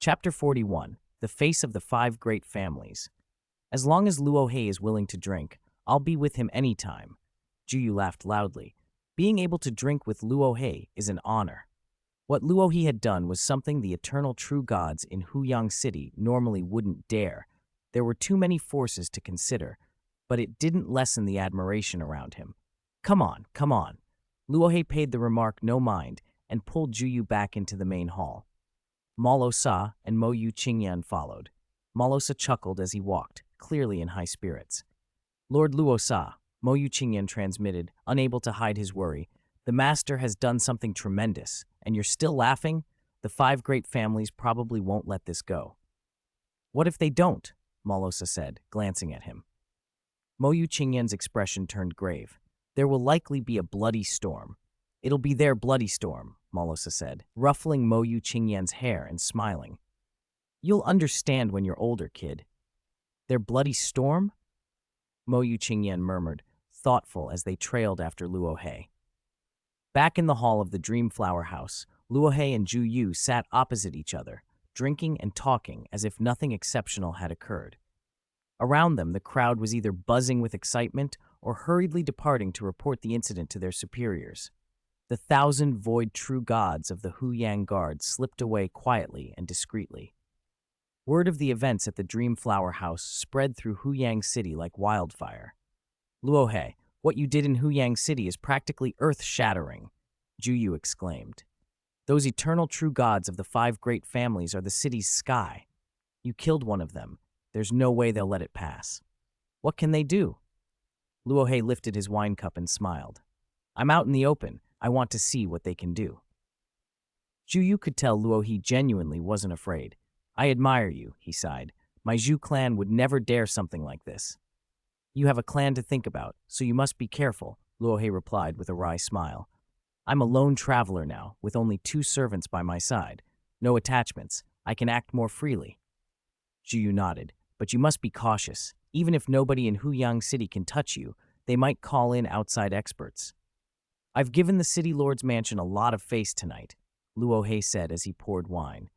Chapter 41. The Face of the Five Great Families. As long as Luo He is willing to drink, I'll be with him any time. Juyu laughed loudly. Being able to drink with Luo He is an honor. What Luo He had done was something the eternal true gods in Huyang City normally wouldn't dare. There were too many forces to consider, but it didn't lessen the admiration around him. Come on, come on. Luo He paid the remark no mind and pulled Juyu back into the main hall. Morosa and Mo Yu Qingyan followed. Morosa chuckled as he walked, clearly in high spirits. Lord Luo, Mo Yu Qingyan transmitted, unable to hide his worry. The master has done something tremendous, and you're still laughing? The five great families probably won't let this go. What if they don't? Morosa said, glancing at him. Mo Yu Qingyan's expression turned grave. There will likely be a bloody storm. It'll be their bloody storm, Morosa said, ruffling Mo Yu Qingyan's hair and smiling. You'll understand when you're older, kid. Their bloody storm? Mo Yu Qingyan murmured, thoughtful as they trailed after Luo He. Back in the hall of the Dreamflower House, Luo He and Juyu sat opposite each other, drinking and talking as if nothing exceptional had occurred. Around them, the crowd was either buzzing with excitement or hurriedly departing to report the incident to their superiors. The 1,000 void true gods of the Huyang Guard slipped away quietly and discreetly. Word of the events at the Dreamflower House spread through Huyang City like wildfire. Luo He, what you did in Huyang City is practically earth-shattering, Juyu exclaimed. Those eternal true gods of the five great families are the city's sky. You killed one of them. There's no way they'll let it pass. What can they do? Luo He lifted his wine cup and smiled. I'm out in the open. I want to see what they can do. Juyu could tell Luo He genuinely wasn't afraid. I admire you, he sighed. My Zhu clan would never dare something like this. You have a clan to think about, so you must be careful, Luo He replied with a wry smile. I'm a lone traveler now, with only 2 servants by my side. No attachments. I can act more freely. Juyu nodded. But you must be cautious. Even if nobody in Huyang City can touch you, they might call in outside experts. I've given the city lord's mansion a lot of face tonight, Luo He said as he poured wine.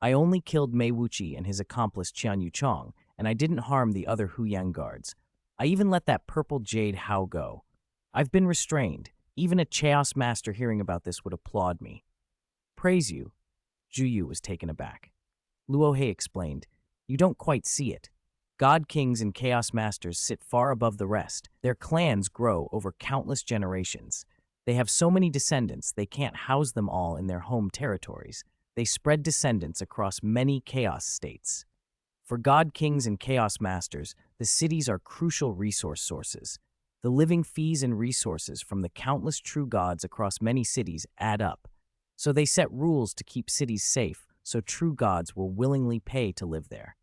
I only killed Mei Wuqi and his accomplice Qian Yuchong, and I didn't harm the other Huyang guards. I even let that purple jade Hao go. I've been restrained. Even a Chaos Master hearing about this would applaud me. Praise you. Juyu was taken aback. Luo He explained, You don't quite see it. God Kings and Chaos Masters sit far above the rest. Their clans grow over countless generations. They have so many descendants they can't house them all in their home territories. They spread descendants across many chaos states. For God Kings and Chaos Masters, the cities are crucial resource sources. The living fees and resources from the countless true gods across many cities add up. So they set rules to keep cities safe, so true gods will willingly pay to live there.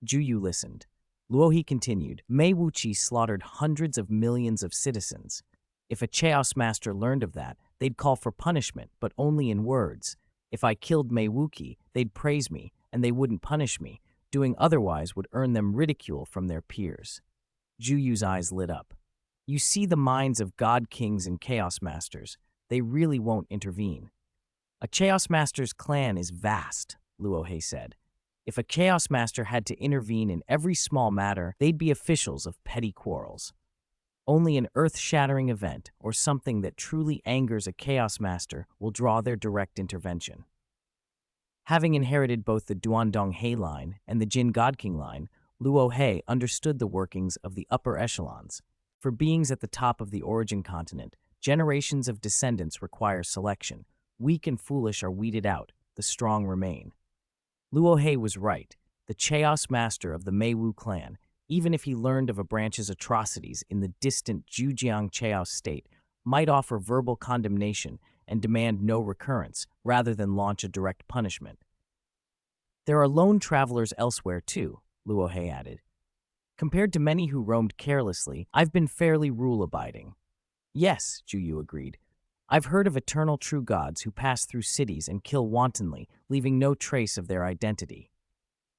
Juyu listened. Luo He continued, Mei Wuqi slaughtered hundreds of millions of citizens. If a Chaos Master learned of that, they'd call for punishment, but only in words. If I killed Mei Wuqi, they'd praise me, and they wouldn't punish me. Doing otherwise would earn them ridicule from their peers. Juyu's eyes lit up. You see the minds of God Kings and Chaos Masters. They really won't intervene. A Chaos Master's clan is vast, Luo He said. If a Chaos Master had to intervene in every small matter, they'd be officials of petty quarrels. Only an earth-shattering event, or something that truly angers a Chaos Master, will draw their direct intervention. Having inherited both the Duandong He line and the Jin God King line, Luo He understood the workings of the upper echelons. For beings at the top of the origin continent, generations of descendants require selection. Weak and foolish are weeded out, the strong remain. Luo He was right. The Chaos Master of the Meiwu clan, even if he learned of a branch's atrocities in the distant Zhujiang Chaos state, might offer verbal condemnation and demand no recurrence, rather than launch a direct punishment. There are lone travelers elsewhere too, Luo He added. Compared to many who roamed carelessly, I've been fairly rule-abiding. Yes, Juyu agreed. I've heard of eternal true gods who pass through cities and kill wantonly, leaving no trace of their identity.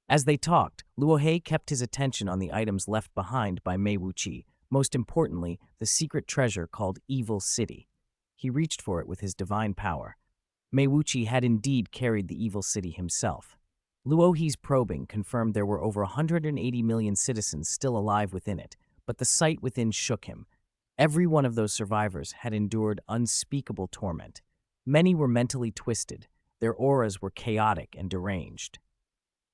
As they talked, Luo He kept his attention on the items left behind by Mei Wuqi, most importantly, the secret treasure called Evil City. He reached for it with his divine power. Mei Wuqi had indeed carried the evil city himself. Luo He's probing confirmed there were over 180 million citizens still alive within it, but the sight within shook him. Every one of those survivors had endured unspeakable torment. Many were mentally twisted. Their auras were chaotic and deranged.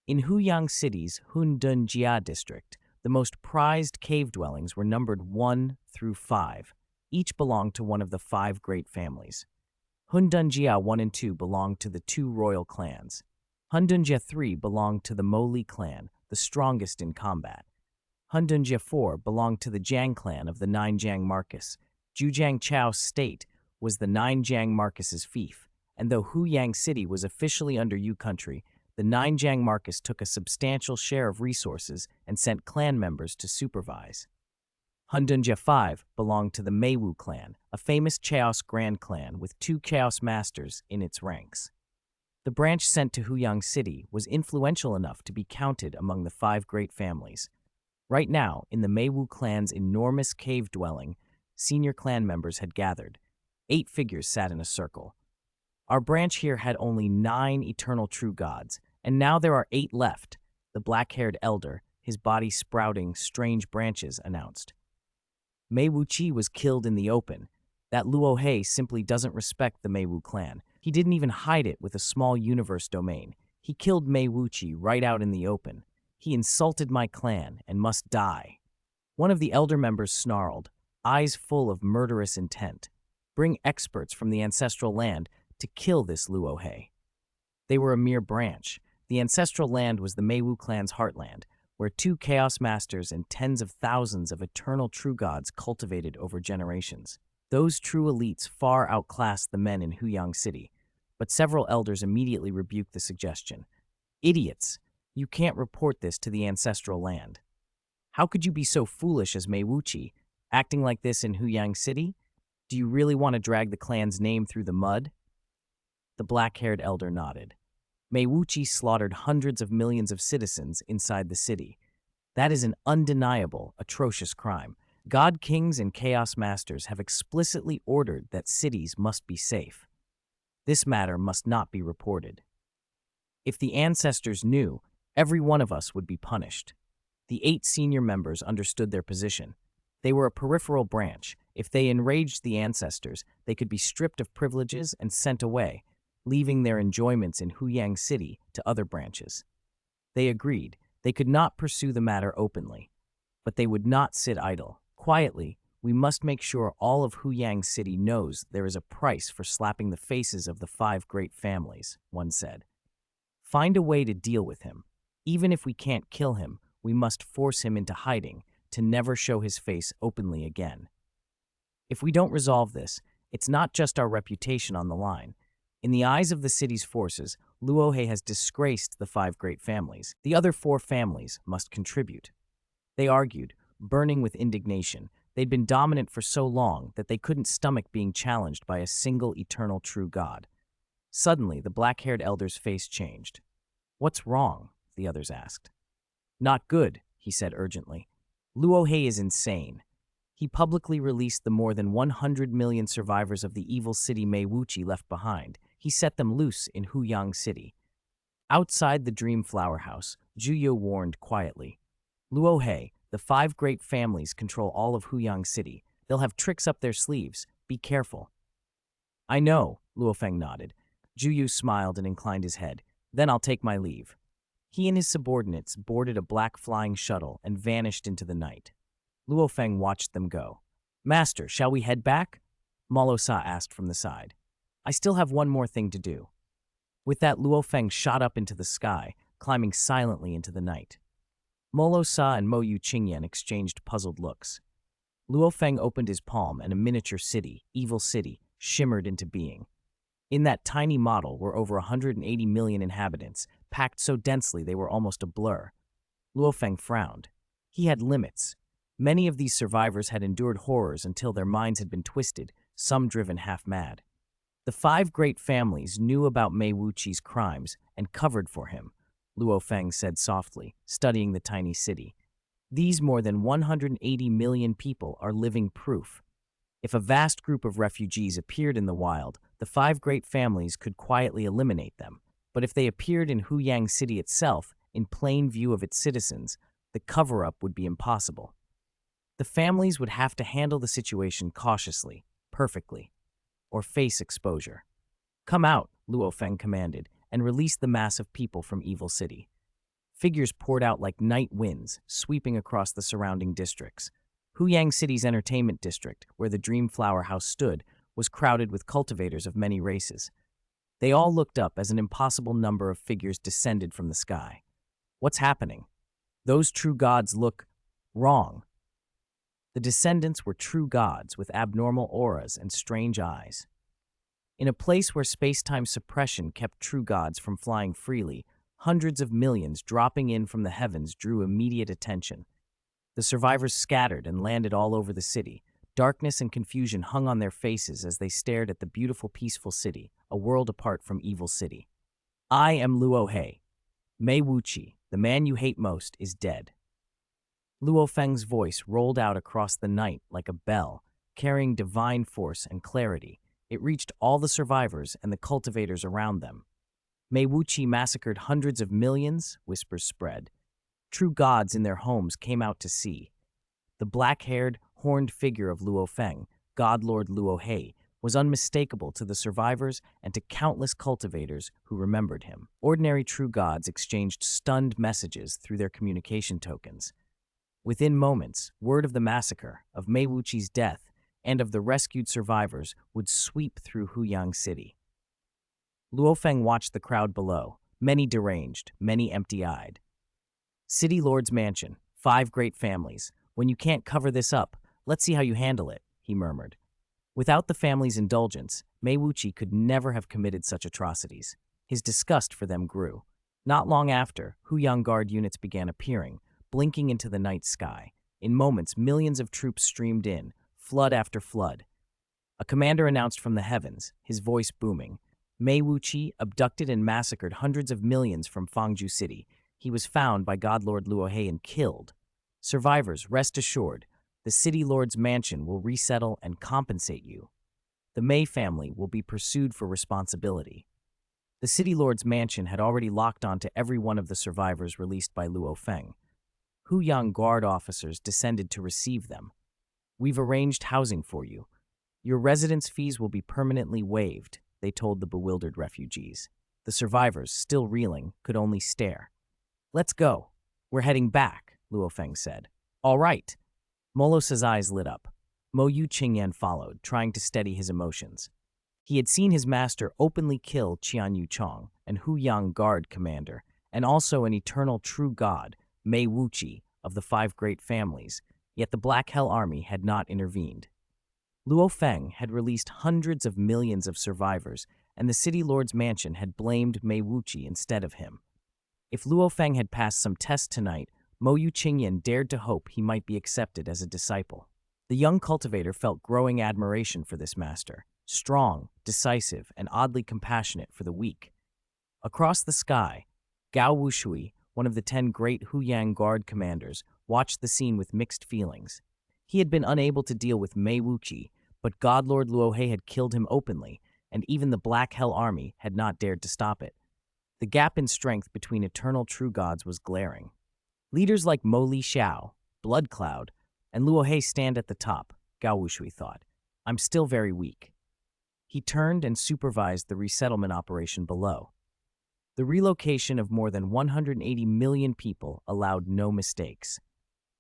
In Huyang City's Hundunjia district, the most prized cave dwellings were numbered 1 through 5. Each belonged to one of the 5 great families. Hundunjia 1 and 2 belonged to the 2 royal clans. Hundunjia 3 belonged to the Moli clan, the strongest in combat. Hundunjia 4 belonged to the Jiang clan of the 9 Jiang Marcus. Zhujiang Chao State was the 9 Jiang Marcus's fief, and though Huyang City was officially under Yu country, the 9 Jiang Marcus took a substantial share of resources and sent clan members to supervise. Hundunjia 5 belonged to the Meiwu clan, a famous Chaos Grand clan with 2 Chaos Masters in its ranks. The branch sent to Huyang City was influential enough to be counted among the 5 great families. Right now, in the Meiwu clan's enormous cave dwelling, senior clan members had gathered. 8 figures sat in a circle. Our branch here had only 9 eternal true gods, and now there are 8 left, the black-haired elder, his body sprouting strange branches, announced. Mei Wuqi was killed in the open. That Luo He simply doesn't respect the Meiwu clan. He didn't even hide it with a small universe domain. He killed Mei Wuqi right out in the open. He insulted my clan and must die. One of the elder members snarled, eyes full of murderous intent. Bring experts from the ancestral land to kill this Luo He. They were a mere branch. The ancestral land was the Meiwu clan's heartland, where 2 Chaos Masters and tens of thousands of eternal true gods cultivated over generations. Those true elites far outclassed the men in Huyang City, but several elders immediately rebuked the suggestion. Idiots! You can't report this to the ancestral land. How could you be so foolish as Mei Wuqi, acting like this in Huyang City? Do you really want to drag the clan's name through the mud? The black-haired elder nodded. Mei Wuqi slaughtered hundreds of millions of citizens inside the city. That is an undeniable, atrocious crime. God Kings and Chaos Masters have explicitly ordered that cities must be safe. This matter must not be reported. If the ancestors knew, every one of us would be punished. The 8 senior members understood their position. They were a peripheral branch. If they enraged the ancestors, they could be stripped of privileges and sent away, leaving their enjoyments in Huyang City to other branches. They agreed. They could not pursue the matter openly, but they would not sit idle. Quietly, we must make sure all of Huyang City knows there is a price for slapping the faces of the 5 great families, one said. Find a way to deal with him. Even if we can't kill him, we must force him into hiding, to never show his face openly again. If we don't resolve this, it's not just our reputation on the line. In the eyes of the city's forces, Luo He has disgraced the 5 great families. The other 4 families must contribute. They argued, burning with indignation. They'd been dominant for so long that they couldn't stomach being challenged by a single eternal true god. Suddenly, the black-haired elder's face changed. What's wrong? The others asked. Not good, he said urgently. Luo He is insane. He publicly released the more than 100 million survivors of the evil city Mei Wuqi left behind. He set them loose in Huyang City. Outside the Dream Flower House, Zhuyu warned quietly. Luo He, the 5 great families control all of Huyang City. They'll have tricks up their sleeves. Be careful. I know, Luo Feng nodded. Zhuyu smiled and inclined his head. Then I'll take my leave. He and his subordinates boarded a black flying shuttle and vanished into the night. Luo Feng watched them go. Master, shall we head back? Morosa asked from the side. I still have one more thing to do. With that, Luo Feng shot up into the sky, climbing silently into the night. Morosa and Mo Yu Qingyan exchanged puzzled looks. Luo Feng opened his palm and a miniature city, Evil City, shimmered into being. In that tiny model were over 180 million inhabitants, packed so densely they were almost a blur. Luo Feng frowned. He had limits. Many of these survivors had endured horrors until their minds had been twisted, some driven half-mad. The 5 great families knew about Mei Wuqi's crimes and covered for him, Luo Feng said softly, studying the tiny city. These more than 180 million people are living proof. If a vast group of refugees appeared in the wild, the five great families could quietly eliminate them. But if they appeared in Huyang City itself, in plain view of its citizens, the cover-up would be impossible. The families would have to handle the situation cautiously, perfectly, or face exposure. "Come out," Luo Feng commanded, and released the mass of people from Evil City. Figures poured out like night winds, sweeping across the surrounding districts. Huyang City's entertainment district, where the Dream Flower House stood, was crowded with cultivators of many races. They all looked up as an impossible number of figures descended from the sky. "What's happening? Those true gods look wrong." The descendants were true gods with abnormal auras and strange eyes. In a place where space-time suppression kept true gods from flying freely, hundreds of millions dropping in from the heavens drew immediate attention. The survivors scattered and landed all over the city. Darkness and confusion hung on their faces as they stared at the beautiful, peaceful city, a world apart from Evil City. "I am Luo He. Mei Wuqi, the man you hate most, is dead." Luo Feng's voice rolled out across the night like a bell, carrying divine force and clarity. It reached all the survivors and the cultivators around them. "Mei Wuqi massacred hundreds of millions," whispers spread. True gods in their homes came out to see. The black-haired, horned figure of Luo Feng, God Lord Luo He, was unmistakable to the survivors and to countless cultivators who remembered him. Ordinary true gods exchanged stunned messages through their communication tokens. Within moments, word of the massacre, of Mei Wuqi's death, and of the rescued survivors would sweep through Huyang City. Luo Feng watched the crowd below, many deranged, many empty-eyed. "City Lord's mansion, 5 great families. When you can't cover this up, let's see how you handle it," he murmured. Without the family's indulgence, Mei Wuqi could never have committed such atrocities. His disgust for them grew. Not long after, Huyang Guard units began appearing, blinking into the night sky. In moments, millions of troops streamed in, flood after flood. A commander announced from the heavens, his voice booming. Mei Wuqi abducted and massacred hundreds of millions from Fangzhou City. He was found by God Lord Luo He and killed. Survivors, rest assured, the City Lord's mansion will resettle and compensate you. The Mei family will be pursued for responsibility. The City Lord's mansion had already locked onto every one of the survivors released by Luo Feng. Huyang Guard officers descended to receive them. "We've arranged housing for you. Your residence fees will be permanently waived," they told the bewildered refugees. The survivors, still reeling, could only stare. "Let's go. We're heading back," Luo Feng said. "All right." Morosa's eyes lit up. Mo Yu Qingyan followed, trying to steady his emotions. He had seen his master openly kill Qian Yu Chong, an Huyang Guard commander, and also an eternal true god, Mei Wuqi, of the 5 great families, yet the Black Hell Army had not intervened. Luo Feng had released hundreds of millions of survivors, and the City Lord's mansion had blamed Mei Wuqi instead of him. If Luo Feng had passed some test tonight, Mo Yu Qingyan dared to hope he might be accepted as a disciple. The young cultivator felt growing admiration for this master, strong, decisive, and oddly compassionate for the weak. Across the sky, Gao Wushui, one of the 10 great Huyang Guard commanders, watched the scene with mixed feelings. He had been unable to deal with Mei Wuqi, but God Lord Luo He had killed him openly, and even the Black Hell Army had not dared to stop it. The gap in strength between eternal true gods was glaring. Leaders like Mo Li Xiao, Blood Cloud, and Luo He stand at the top, Gao Wushui thought. "I'm still very weak." He turned and supervised the resettlement operation below. The relocation of more than 180 million people allowed no mistakes.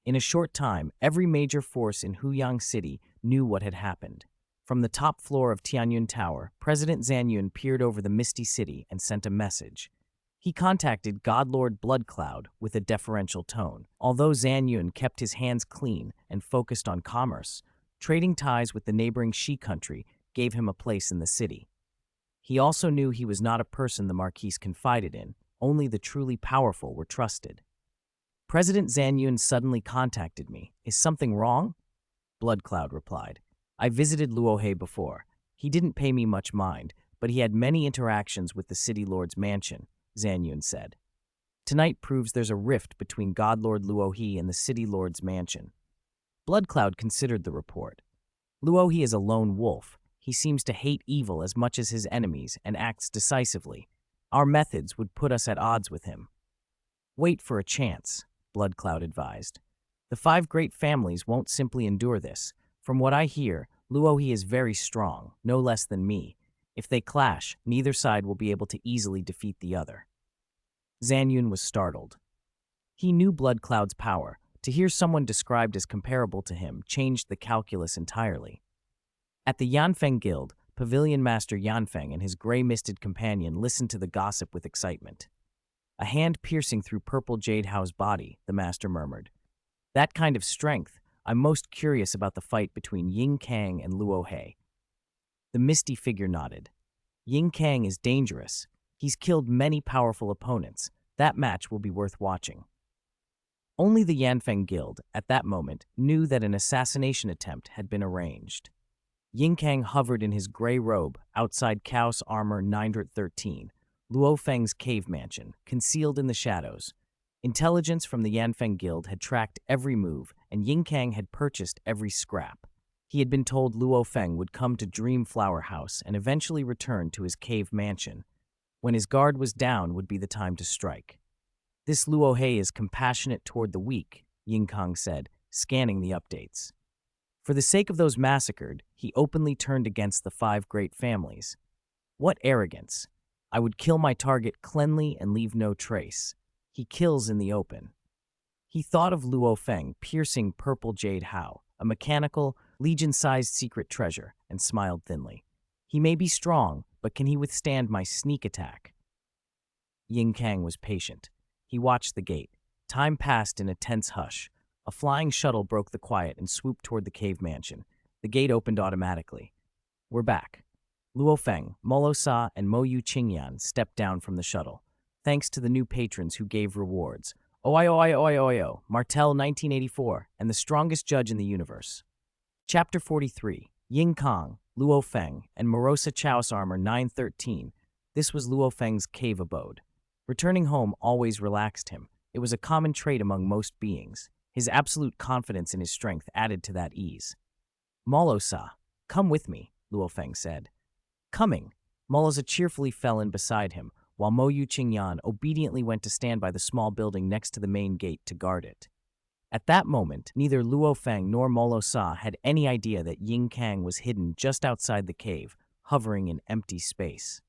In a short time, every major force in Huyang City knew what had happened. From the top floor of Tianyun Tower, President Zanyun peered over the misty city and sent a message. He contacted God Lord Blood Cloud with a deferential tone. Although Zanyun kept his hands clean and focused on commerce, trading ties with the neighboring Shi country gave him a place in the city. He also knew he was not a person the Marquis confided in. Only the truly powerful were trusted. "President Zanyun suddenly contacted me. Is something wrong?" Blood Cloud replied. "I visited Luo He before. He didn't pay me much mind, but he had many interactions with the City Lord's mansion," Zanyun said. "Tonight proves there's a rift between God Lord Luo He and the City Lord's mansion." Blood Cloud considered the report. Luo He is a lone wolf. He seems to hate evil as much as his enemies and acts decisively. Our methods would put us at odds with him. Wait for a chance, Bloodcloud advised. The five great families won't simply endure this. From what I hear, Luo He is very strong, no less than me. If they clash, neither side will be able to easily defeat the other. Zan Yun was startled. He knew Bloodcloud's power. To hear someone described as comparable to him changed the calculus entirely. At the Yanfeng Guild, Pavilion Master Yanfeng and his gray-misted companion listened to the gossip with excitement. A hand piercing through Purple Jade Hao's body, the master murmured. That kind of strength, I'm most curious about the fight between Ying Kang and Luo He. The misty figure nodded. Ying Kang is dangerous. He's killed many powerful opponents. That match will be worth watching. Only the Yanfeng Guild, at that moment, knew that an assassination attempt had been arranged. Ying Kang hovered in his gray robe outside Chaos Armor 913, Luo Feng's cave mansion, concealed in the shadows. Intelligence from the Yanfeng Guild had tracked every move, and Ying Kang had purchased every scrap. He had been told Luo Feng would come to Dream Flower House and eventually return to his cave mansion. When his guard was down would be the time to strike. This Luo He is compassionate toward the weak, Ying Kang said, scanning the updates. For the sake of those massacred, he openly turned against the five great families. What arrogance! I would kill my target cleanly and leave no trace. He kills in the open. He thought of Luo Feng piercing Purple Jade Hao, a mechanical, legion-sized secret treasure, and smiled thinly. He may be strong, but can he withstand my sneak attack? Ying Kang was patient. He watched the gate. Time passed in a tense hush. A flying shuttle broke the quiet and swooped toward the cave mansion. The gate opened automatically. We're back. Luo Feng, Morosa, and Mo Yu Qingyan stepped down from the shuttle, thanks to the new patrons who gave rewards. Oyo, Martel 1984, and the strongest judge in the universe. Chapter 43, Ying Kang, Luo Feng, and Morosa Chaos Armor 913. This was Luo Feng's cave abode. Returning home always relaxed him. It was a common trait among most beings. His absolute confidence in his strength added to that ease. Morosa, come with me, Luo Feng said. Coming, Morosa cheerfully fell in beside him, while Mo Yu Qingyan obediently went to stand by the small building next to the main gate to guard it. At that moment, neither Luo Feng nor Morosa had any idea that Ying Kang was hidden just outside the cave, hovering in empty space.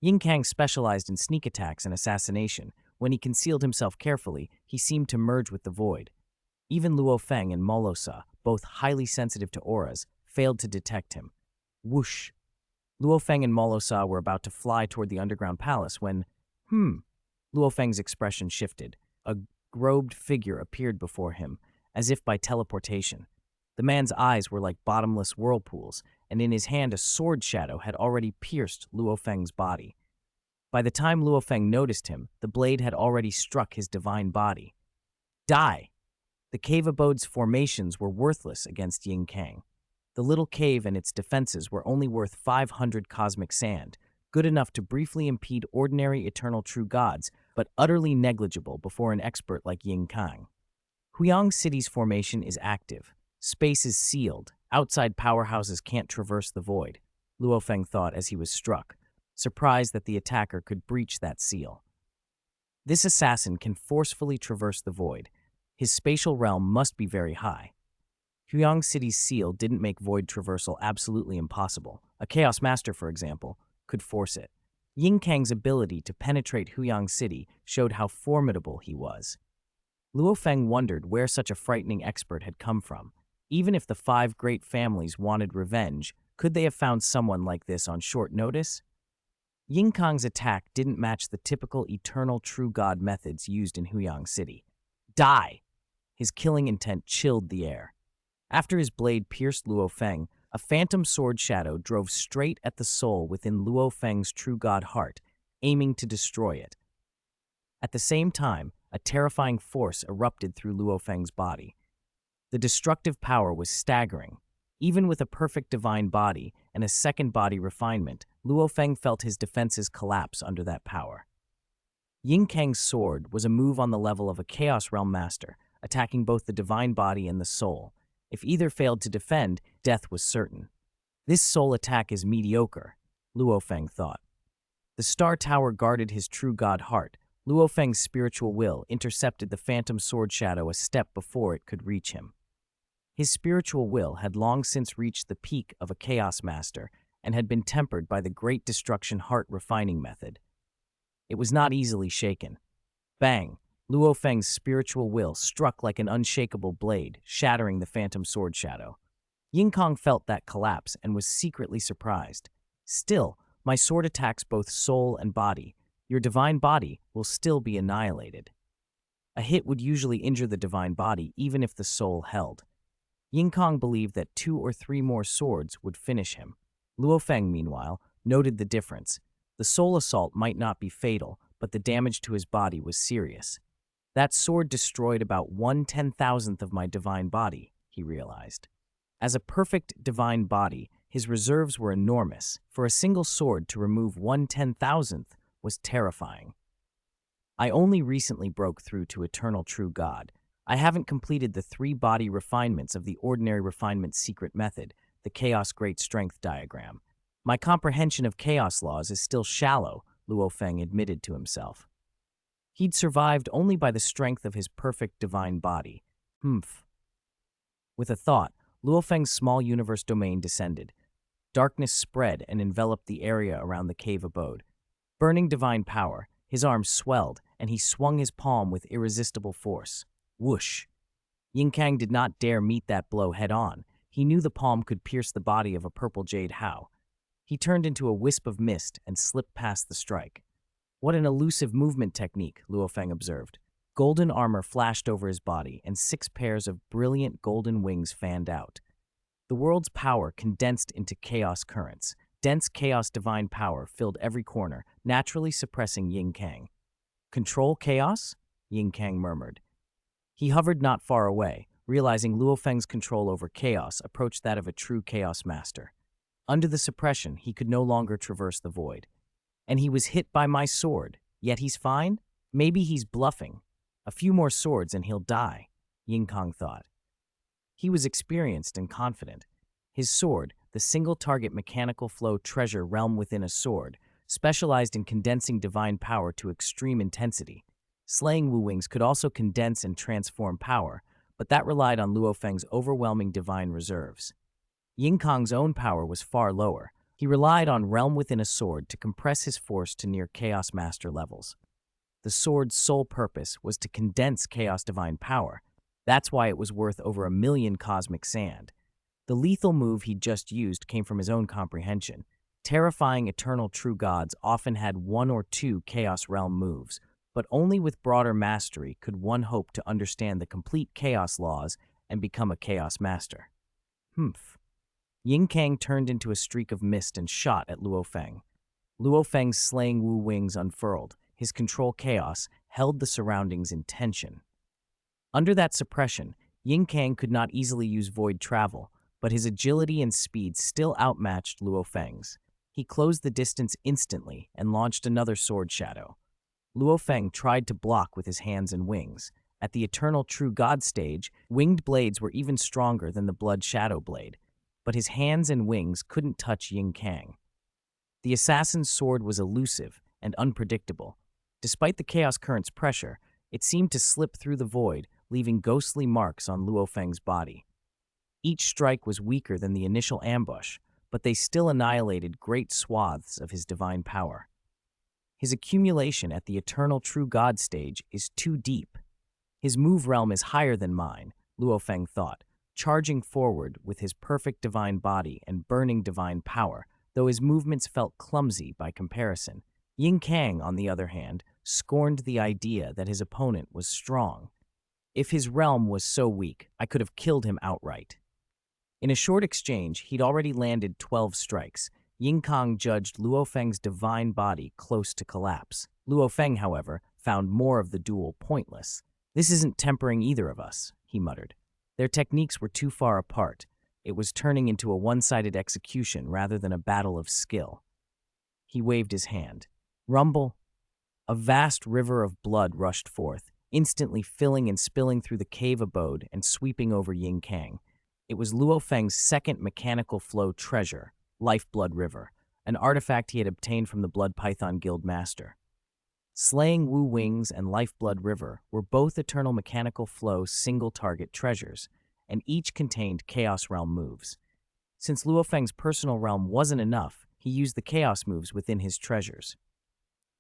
Ying Kang specialized in sneak attacks and assassination. When he concealed himself carefully, he seemed to merge with the void. Even Luo Feng and Morosa, both highly sensitive to auras, failed to detect him. Whoosh! Luo Feng and Morosa were about to fly toward the underground palace when, Luo Feng's expression shifted. A robed figure appeared before him, as if by teleportation. The man's eyes were like bottomless whirlpools, and in his hand a sword shadow had already pierced Luo Feng's body. By the time Luo Feng noticed him, the blade had already struck his divine body. Die! The cave abode's formations were worthless against Ying Kang. The little cave and its defenses were only worth 500 cosmic sand, good enough to briefly impede ordinary eternal true gods, but utterly negligible before an expert like Ying Kang. Huyang City's formation is active. Space is sealed. Outside powerhouses can't traverse the void, Luo Feng thought as he was struck, surprised that the attacker could breach that seal. This assassin can forcefully traverse the void. His spatial realm must be very high. Huyang City's seal didn't make void traversal absolutely impossible. A Chaos Master, for example, could force it. Ying Kang's ability to penetrate Huyang City showed how formidable he was. Luo Feng wondered where such a frightening expert had come from. Even if the five great families wanted revenge, could they have found someone like this on short notice? Ying Kang's attack didn't match the typical eternal true god methods used in Huyang City. Die! His killing intent chilled the air. After his blade pierced Luo Feng, a phantom sword shadow drove straight at the soul within Luo Feng's true god heart, aiming to destroy it. At the same time, a terrifying force erupted through Luo Feng's body. The destructive power was staggering. Even with a perfect divine body and a second body refinement, Luo Feng felt his defenses collapse under that power. Ying Kang's sword was a move on the level of a Chaos Realm Master, attacking both the divine body and the soul. If either failed to defend, death was certain. This soul attack is mediocre, Luo Feng thought. The Star Tower guarded his true god heart. Luo Feng's spiritual will intercepted the phantom sword shadow a step before it could reach him. His spiritual will had long since reached the peak of a chaos master and had been tempered by the great destruction heart refining method. It was not easily shaken. Bang! Luo Feng's spiritual will struck like an unshakable blade, shattering the phantom sword shadow. Ying Kong felt that collapse and was secretly surprised. Still, my sword attacks both soul and body. Your divine body will still be annihilated. A hit would usually injure the divine body even if the soul held. Ying Kong believed that 2 or 3 more swords would finish him. Luo Feng, meanwhile, noted the difference. The soul assault might not be fatal, but the damage to his body was serious. That sword destroyed about 1/10,000th of my divine body, he realized. As a perfect divine body, his reserves were enormous. For a single sword to remove 1/10,000th was terrifying. I only recently broke through to eternal true God. I haven't completed the 3 body refinements of the ordinary refinement secret method, the Chaos Great Strength diagram. My comprehension of chaos laws is still shallow, Luo Feng admitted to himself. He'd survived only by the strength of his perfect divine body. With a thought, Luo Feng's small universe domain descended. Darkness spread and enveloped the area around the cave abode. Burning divine power, his arms swelled, and he swung his palm with irresistible force. Whoosh! Ying Kang did not dare meet that blow head-on. He knew the palm could pierce the body of a purple jade Hao. He turned into a wisp of mist and slipped past the strike. What an elusive movement technique, Luo Feng observed. Golden armor flashed over his body, and 6 pairs of brilliant golden wings fanned out. The world's power condensed into chaos currents. Dense chaos divine power filled every corner, naturally suppressing Ying Kang. Control chaos? Ying Kang murmured. He hovered not far away, realizing Luo Feng's control over chaos approached that of a true chaos master. Under the suppression, he could no longer traverse the void. And he was hit by my sword, yet he's fine? Maybe he's bluffing. A few more swords and he'll die, Ying Kang thought. He was experienced and confident. His sword, the single-target mechanical flow treasure realm within a sword, specialized in condensing divine power to extreme intensity. Slaying Wu Wings could also condense and transform power, but that relied on Luo Feng's overwhelming divine reserves. Ying Kang's own power was far lower. He relied on realm within a sword to compress his force to near Chaos Master levels. The sword's sole purpose was to condense Chaos Divine power. That's why it was worth over 1 million cosmic sand. The lethal move he'd just used came from his own comprehension. Terrifying eternal true gods often had 1 or 2 Chaos Realm moves, but only with broader mastery could one hope to understand the complete Chaos laws and become a Chaos Master. Ying Kang turned into a streak of mist and shot at Luo Feng. Luo Feng's slaying Wu Wings unfurled. His control chaos held the surroundings in tension. Under that suppression, Ying Kang could not easily use void travel, but his agility and speed still outmatched Luo Feng's. He closed the distance instantly and launched another sword shadow. Luo Feng tried to block with his hands and wings. At the Eternal True God stage, winged blades were even stronger than the Blood Shadow Blade, but his hands and wings couldn't touch Ying Kang. The assassin's sword was elusive and unpredictable. Despite the Chaos Current's pressure, it seemed to slip through the void, leaving ghostly marks on Luo Feng's body. Each strike was weaker than the initial ambush, but they still annihilated great swaths of his divine power. His accumulation at the Eternal True God stage is too deep. His move realm is higher than mine, Luo Feng thought, charging forward with his perfect divine body and burning divine power, though his movements felt clumsy by comparison. Ying Kang, on the other hand, scorned the idea that his opponent was strong. If his realm was so weak, I could have killed him outright. In a short exchange, he'd already landed 12 strikes. Ying Kang judged Luo Feng's divine body close to collapse. Luo Feng, however, found more of the duel pointless. "This isn't tempering either of us," he muttered. Their techniques were too far apart. It was turning into a one-sided execution rather than a battle of skill. He waved his hand. Rumble! A vast river of blood rushed forth, instantly filling and spilling through the cave abode and sweeping over Ying Kang. It was Luo Feng's second mechanical flow treasure, Lifeblood River, an artifact he had obtained from the Blood Python Guild Master. Slaying Wu Wings and Lifeblood River were both eternal mechanical flow single-target treasures, and each contained Chaos Realm moves. Since Luo Feng's personal realm wasn't enough, he used the Chaos moves within his treasures.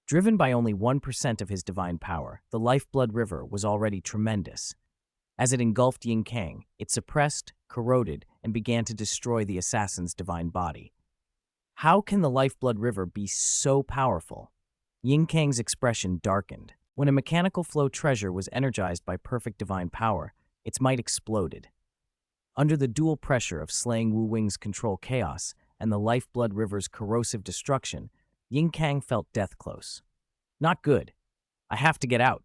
Driven by only 1% of his divine power, the Lifeblood River was already tremendous. As it engulfed Yin Kang, it suppressed, corroded, and began to destroy the assassin's divine body. How can the Lifeblood River be so powerful? Yin Kang's expression darkened. When a mechanical flow treasure was energized by perfect divine power, its might exploded. Under the dual pressure of slaying Wu Wing's control chaos and the Lifeblood River's corrosive destruction, Yin Kang felt death close. Not good. I have to get out.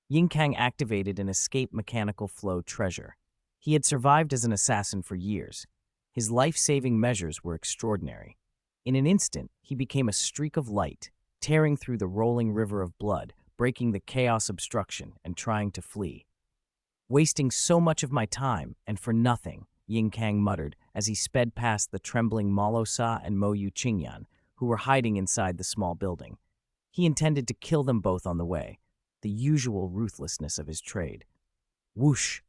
Yin Kang activated an escape mechanical flow treasure. He had survived as an assassin for years. His life-saving measures were extraordinary. In an instant, he became a streak of light, tearing through the rolling river of blood, breaking the chaos obstruction, and trying to flee. Wasting so much of my time, and for nothing, Yin Kang muttered as he sped past the trembling Morosa and Moyu Qingyan, who were hiding inside the small building. He intended to kill them both on the way, the usual ruthlessness of his trade. Whoosh!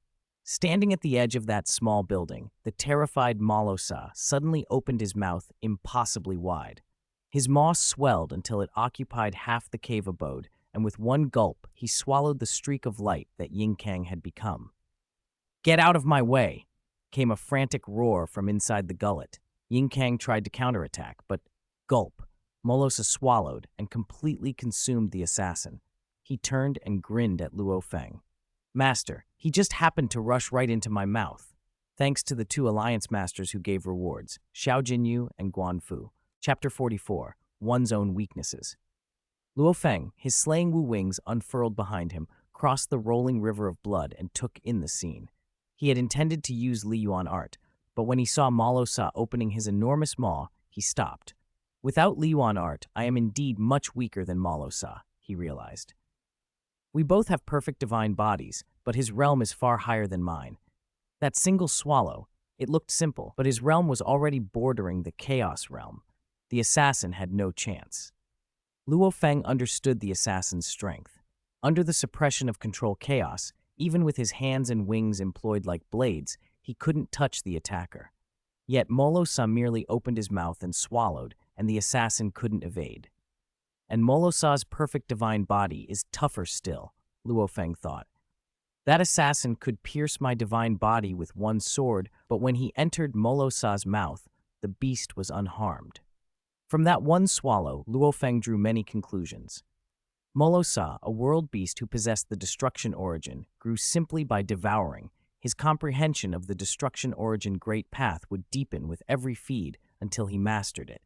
Standing at the edge of that small building, the terrified Morosa suddenly opened his mouth impossibly wide. His maw swelled until it occupied half the cave abode, and with one gulp, he swallowed the streak of light that Yin Kang had become. "Get out of my way!" came a frantic roar from inside the gullet. Yin Kang tried to counterattack, but gulp! Morosa swallowed and completely consumed the assassin. He turned and grinned at Luo Feng. "Master, he just happened to rush right into my mouth." Thanks to the two alliance masters who gave rewards, Xiao Jinyu and Guan Fu. Chapter 44. One's Own Weaknesses. Luo Feng, his slaying Wu Wings unfurled behind him, crossed the rolling river of blood and took in the scene. He had intended to use Li Yuan art, but when he saw Morosa opening his enormous maw, he stopped. Without Li Yuan art, I am indeed much weaker than Morosa, he realized. We both have perfect divine bodies, but his realm is far higher than mine. That single swallow, it looked simple, but his realm was already bordering the Chaos realm. The assassin had no chance. Luo Feng understood the assassin's strength. Under the suppression of control chaos, even with his hands and wings employed like blades, he couldn't touch the attacker. Yet Morosa merely opened his mouth and swallowed, and the assassin couldn't evade. And Morosa's perfect divine body is tougher still, Luo Feng thought. That assassin could pierce my divine body with one sword, but when he entered Morosa's mouth, the beast was unharmed. From that one swallow, Luo Feng drew many conclusions. Morosa, a world beast who possessed the destruction origin, grew simply by devouring. His comprehension of the destruction origin great path would deepen with every feed until he mastered it.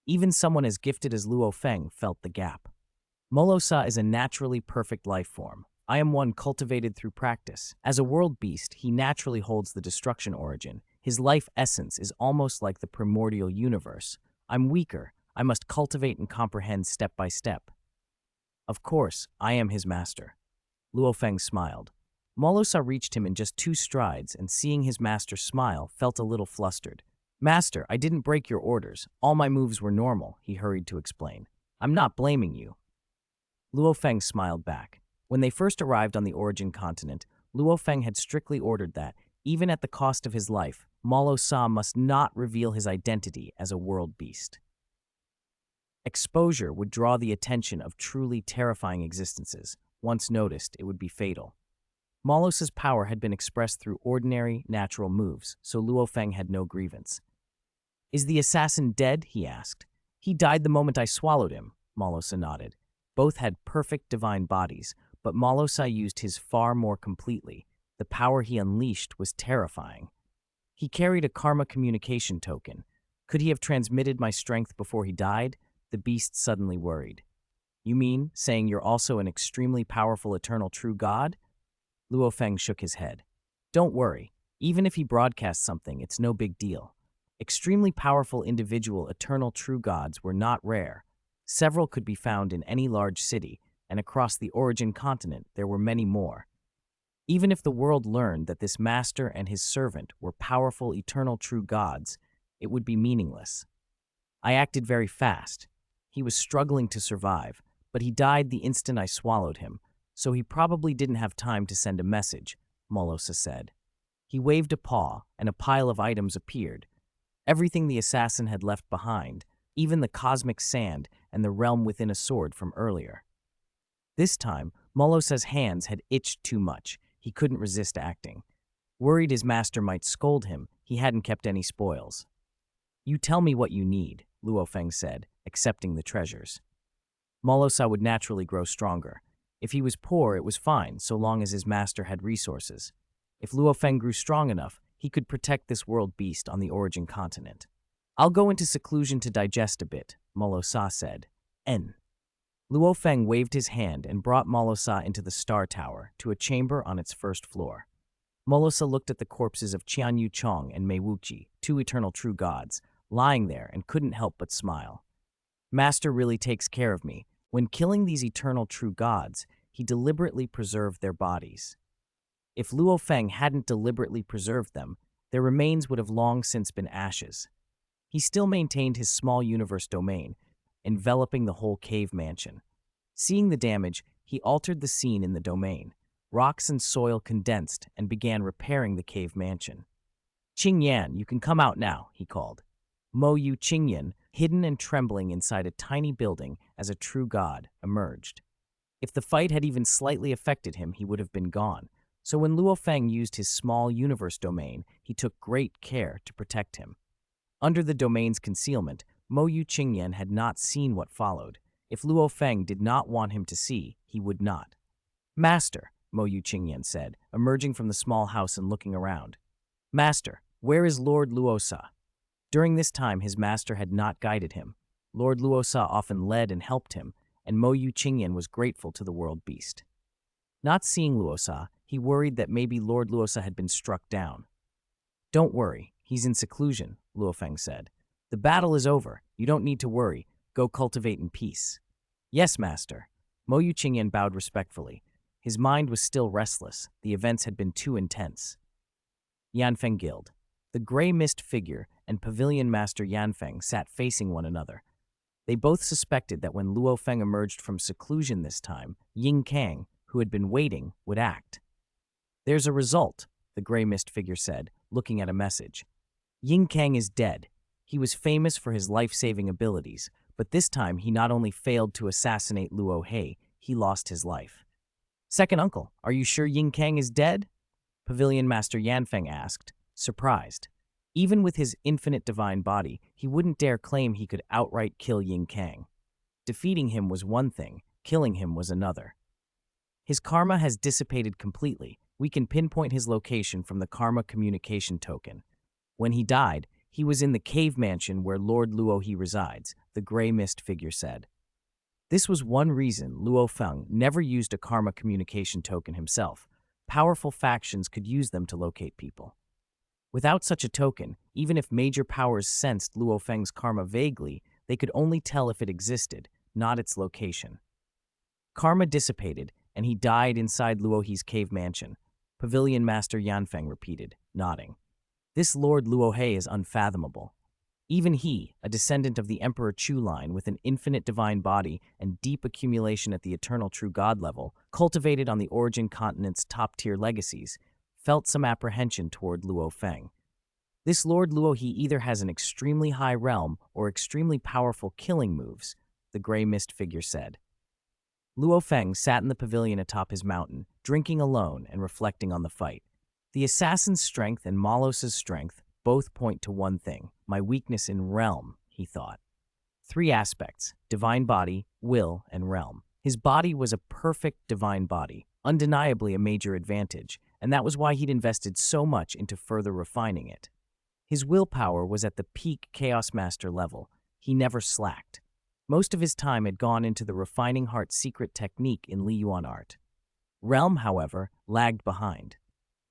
Even someone as gifted as Luo Feng felt the gap. Morosa is a naturally perfect life form. I am one cultivated through practice. As a world beast, he naturally holds the destruction origin. His life essence is almost like the primordial universe. I'm weaker. I must cultivate and comprehend step by step. Of course, I am his master. Luo Feng smiled. Morosa reached him in just 2 strides, and seeing his master smile, felt a little flustered. Master, I didn't break your orders. All my moves were normal, he hurried to explain. I'm not blaming you. Luo Feng smiled back. When they first arrived on the origin continent, Luo Feng had strictly ordered that, even at the cost of his life, Morosa must not reveal his identity as a world beast. Exposure would draw the attention of truly terrifying existences. Once noticed, it would be fatal. Morosa's power had been expressed through ordinary, natural moves, so Luo Feng had no grievance. Is the assassin dead? He asked. He died the moment I swallowed him, Morosa nodded. Both had perfect divine bodies, but Morosa used his far more completely. The power he unleashed was terrifying. He carried a karma communication token. Could he have transmitted my strength before he died? The beast suddenly worried. You mean, saying you're also an extremely powerful eternal true god? Luo Feng shook his head. Don't worry. Even if he broadcasts something, it's no big deal. Extremely powerful individual eternal true gods were not rare. Several could be found in any large city, and across the origin continent there were many more. Even if the world learned that this master and his servant were powerful, eternal, true gods, it would be meaningless. I acted very fast. He was struggling to survive, but he died the instant I swallowed him, so he probably didn't have time to send a message, Morosa said. He waved a paw, and a pile of items appeared. Everything the assassin had left behind, even the cosmic sand and the realm within a sword from earlier. This time, Morosa's hands had itched too much. He couldn't resist acting. Worried his master might scold him, he hadn't kept any spoils. You tell me what you need, Luo Feng said, accepting the treasures. Morosa would naturally grow stronger. If he was poor, it was fine, so long as his master had resources. If Luo Feng grew strong enough, he could protect this world beast on the origin continent. I'll go into seclusion to digest a bit, Morosa said. N. Luo Feng waved his hand and brought Morosa into the Star Tower, to a chamber on its first floor. Morosa looked at the corpses of Qianyu Chong and Mei Wuqi, two eternal true gods, lying there and couldn't help but smile. Master really takes care of me. When killing these eternal true gods, he deliberately preserved their bodies. If Luo Feng hadn't deliberately preserved them, their remains would have long since been ashes. He still maintained his small universe domain, enveloping the whole cave mansion. Seeing the damage, he altered the scene in the domain. Rocks and soil condensed and began repairing the cave mansion. Qingyan, you can come out now, he called. Mo Yu Qingyan, hidden and trembling inside a tiny building as a true god, emerged. If the fight had even slightly affected him, he would have been gone. So when Luo Feng used his small universe domain, he took great care to protect him. Under the domain's concealment, Mo Yu Qingyan had not seen what followed. If Luo Feng did not want him to see, he would not. Master, Mo Yu Qingyan said, emerging from the small house and looking around. Master, where is Lord Luosa? During this time, his master had not guided him. Lord Luosa often led and helped him, and Mo Yu Qingyan was grateful to the world beast. Not seeing Luosa, he worried that maybe Lord Luosa had been struck down. Don't worry, he's in seclusion, Luo Feng said. The battle is over. You don't need to worry. Go cultivate in peace. Yes, master. Mo Yu Qingyan bowed respectfully. His mind was still restless. The events had been too intense. Yanfeng Guild. The gray mist figure and pavilion master Yanfeng sat facing one another. They both suspected that when Luo Feng emerged from seclusion this time, Ying Kang, who had been waiting, would act. There's a result, the gray mist figure said, looking at a message. Ying Kang is dead. He was famous for his life-saving abilities, but this time he not only failed to assassinate Luo He, he lost his life. Second uncle, are you sure Ying Kang is dead? Pavilion Master Yanfeng asked, surprised. Even with his infinite divine body, he wouldn't dare claim he could outright kill Ying Kang. Defeating him was one thing, killing him was another. His karma has dissipated completely. We can pinpoint his location from the karma communication token. When he died, he was in the cave mansion where Lord Luo He resides, the gray mist figure said. This was one reason Luo Feng never used a karma communication token himself. Powerful factions could use them to locate people. Without such a token, even if major powers sensed Luo Feng's karma vaguely, they could only tell if it existed, not its location. Karma dissipated, and he died inside Luo He's cave mansion, Pavilion Master Yanfeng repeated, nodding. This Lord Luo He is unfathomable. Even he, a descendant of the Emperor Chu line with an infinite divine body and deep accumulation at the eternal true god level, cultivated on the origin continent's top-tier legacies, felt some apprehension toward Luo Feng. This Lord Luo He either has an extremely high realm or extremely powerful killing moves, the gray mist figure said. Luo Feng sat in the pavilion atop his mountain, drinking alone and reflecting on the fight. The assassin's strength and Morosa's strength both point to one thing, my weakness in realm, he thought. Three aspects, divine body, will, and realm. His body was a perfect divine body, undeniably a major advantage, and that was why he'd invested so much into further refining it. His willpower was at the peak Chaos Master level. He never slacked. Most of his time had gone into the refining heart's secret technique in Li Yuan art. Realm, however, lagged behind.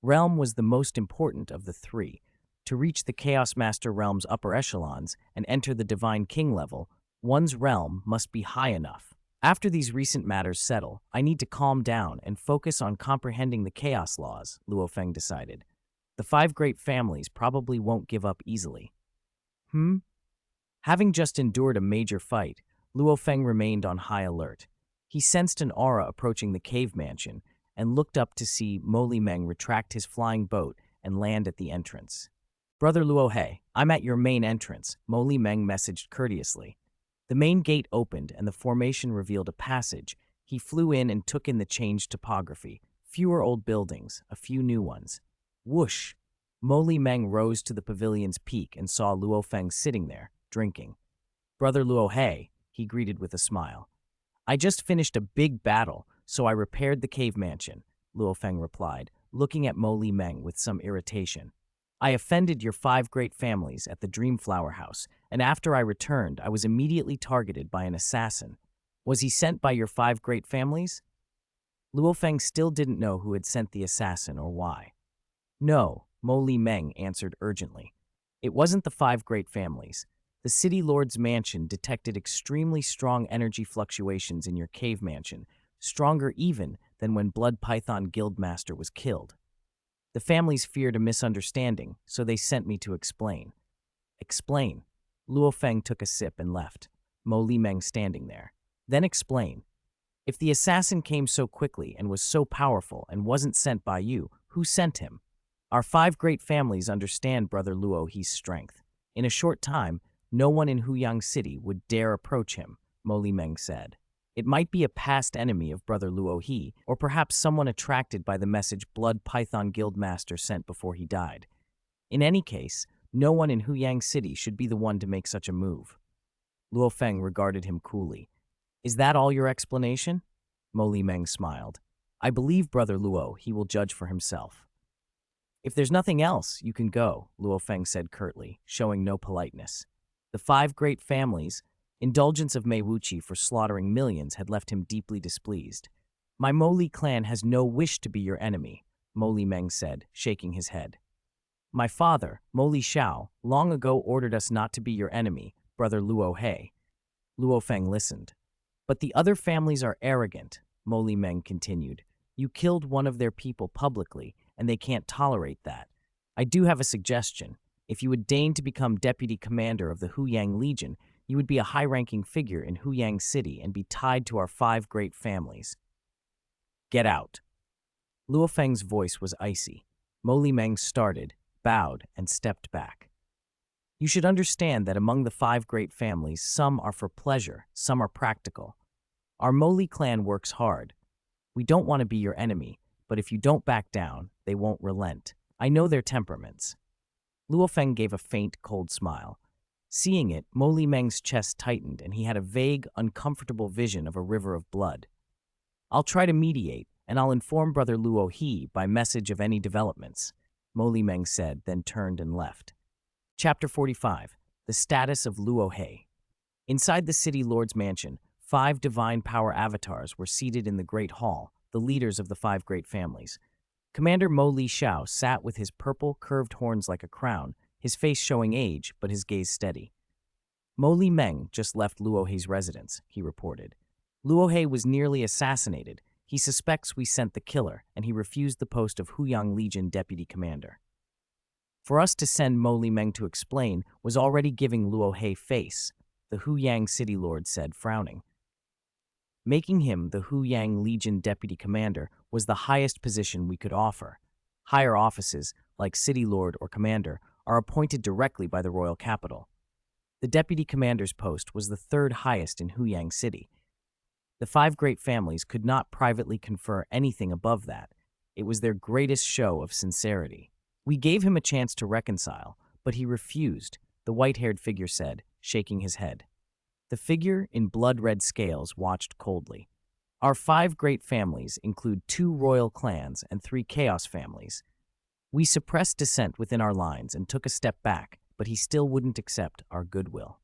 Realm was the most important of the three. To reach the Chaos Master realm's upper echelons and enter the Divine King level, one's realm must be high enough. After these recent matters settle, I need to calm down and focus on comprehending the chaos laws, Luo Feng decided. The five great families probably won't give up easily. Having just endured a major fight, Luo Feng remained on high alert. He sensed an aura approaching the cave mansion and looked up to see Mo Li Meng retract his flying boat and land at the entrance. Brother Luo He, I'm at your main entrance, Mo Li Meng messaged courteously. The main gate opened and the formation revealed a passage. He flew in and took in the changed topography. Fewer old buildings, a few new ones. Whoosh! Mo Li Meng rose to the pavilion's peak and saw Luo Feng sitting there, drinking. Brother Luo He, he greeted with a smile. I just finished a big battle, so I repaired the cave mansion, Luo Feng replied, looking at Mo Li Meng with some irritation. I offended your five great families at the Dreamflower House, and after I returned, I was immediately targeted by an assassin. Was he sent by your five great families? Luo Feng still didn't know who had sent the assassin or why. No, Mo Li Meng answered urgently. It wasn't the five great families. The city lord's mansion detected extremely strong energy fluctuations in your cave mansion, stronger even than when Blood Python Guildmaster was killed. The families feared a misunderstanding, so they sent me to explain. Explain. Luo Feng took a sip and left, Mo Li Meng standing there. Then explain. If the assassin came so quickly and was so powerful and wasn't sent by you, who sent him? Our five great families understand Brother Luo He's strength. In a short time, no one in Huyang City would dare approach him, Mo Li Meng said. It might be a past enemy of Brother Luo He, or perhaps someone attracted by the message Blood Python Guildmaster sent before he died. In any case, no one in Huyang City should be the one to make such a move. Luo Feng regarded him coolly. Is that all your explanation? Mo Li Meng smiled. I believe Brother Luo He will judge for himself. If there's nothing else, you can go, Luo Feng said curtly, showing no politeness. The five great families, indulgence of Mei Wuqi for slaughtering millions had left him deeply displeased. My Mo Li clan has no wish to be your enemy, Mo Li Meng said, shaking his head. My father, Mo Li Xiao, long ago ordered us not to be your enemy, Brother Luo He. Luo Feng listened. But the other families are arrogant, Mo Li Meng continued. You killed one of their people publicly, and they can't tolerate that. I do have a suggestion. If you would deign to become deputy commander of the Huyang Legion, you would be a high-ranking figure in Huyang City and be tied to our five great families. Get out. Luo Feng's voice was icy. Mo Li Meng started, bowed, and stepped back. You should understand that among the five great families, some are for pleasure, some are practical. Our Mo Li clan works hard. We don't want to be your enemy, but if you don't back down, they won't relent. I know their temperaments. Luo Feng gave a faint, cold smile. Seeing it, Mo Li Meng's chest tightened and he had a vague, uncomfortable vision of a river of blood. I'll try to mediate, and I'll inform Brother Luo He by message of any developments, Mo Li Meng said, then turned and left. Chapter 45. The Status of Luo He. Inside the city lord's mansion, 5 divine power avatars were seated in the great hall, the leaders of the 5 great families. Commander Mo Li Xiao sat with his purple, curved horns like a crown, his face showing age, but his gaze steady. Mo Li Meng just left Luo He's residence, he reported. Luo He was nearly assassinated. He suspects we sent the killer, and he refused the post of Huyang Legion deputy commander. For us to send Mo Li Meng to explain was already giving Luo He face, the Huyang city lord said, frowning. Making him the Huyang Legion deputy commander was the highest position we could offer. Higher offices, like city lord or commander, are appointed directly by the royal capital. The deputy commander's post was the 3rd highest in Huyang City. The 5 great families could not privately confer anything above that. It was their greatest show of sincerity. We gave him a chance to reconcile, but he refused, the white-haired figure said, shaking his head. The figure in blood-red scales watched coldly. Our 5 great families include 2 royal clans and 3 chaos families. We suppressed dissent within our lines and took a step back, but he still wouldn't accept our goodwill.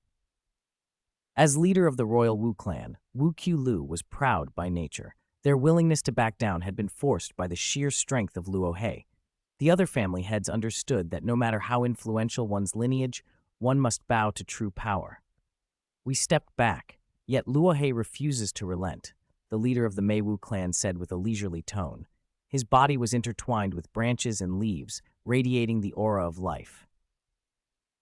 As leader of the royal Wu clan, Wu Qiulu was proud by nature. Their willingness to back down had been forced by the sheer strength of Luo He. The other family heads understood that no matter how influential one's lineage, one must bow to true power. We stepped back. Yet Luo He refuses to relent, the leader of the Meiwu clan said with a leisurely tone. His body was intertwined with branches and leaves, radiating the aura of life.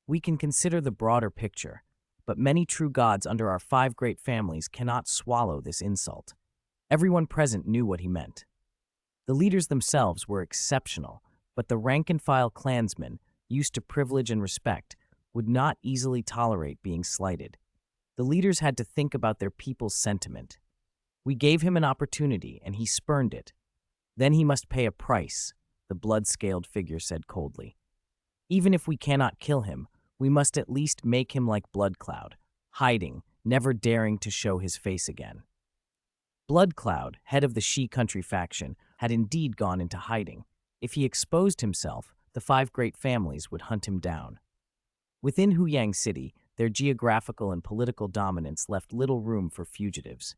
We can consider the broader picture, but many true gods under our 5 great families cannot swallow this insult. Everyone present knew what he meant. The leaders themselves were exceptional, but the rank-and-file clansmen, used to privilege and respect, would not easily tolerate being slighted. The leaders had to think about their people's sentiment. We gave him an opportunity, and he spurned it. Then he must pay a price, the blood-scaled figure said coldly. Even if we cannot kill him, we must at least make him like Blood Cloud, hiding, never daring to show his face again. Blood Cloud, head of the Shi Country faction, had indeed gone into hiding. If he exposed himself, the 5 great families would hunt him down. Within Huyang City, their geographical and political dominance left little room for fugitives.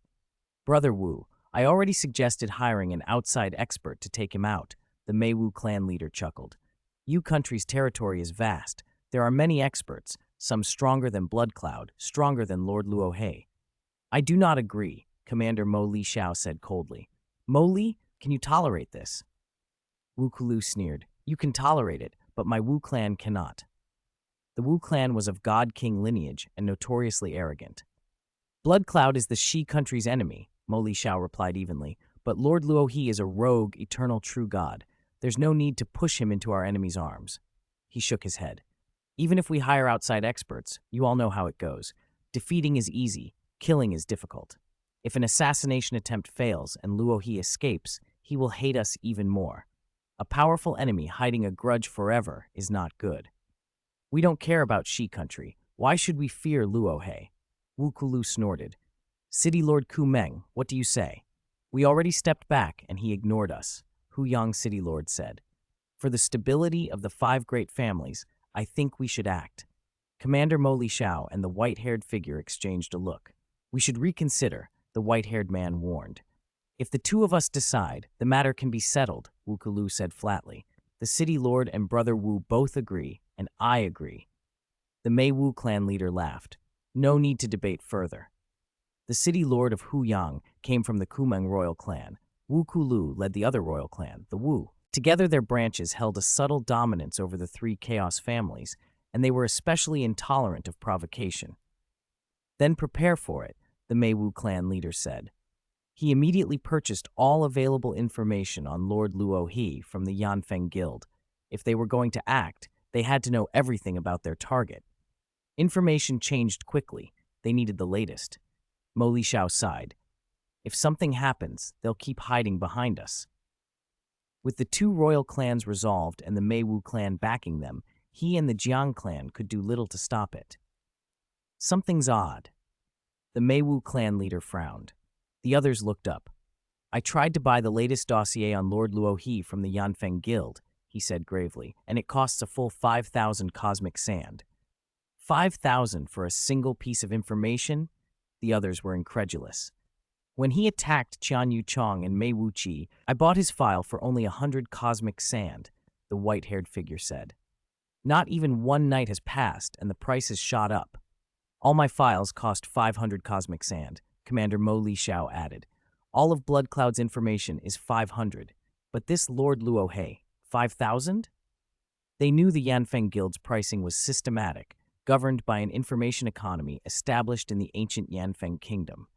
Brother Wu, I already suggested hiring an outside expert to take him out, the Meiwu clan leader chuckled. Yu Country's territory is vast. There are many experts, some stronger than Blood Cloud, stronger than Lord Luo He. I do not agree, Commander Mo Li Xiao said coldly. Mo Li, can you tolerate this? Wu Kulu sneered. You can tolerate it, but my Wu clan cannot. The Wu clan was of God King lineage and notoriously arrogant. Blood Cloud is the Shi Country's enemy, Mo Li Xiao replied evenly, but Lord Luo He is a rogue, eternal true god. There's no need to push him into our enemy's arms. He shook his head. Even if we hire outside experts, you all know how it goes. Defeating is easy, killing is difficult. If an assassination attempt fails and Luo He escapes, he will hate us even more. A powerful enemy hiding a grudge forever is not good. We don't care about Shi Country. Why should we fear Luo He? Wu Kulu snorted. City Lord Ku Meng, what do you say? We already stepped back and he ignored us, Hu Yang City Lord said. For the stability of the 5 great families, I think we should act. Commander Mo Li Xiao and the white-haired figure exchanged a look. We should reconsider, the white-haired man warned. If the 2 of us decide, the matter can be settled, Wu Kulu said flatly. The city lord and brother Wu both agree, and I agree. The Mei Wu clan leader laughed. No need to debate further. The city lord of Huyang came from the Kumeng royal clan. Wu Kulu led the other royal clan, the Wu. Together their branches held a subtle dominance over the 3 chaos families, and they were especially intolerant of provocation. Then prepare for it, the Mei Wu clan leader said. He immediately purchased all available information on Lord Luo He from the Yanfeng Guild. If they were going to act, they had to know everything about their target. Information changed quickly. They needed the latest. Mo Li Xiao sighed. If something happens, they'll keep hiding behind us. With the 2 royal clans resolved and the Mei Wu clan backing them, he and the Jiang clan could do little to stop it. Something's odd. The Mei Wu clan leader frowned. The others looked up. I tried to buy the latest dossier on Lord Luo He from the Yanfeng Guild, he said gravely, and it costs a full 5,000 cosmic sand. 5,000 for a single piece of information? The others were incredulous. When he attacked Qian Yu Chong and Mei Wu Qi, I bought his file for only 100 cosmic sand, the white-haired figure said. Not even one night has passed, and the price has shot up. All my files cost 500 cosmic sand, Commander Mo Li Xiao added. All of Blood Cloud's information is 500, but this Lord Luo He, 5,000? They knew the Yanfeng Guild's pricing was systematic, governed by an information economy established in the ancient Yanfeng Kingdom.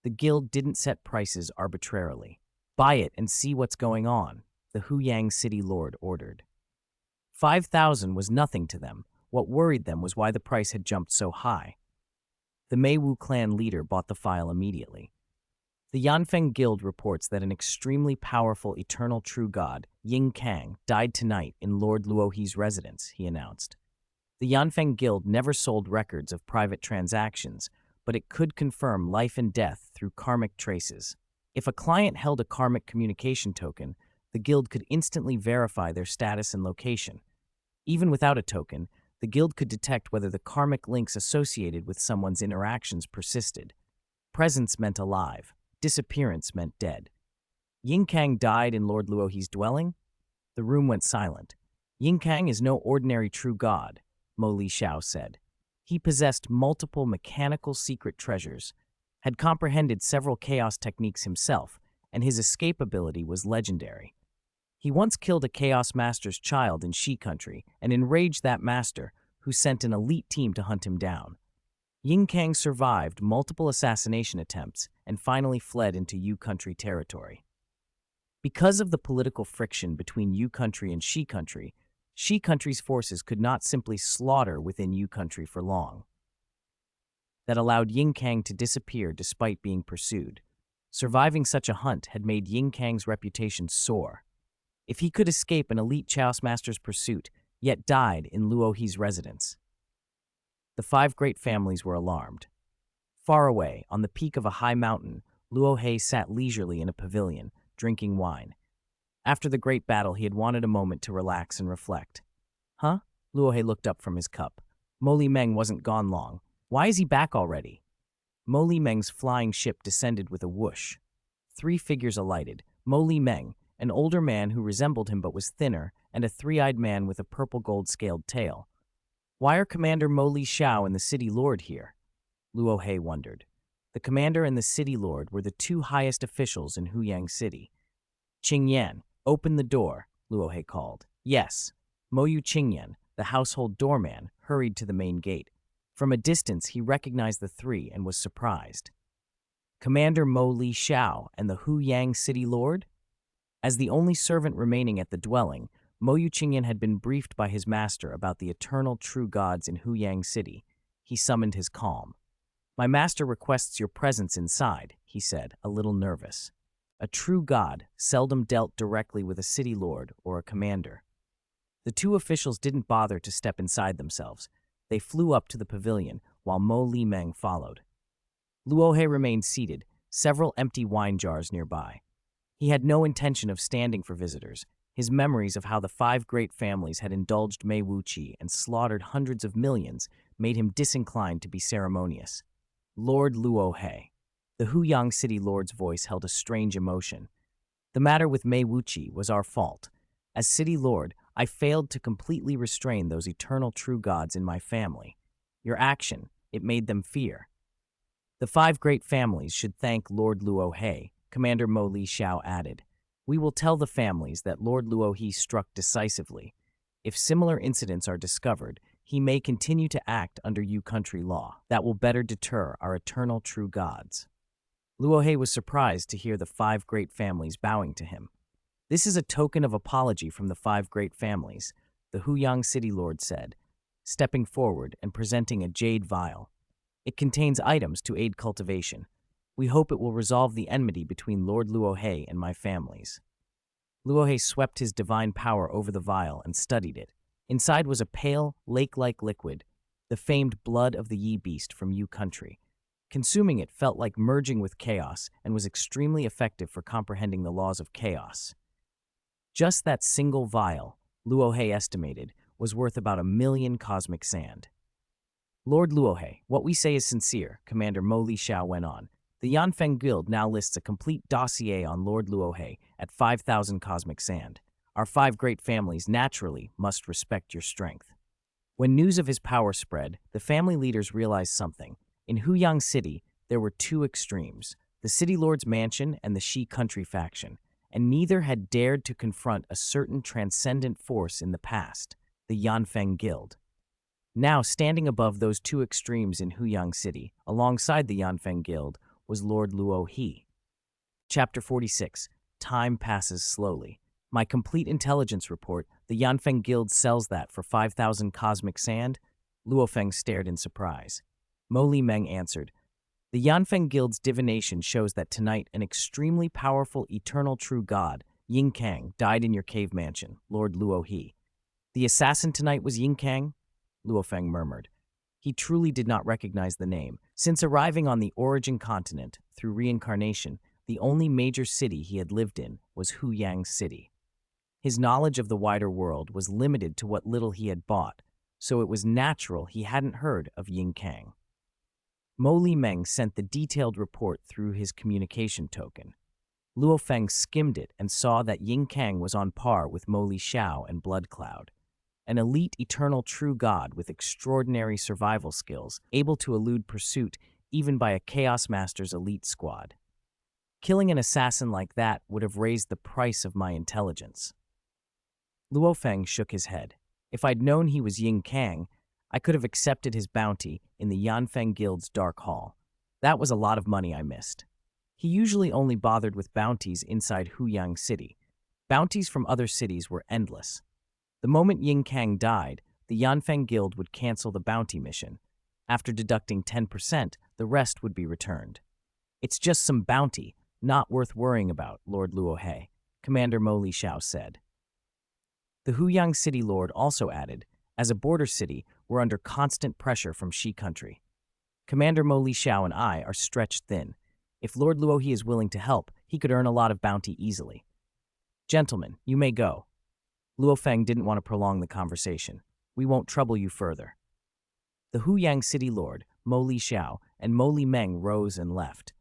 The guild didn't set prices arbitrarily. Buy it and see what's going on, the Huyang City Lord ordered. 5,000 was nothing to them. What worried them was why the price had jumped so high. The Mei Wu clan leader bought the file immediately. The Yanfeng Guild reports that an extremely powerful eternal true god, Ying Kang, died tonight in Lord Luo He's residence, he announced. The Yanfeng Guild never sold records of private transactions, but it could confirm life and death through karmic traces. If a client held a karmic communication token, the guild could instantly verify their status and location. Even without a token, the guild could detect whether the karmic links associated with someone's interactions persisted. Presence meant alive. Disappearance meant dead. Ying Kang died in Lord Luo He's dwelling? The room went silent. Ying Kang is no ordinary true god, Mo Li Xiao said. He possessed multiple mechanical secret treasures, had comprehended several chaos techniques himself, and his escape ability was legendary. He once killed a Chaos Master's child in Shi country and enraged that master, who sent an elite team to hunt him down. Ying Kang survived multiple assassination attempts and finally fled into Yu country territory. Because of the political friction between Yu country and Shi country's forces could not simply slaughter within Yu country for long. That allowed Ying Kang to disappear despite being pursued. Surviving such a hunt had made Ying Kang's reputation soar. If he could escape an elite Chaos Master's pursuit, yet died in Luo He's residence. The five great families were alarmed. Far away, on the peak of a high mountain, Luo He sat leisurely in a pavilion, drinking wine. After the great battle, he had wanted a moment to relax and reflect. Huh? Luo He looked up from his cup. Mo Li Meng wasn't gone long. Why is he back already? Mo Li Meng's flying ship descended with a whoosh. Three figures alighted: Mo Li Meng, an older man who resembled him but was thinner, and a three-eyed man with a purple gold-scaled tail. Why are Commander Mo Li Xiao and the City Lord here? Luo He wondered. The commander and the City Lord were the two highest officials in Huyang City. Qing Yan, open the door, Luo He called. Yes. Mo Yu Qingyan, the household doorman, hurried to the main gate. From a distance, he recognized the three and was surprised. Commander Mo Li Xiao and the Huyang City Lord? As the only servant remaining at the dwelling, Mo Yu Qingyan had been briefed by his master about the eternal true gods in Huyang City. He summoned his calm. My master requests your presence inside, he said, a little nervous. A true god seldom dealt directly with a city lord or a commander. The two officials didn't bother to step inside themselves. They flew up to the pavilion, while Mo Li Meng followed. Luo He remained seated, several empty wine jars nearby. He had no intention of standing for visitors. His memories of how the five great families had indulged Mei Wuqi and slaughtered hundreds of millions made him disinclined to be ceremonious. Lord Luo He. The Huyang City Lord's voice held a strange emotion. The matter with Mei Wuqi was our fault. As City Lord, I failed to completely restrain those eternal true gods in my family. Your action, it made them fear. The five great families should thank Lord Luo He, Commander Mo Li Xiao added. We will tell the families that Lord Luo He struck decisively. If similar incidents are discovered, he may continue to act under Yu country law. That will better deter our eternal true gods. Luo He was surprised to hear the five great families bowing to him. This is a token of apology from the five great families, the Huyang City Lord said, stepping forward and presenting a jade vial. It contains items to aid cultivation. We hope it will resolve the enmity between Lord Luo He and my families. Luo He swept his divine power over the vial and studied it. Inside was a pale, lake-like liquid, the famed blood of the Yi beast from Yu country. Consuming it felt like merging with chaos and was extremely effective for comprehending the laws of chaos. Just that single vial, Luo He estimated, was worth about 1,000,000 cosmic sand. Lord Luo He, what we say is sincere, Commander Mo Li Xiao went on. The Yanfeng Guild now lists a complete dossier on Lord Luo He at 5,000 cosmic sand. Our five great families naturally must respect your strength. When news of his power spread, the family leaders realized something. In Huyang City, there were two extremes, the City Lord's mansion and the Shi country faction, and neither had dared to confront a certain transcendent force in the past, the Yanfeng Guild. Now, standing above those two extremes in Huyang City, alongside the Yanfeng Guild, was Lord Luo He. Chapter 46. Time passes slowly. My complete intelligence report, the Yanfeng Guild sells that for 5,000 cosmic sand? Luo Feng stared in surprise. Mo Li Meng answered, the Yanfeng Guild's divination shows that tonight an extremely powerful eternal true god, Ying Kang, died in your cave mansion, Lord Luo He. The assassin tonight was Ying Kang? Luo Feng murmured. He truly did not recognize the name. Since arriving on the origin continent through reincarnation, the only major city he had lived in was Huyang City. His knowledge of the wider world was limited to what little he had bought, so it was natural he hadn't heard of Ying Kang. Mo Li Meng sent the detailed report through his communication token. Luo Feng skimmed it and saw that Ying Kang was on par with Mo Li Xiao and Blood Cloud, an elite eternal true god with extraordinary survival skills, able to elude pursuit even by a Chaos Master's elite squad. Killing an assassin like that would have raised the price of my intelligence. Luo Feng shook his head. If I'd known he was Ying Kang, I could have accepted his bounty in the Yanfeng Guild's Dark Hall. That was a lot of money I missed. He usually only bothered with bounties inside Huyang City. Bounties from other cities were endless. The moment Ying Kang died, the Yanfeng Guild would cancel the bounty mission. After deducting 10%, the rest would be returned. It's just some bounty, not worth worrying about, Lord Luo He, Commander Mo Li Xiao said. The Huyang City Lord also added, as a border city, we're under constant pressure from Shi country. Commander Mo Li Xiao and I are stretched thin. If Lord Luo He is willing to help, he could earn a lot of bounty easily. Gentlemen, you may go. Luo Feng didn't want to prolong the conversation. We won't trouble you further. The Huyang City Lord, Mo Li Xiao, and Mo Li Meng rose and left.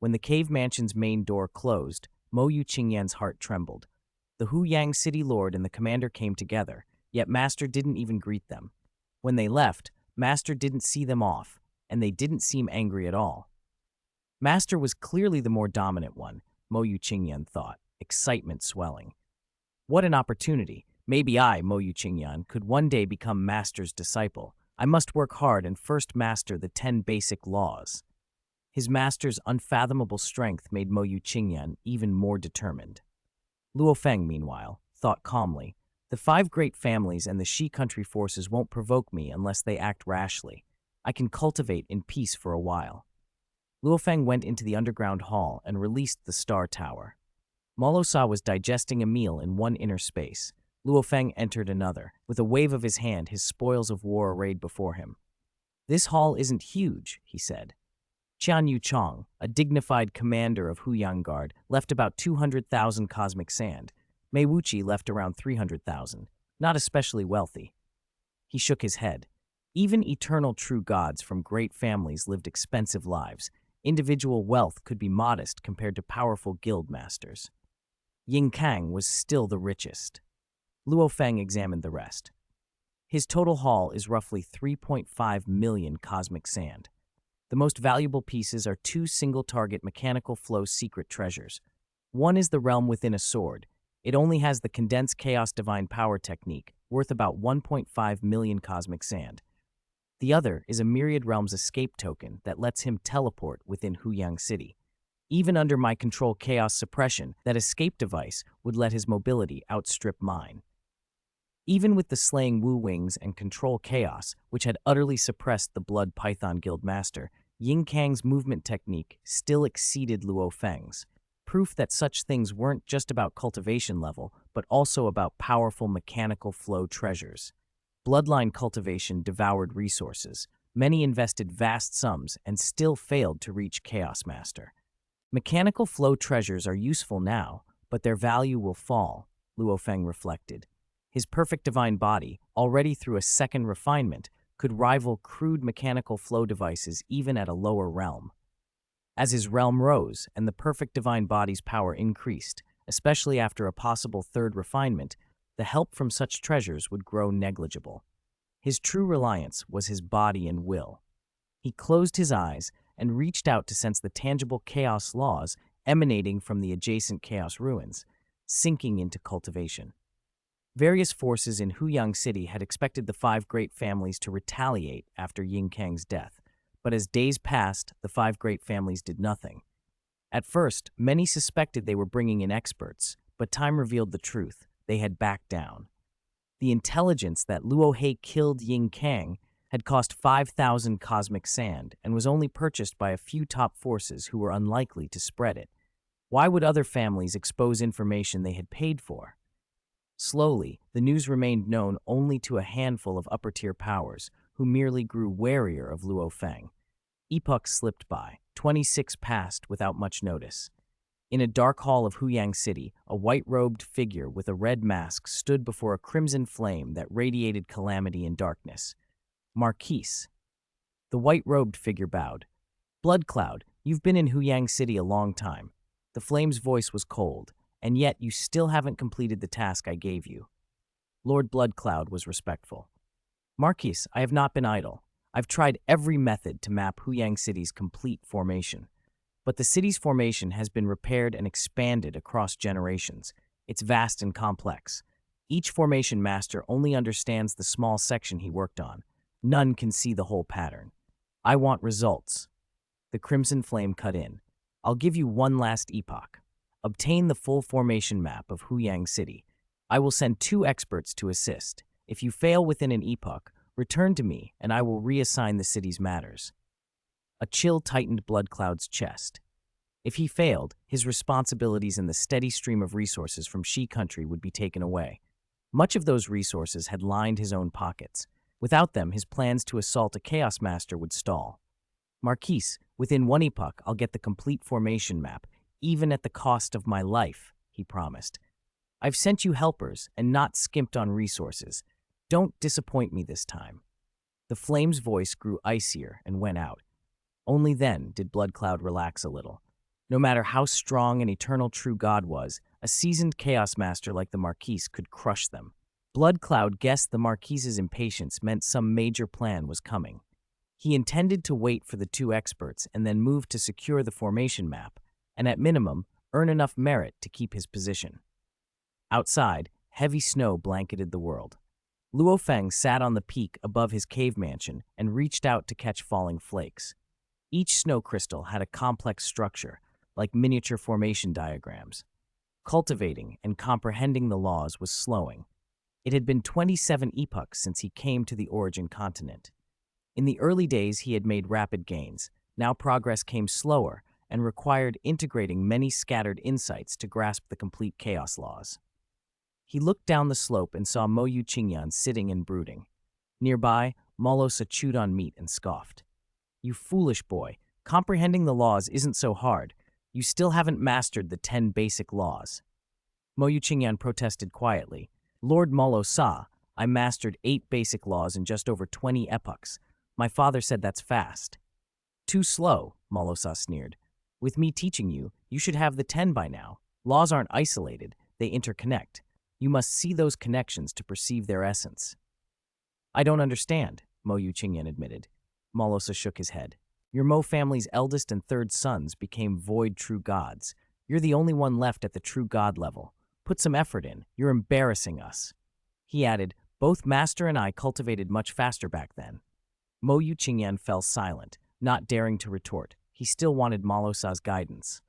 When the cave mansion's main door closed, Mo Yu Qingyan's heart trembled. The Huyang City Lord and the commander came together, yet Master didn't even greet them. When they left, Master didn't see them off, and they didn't seem angry at all. Master was clearly the more dominant one, Mo Yu Qingyan thought, excitement swelling. What an opportunity. Maybe I, Mo Yu Qingyan, could one day become Master's disciple. I must work hard and first master the 10 basic laws. His master's unfathomable strength made Mo Yu Qingyan even more determined. Luo Feng, meanwhile, thought calmly, the 5 great families and the Shi country forces won't provoke me unless they act rashly. I can cultivate in peace for a while. Luo Feng went into the underground hall and released the Star Tower. Morosa was digesting a meal in one inner space. Luo Feng entered another. With a wave of his hand, his spoils of war arrayed before him. This hall isn't huge, he said. Qian Yu Chong, a dignified commander of Huyang Guard, left about 200,000 cosmic sand. Mei Wuqi left around 300,000, not especially wealthy. He shook his head. Even eternal true gods from great families lived expensive lives. Individual wealth could be modest compared to powerful guild masters. Ying Kang was still the richest. Luo Feng examined the rest. His total haul is roughly 3.5 million cosmic sand. The most valuable pieces are 2 single-target mechanical flow secret treasures. One is the realm within a sword. It only has the condensed chaos divine power technique, worth about 1.5 million cosmic sand. The other is a Myriad Realms escape token that lets him teleport within Huyang City. Even under my control chaos suppression, that escape device would let his mobility outstrip mine. Even with the slaying Wu Wings and control chaos, which had utterly suppressed the Blood Python Guild Master, Ying Kang's movement technique still exceeded Luo Feng's, proof that such things weren't just about cultivation level, but also about powerful mechanical flow treasures. Bloodline cultivation devoured resources. Many invested vast sums and still failed to reach Chaos Master. Mechanical flow treasures are useful now, but their value will fall, Luo Feng reflected. His perfect divine body, already through a second refinement, could rival crude mechanical flow devices even at a lower realm. As his realm rose and the perfect divine body's power increased, especially after a possible third refinement, the help from such treasures would grow negligible. His true reliance was his body and will. He closed his eyes and reached out to sense the tangible chaos laws emanating from the adjacent chaos ruins, sinking into cultivation. Various forces in Huyang City had expected the 5 great families to retaliate after Ying Kang's death, but as days passed, the 5 great families did nothing. At first, many suspected they were bringing in experts, but time revealed the truth. They had backed down. The intelligence that Luo He killed Ying Kang had cost 5,000 cosmic sand and was only purchased by a few top forces who were unlikely to spread it. Why would other families expose information they had paid for? Slowly, the news remained known only to a handful of upper-tier powers, who merely grew warier of Luo Feng. Epochs slipped by. 26 passed without much notice. In a dark hall of Huyang City, a white-robed figure with a red mask stood before a crimson flame that radiated calamity and darkness. Marquise. The white-robed figure bowed. Blood Cloud, you've been in Huyang City a long time. The flame's voice was cold, and yet you still haven't completed the task I gave you. Lord Blood Cloud was respectful. Marquise, I have not been idle. I've tried every method to map Huyang City's complete formation. But the city's formation has been repaired and expanded across generations. It's vast and complex. Each formation master only understands the small section he worked on. None can see the whole pattern. I want results. The crimson flame cut in. I'll give you one last epoch. Obtain the full formation map of Huyang City. I will send 2 experts to assist. If you fail within an epoch, return to me and I will reassign the city's matters. A chill tightened Bloodcloud's chest. If he failed, his responsibilities and the steady stream of resources from Shi country would be taken away. Much of those resources had lined his own pockets. Without them, his plans to assault a Chaos Master would stall. Marquise, within 1 epoch, I'll get the complete formation map, even at the cost of my life, he promised. I've sent you helpers and not skimped on resources. Don't disappoint me this time. The flame's voice grew icier and went out. Only then did Bloodcloud relax a little. No matter how strong an eternal true god was, a seasoned Chaos Master like the Marquise could crush them. Bloodcloud guessed the Marquise's impatience meant some major plan was coming. He intended to wait for the 2 experts and then move to secure the formation map, and at minimum, earn enough merit to keep his position. Outside, heavy snow blanketed the world. Luo Feng sat on the peak above his cave mansion and reached out to catch falling flakes. Each snow crystal had a complex structure, like miniature formation diagrams. Cultivating and comprehending the laws was slowing. It had been 27 epochs since he came to the origin continent. In the early days, he had made rapid gains. Now progress came slower and required integrating many scattered insights to grasp the complete chaos laws. He looked down the slope and saw Mo Yu Qingyan sitting and brooding. Nearby, Morosa chewed on meat and scoffed. You foolish boy, comprehending the laws isn't so hard. You still haven't mastered the 10 basic laws. Mo Yu Qingyan protested quietly. Lord Morosa, I mastered 8 basic laws in just over 20 epochs. My father said that's fast. Too slow, Morosa sneered. With me teaching you, you should have the 10 by now. Laws aren't isolated, they interconnect. You must see those connections to perceive their essence. I don't understand, Mo Yu Qingyan admitted. Morosa shook his head. Your Mo family's eldest and 3rd sons became void true gods. You're the only one left at the true god level. Put some effort in. You're embarrassing us. He added, both Master and I cultivated much faster back then. Mo Yu Qingyan fell silent, not daring to retort. He still wanted Morosa's guidance.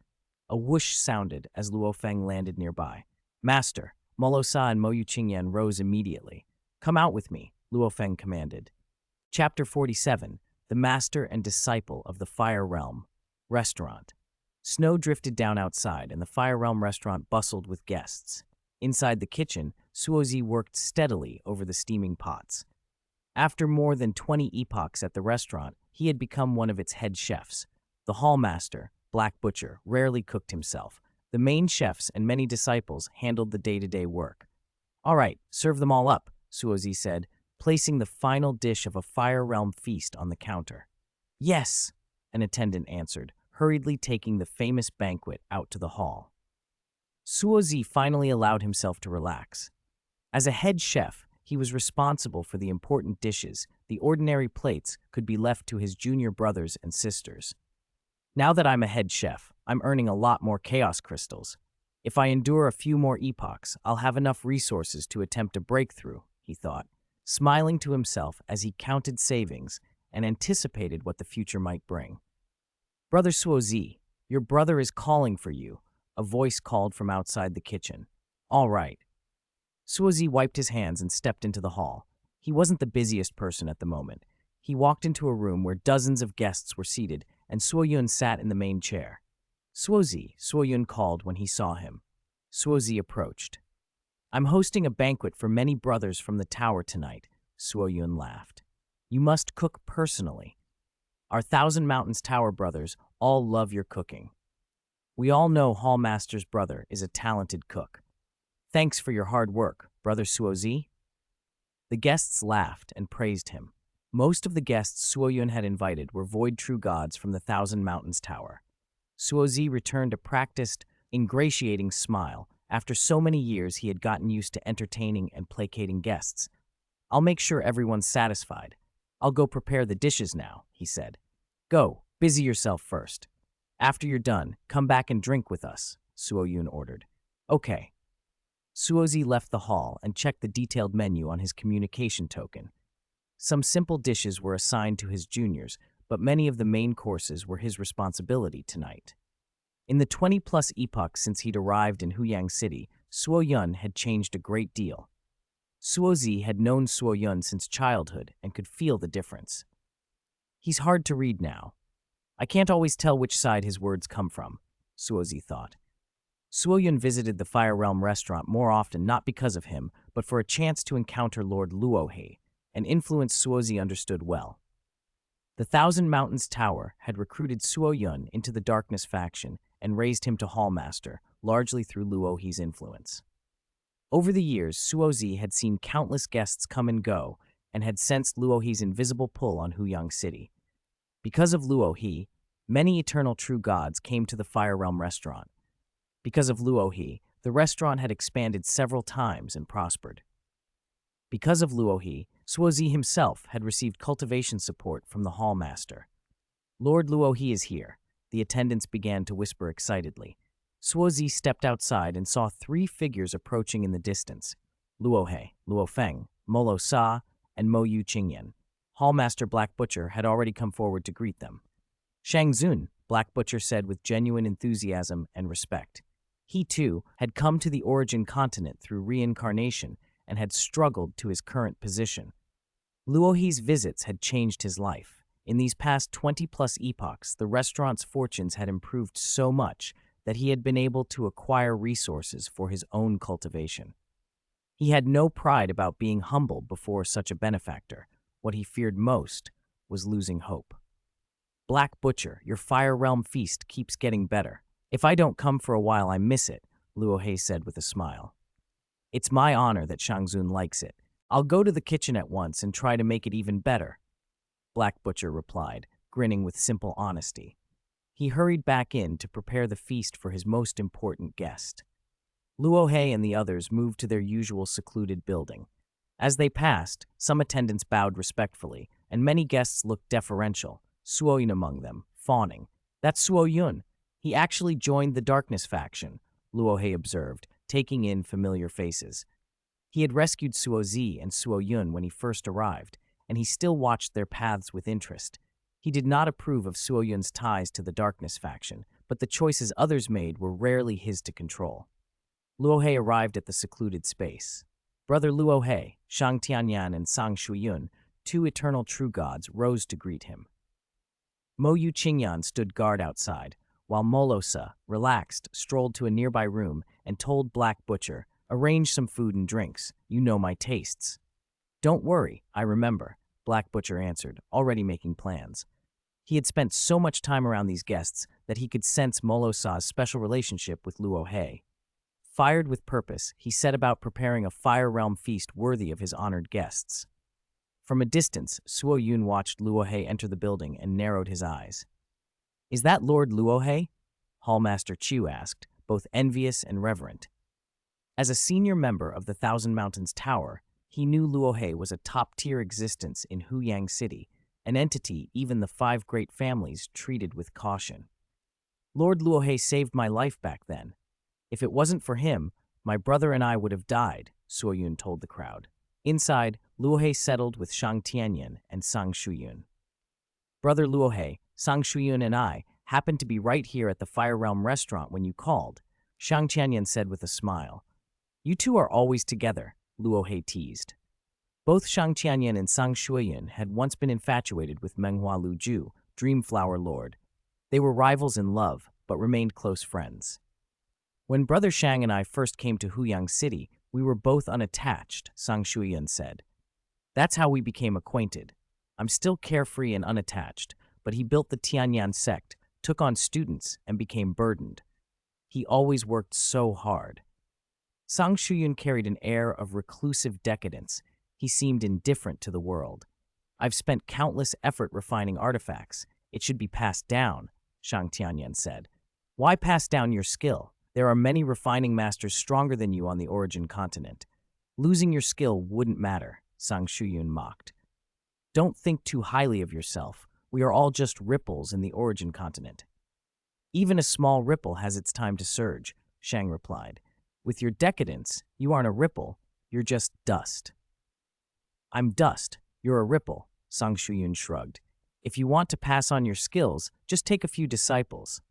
A whoosh sounded as Luo Feng landed nearby. Master, Morosa and Mo Yu Qingyan rose immediately. Come out with me, Luo Feng commanded. Chapter 47. The Master and Disciple of the Fire Realm. Restaurant. Snow drifted down outside, and the Fire Realm restaurant bustled with guests. Inside the kitchen, Suozi worked steadily over the steaming pots. After more than 20 epochs at the restaurant, he had become one of its head chefs. The hall master, Black Butcher, rarely cooked himself. The main chefs and many disciples handled the day-to-day work. All right, serve them all up, Suozi said, placing the final dish of a Fire Realm feast on the counter. Yes, an attendant answered, hurriedly taking the famous banquet out to the hall. Suozi finally allowed himself to relax. As a head chef, he was responsible for the important dishes. The ordinary plates could be left to his junior brothers and sisters. Now that I'm a head chef, I'm earning a lot more chaos crystals. If I endure a few more epochs, I'll have enough resources to attempt a breakthrough, he thought, smiling to himself as he counted savings and anticipated what the future might bring. Brother Suozi, your brother is calling for you, a voice called from outside the kitchen. All right. Suozi wiped his hands and stepped into the hall. He wasn't the busiest person at the moment. He walked into a room where dozens of guests were seated, and Suoyun sat in the main chair. Suozi, Suoyun called when he saw him. Suozi approached. I'm hosting a banquet for many brothers from the tower tonight, Suoyun laughed. You must cook personally. Our Thousand Mountains Tower brothers all love your cooking. We all know Hallmaster's brother is a talented cook. Thanks for your hard work, Brother Suozi. The guests laughed and praised him. Most of the guests Suoyun had invited were void true gods from the Thousand Mountains Tower. Suozi returned a practiced, ingratiating smile. After so many years, he had gotten used to entertaining and placating guests. I'll make sure everyone's satisfied. I'll go prepare the dishes now, he said. Go, busy yourself first. After you're done, come back and drink with us, Suo Yun ordered. Okay. Suozi left the hall and checked the detailed menu on his communication token. Some simple dishes were assigned to his juniors, but many of the main courses were his responsibility tonight. In the 20-plus epoch since he'd arrived in Huyang City, Suo Yun had changed a great deal. Suozi had known Suo Yun since childhood and could feel the difference. He's hard to read now. I can't always tell which side his words come from, Suozi thought. Suo Yun visited the Fire Realm restaurant more often not because of him, but for a chance to encounter Lord Luo He, an influence Suozi understood well. The Thousand Mountains Tower had recruited Suo Yun into the Darkness faction and raised him to Hallmaster, largely through Luo He's influence. Over the years, Suozi had seen countless guests come and go and had sensed Luo He's invisible pull on Huyang City. Because of Luo He, many eternal true gods came to the Fire Realm restaurant. Because of Luo He, the restaurant had expanded several times and prospered. Because of Luo He, Suozi himself had received cultivation support from the Hallmaster. Lord Luo He is here, the attendants began to whisper excitedly. Suozi stepped outside and saw 3 figures approaching in the distance. Luo He, Luo Feng, Morosa, and Mo Yu Qingyan. Hallmaster Black Butcher had already come forward to greet them. Shang Zun, Black Butcher said with genuine enthusiasm and respect. He, too, had come to the origin continent through reincarnation and had struggled to his current position. Luo He's visits had changed his life. In these past 20-plus epochs, the restaurant's fortunes had improved so much that he had been able to acquire resources for his own cultivation. He had no pride about being humble before such a benefactor. What he feared most was losing hope. Black Butcher, your Fire Realm feast keeps getting better. If I don't come for a while, I miss it, Luo He said with a smile. It's my honor that Shangzun likes it. I'll go to the kitchen at once and try to make it even better, Black Butcher replied, grinning with simple honesty. He hurried back in to prepare the feast for his most important guest. Luo He and the others moved to their usual secluded building. As they passed, some attendants bowed respectfully, and many guests looked deferential, Suo Yun among them, fawning. That's Suo Yun. He actually joined the Darkness faction, Luo He observed, taking in familiar faces. He had rescued Suo Zi and Suo Yun when he first arrived, and he still watched their paths with interest. He did not approve of Suo Yun's ties to the Darkness faction, but the choices others made were rarely his to control. Luo He arrived at the secluded space. Brother Luo He, Shang Tianyan, and Sang Shuyun, 2 eternal true gods, rose to greet him. Mo Yu Qingyan stood guard outside, while Morosa, relaxed, strolled to a nearby room and told Black Butcher, arrange some food and drinks. You know my tastes. Don't worry, I remember, Black Butcher answered, already making plans. He had spent so much time around these guests that he could sense Morosa's special relationship with Luo He. Fired with purpose, he set about preparing a Fire Realm feast worthy of his honored guests. From a distance, Suo Yun watched Luo He enter the building and narrowed his eyes. Is that Lord Luo He? Hallmaster Chu asked, both envious and reverent. As a senior member of the Thousand Mountains Tower, he knew Luo He was a top-tier existence in Huyang City, an entity even the 5 great families treated with caution. Lord Luo He saved my life back then. If it wasn't for him, my brother and I would have died, Suo Yun told the crowd. Inside, Luo He settled with Shang Tianyan and Sang Shuyun. Brother Luo He, Sang Shuyun and I happened to be right here at the Fire Realm restaurant when you called, Shang Tianyan said with a smile. You 2 are always together, Luo He teased. Both Shang Tianyan and Sang Shuyun had once been infatuated with Menghua Lu Ju, Dreamflower Lord. They were rivals in love, but remained close friends. When Brother Shang and I first came to Huyang City, we were both unattached, Sang Shuyun said. That's how we became acquainted. I'm still carefree and unattached, but he built the Tianyan sect, took on students, and became burdened. He always worked so hard. Sang Shuyun carried an air of reclusive decadence. He seemed indifferent to the world. I've spent countless effort refining artifacts. It should be passed down, Shang Tianyan said. Why pass down your skill? There are many refining masters stronger than you on the origin continent. Losing your skill wouldn't matter, Sang Shuyun mocked. Don't think too highly of yourself. We are all just ripples in the origin continent. Even a small ripple has its time to surge, Shang replied. With your decadence, you aren't a ripple, you're just dust. I'm dust, you're a ripple, Sang Shuyun shrugged. If you want to pass on your skills, just take a few disciples.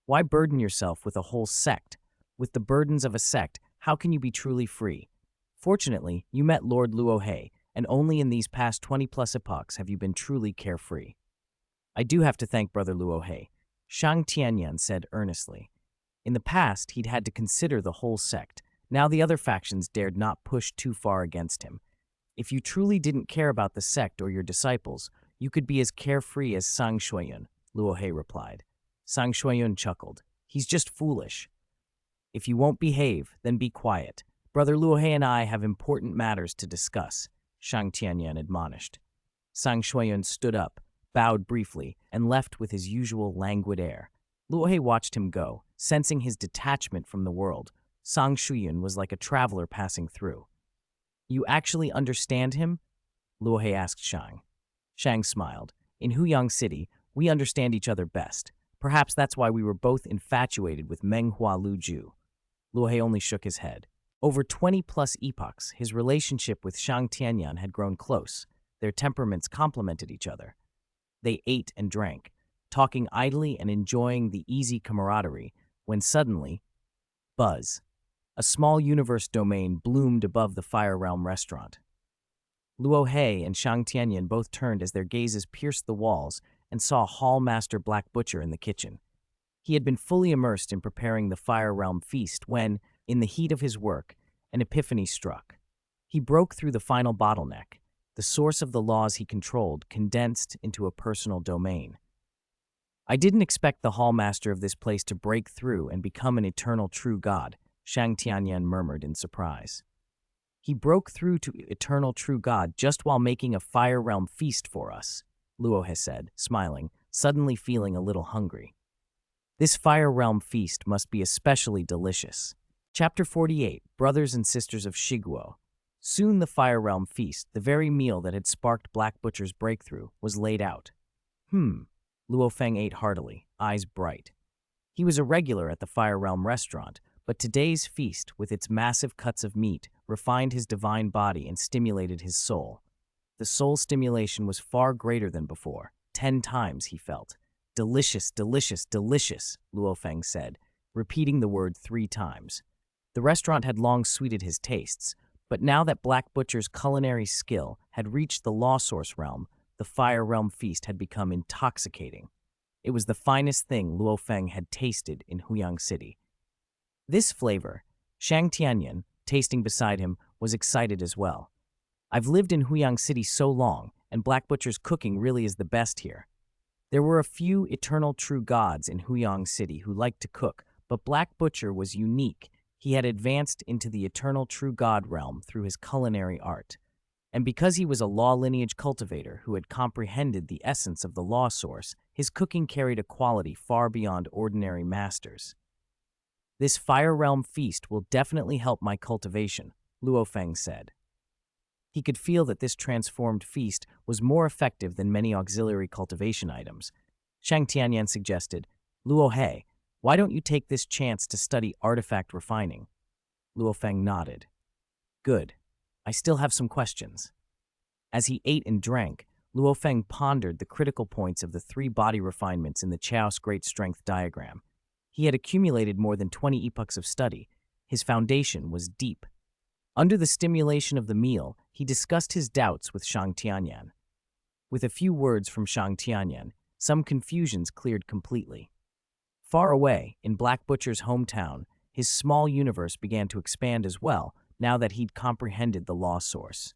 Why burden yourself with a whole sect? With the burdens of a sect, how can you be truly free? Fortunately, you met Lord Luo He, and only in these past 20-plus epochs have you been truly carefree. I do have to thank Brother Luo He, Shang Tianyan said earnestly. In the past, he'd had to consider the whole sect. Now the other factions dared not push too far against him. If you truly didn't care about the sect or your disciples, you could be as carefree as Sang Shuiyun, Luo He replied. Sang Shuiyun chuckled. He's just foolish. If you won't behave, then be quiet. Brother Luo He and I have important matters to discuss, Shang Tianyan admonished. Sang Shuiyun stood up, bowed briefly, and left with his usual languid air. Luo He watched him go, sensing his detachment from the world. Sang Shuiyun was like a traveler passing through. You actually understand him? Luo He asked Shang. Shang smiled. In Huyang City, we understand each other best. Perhaps that's why we were both infatuated with Meng Hua Lu Ju. Luo He only shook his head. Over 20-plus epochs, his relationship with Shang Tianyan had grown close. Their temperaments complemented each other. They ate and drank, talking idly and enjoying the easy camaraderie, when suddenly, buzz. A small universe domain bloomed above the Fire Realm restaurant. Luo He and Shang Tianyan both turned as their gazes pierced the walls and saw Hall Master Black Butcher in the kitchen. He had been fully immersed in preparing the Fire Realm feast when, in the heat of his work, an epiphany struck. He broke through the final bottleneck. The source of the laws he controlled condensed into a personal domain. I didn't expect the Hall Master of this place to break through and become an eternal true god, Shang Tianyan murmured in surprise. He broke through to eternal true god just while making a Fire Realm feast for us, Luo He said, smiling, suddenly feeling a little hungry. This Fire Realm feast must be especially delicious. Chapter 48, Brothers and Sisters of Shiguo. Soon the Fire Realm feast, the very meal that had sparked Black Butcher's breakthrough, was laid out. Luo Feng ate heartily, eyes bright. He was a regular at the Fire Realm restaurant, but today's feast, with its massive cuts of meat, refined his divine body and stimulated his soul. The soul stimulation was far greater than before. 10 times, he felt. Delicious, delicious, delicious, Luo Feng said, repeating the word 3 times. The restaurant had long suited his tastes, but now that Black Butcher's culinary skill had reached the Law Source realm, the Fire Realm feast had become intoxicating. It was the finest thing Luo Feng had tasted in Huyang City. This flavor, Shang Tianyan, tasting beside him, was excited as well. I've lived in Huyang City so long, and Black Butcher's cooking really is the best here. There were a few eternal true gods in Huyang City who liked to cook, but Black Butcher was unique. He had advanced into the eternal true god realm through his culinary art. And because he was a law lineage cultivator who had comprehended the essence of the law source, his cooking carried a quality far beyond ordinary masters. This Fire Realm feast will definitely help my cultivation, Luo Feng said. He could feel that this transformed feast was more effective than many auxiliary cultivation items. Shang Tianyan suggested, Luo He, why don't you take this chance to study artifact refining? Luo Feng nodded. Good. I still have some questions. As he ate and drank, Luo Feng pondered the critical points of the 3 body refinements in the Chaos Great Strength diagram. He had accumulated more than 20 epochs of study. His foundation was deep. Under the stimulation of the meal, he discussed his doubts with Shang Tianyan. With a few words from Shang Tianyan, some confusions cleared completely. Far away, in Black Butcher's hometown, his small universe began to expand as well, now that he'd comprehended the law source.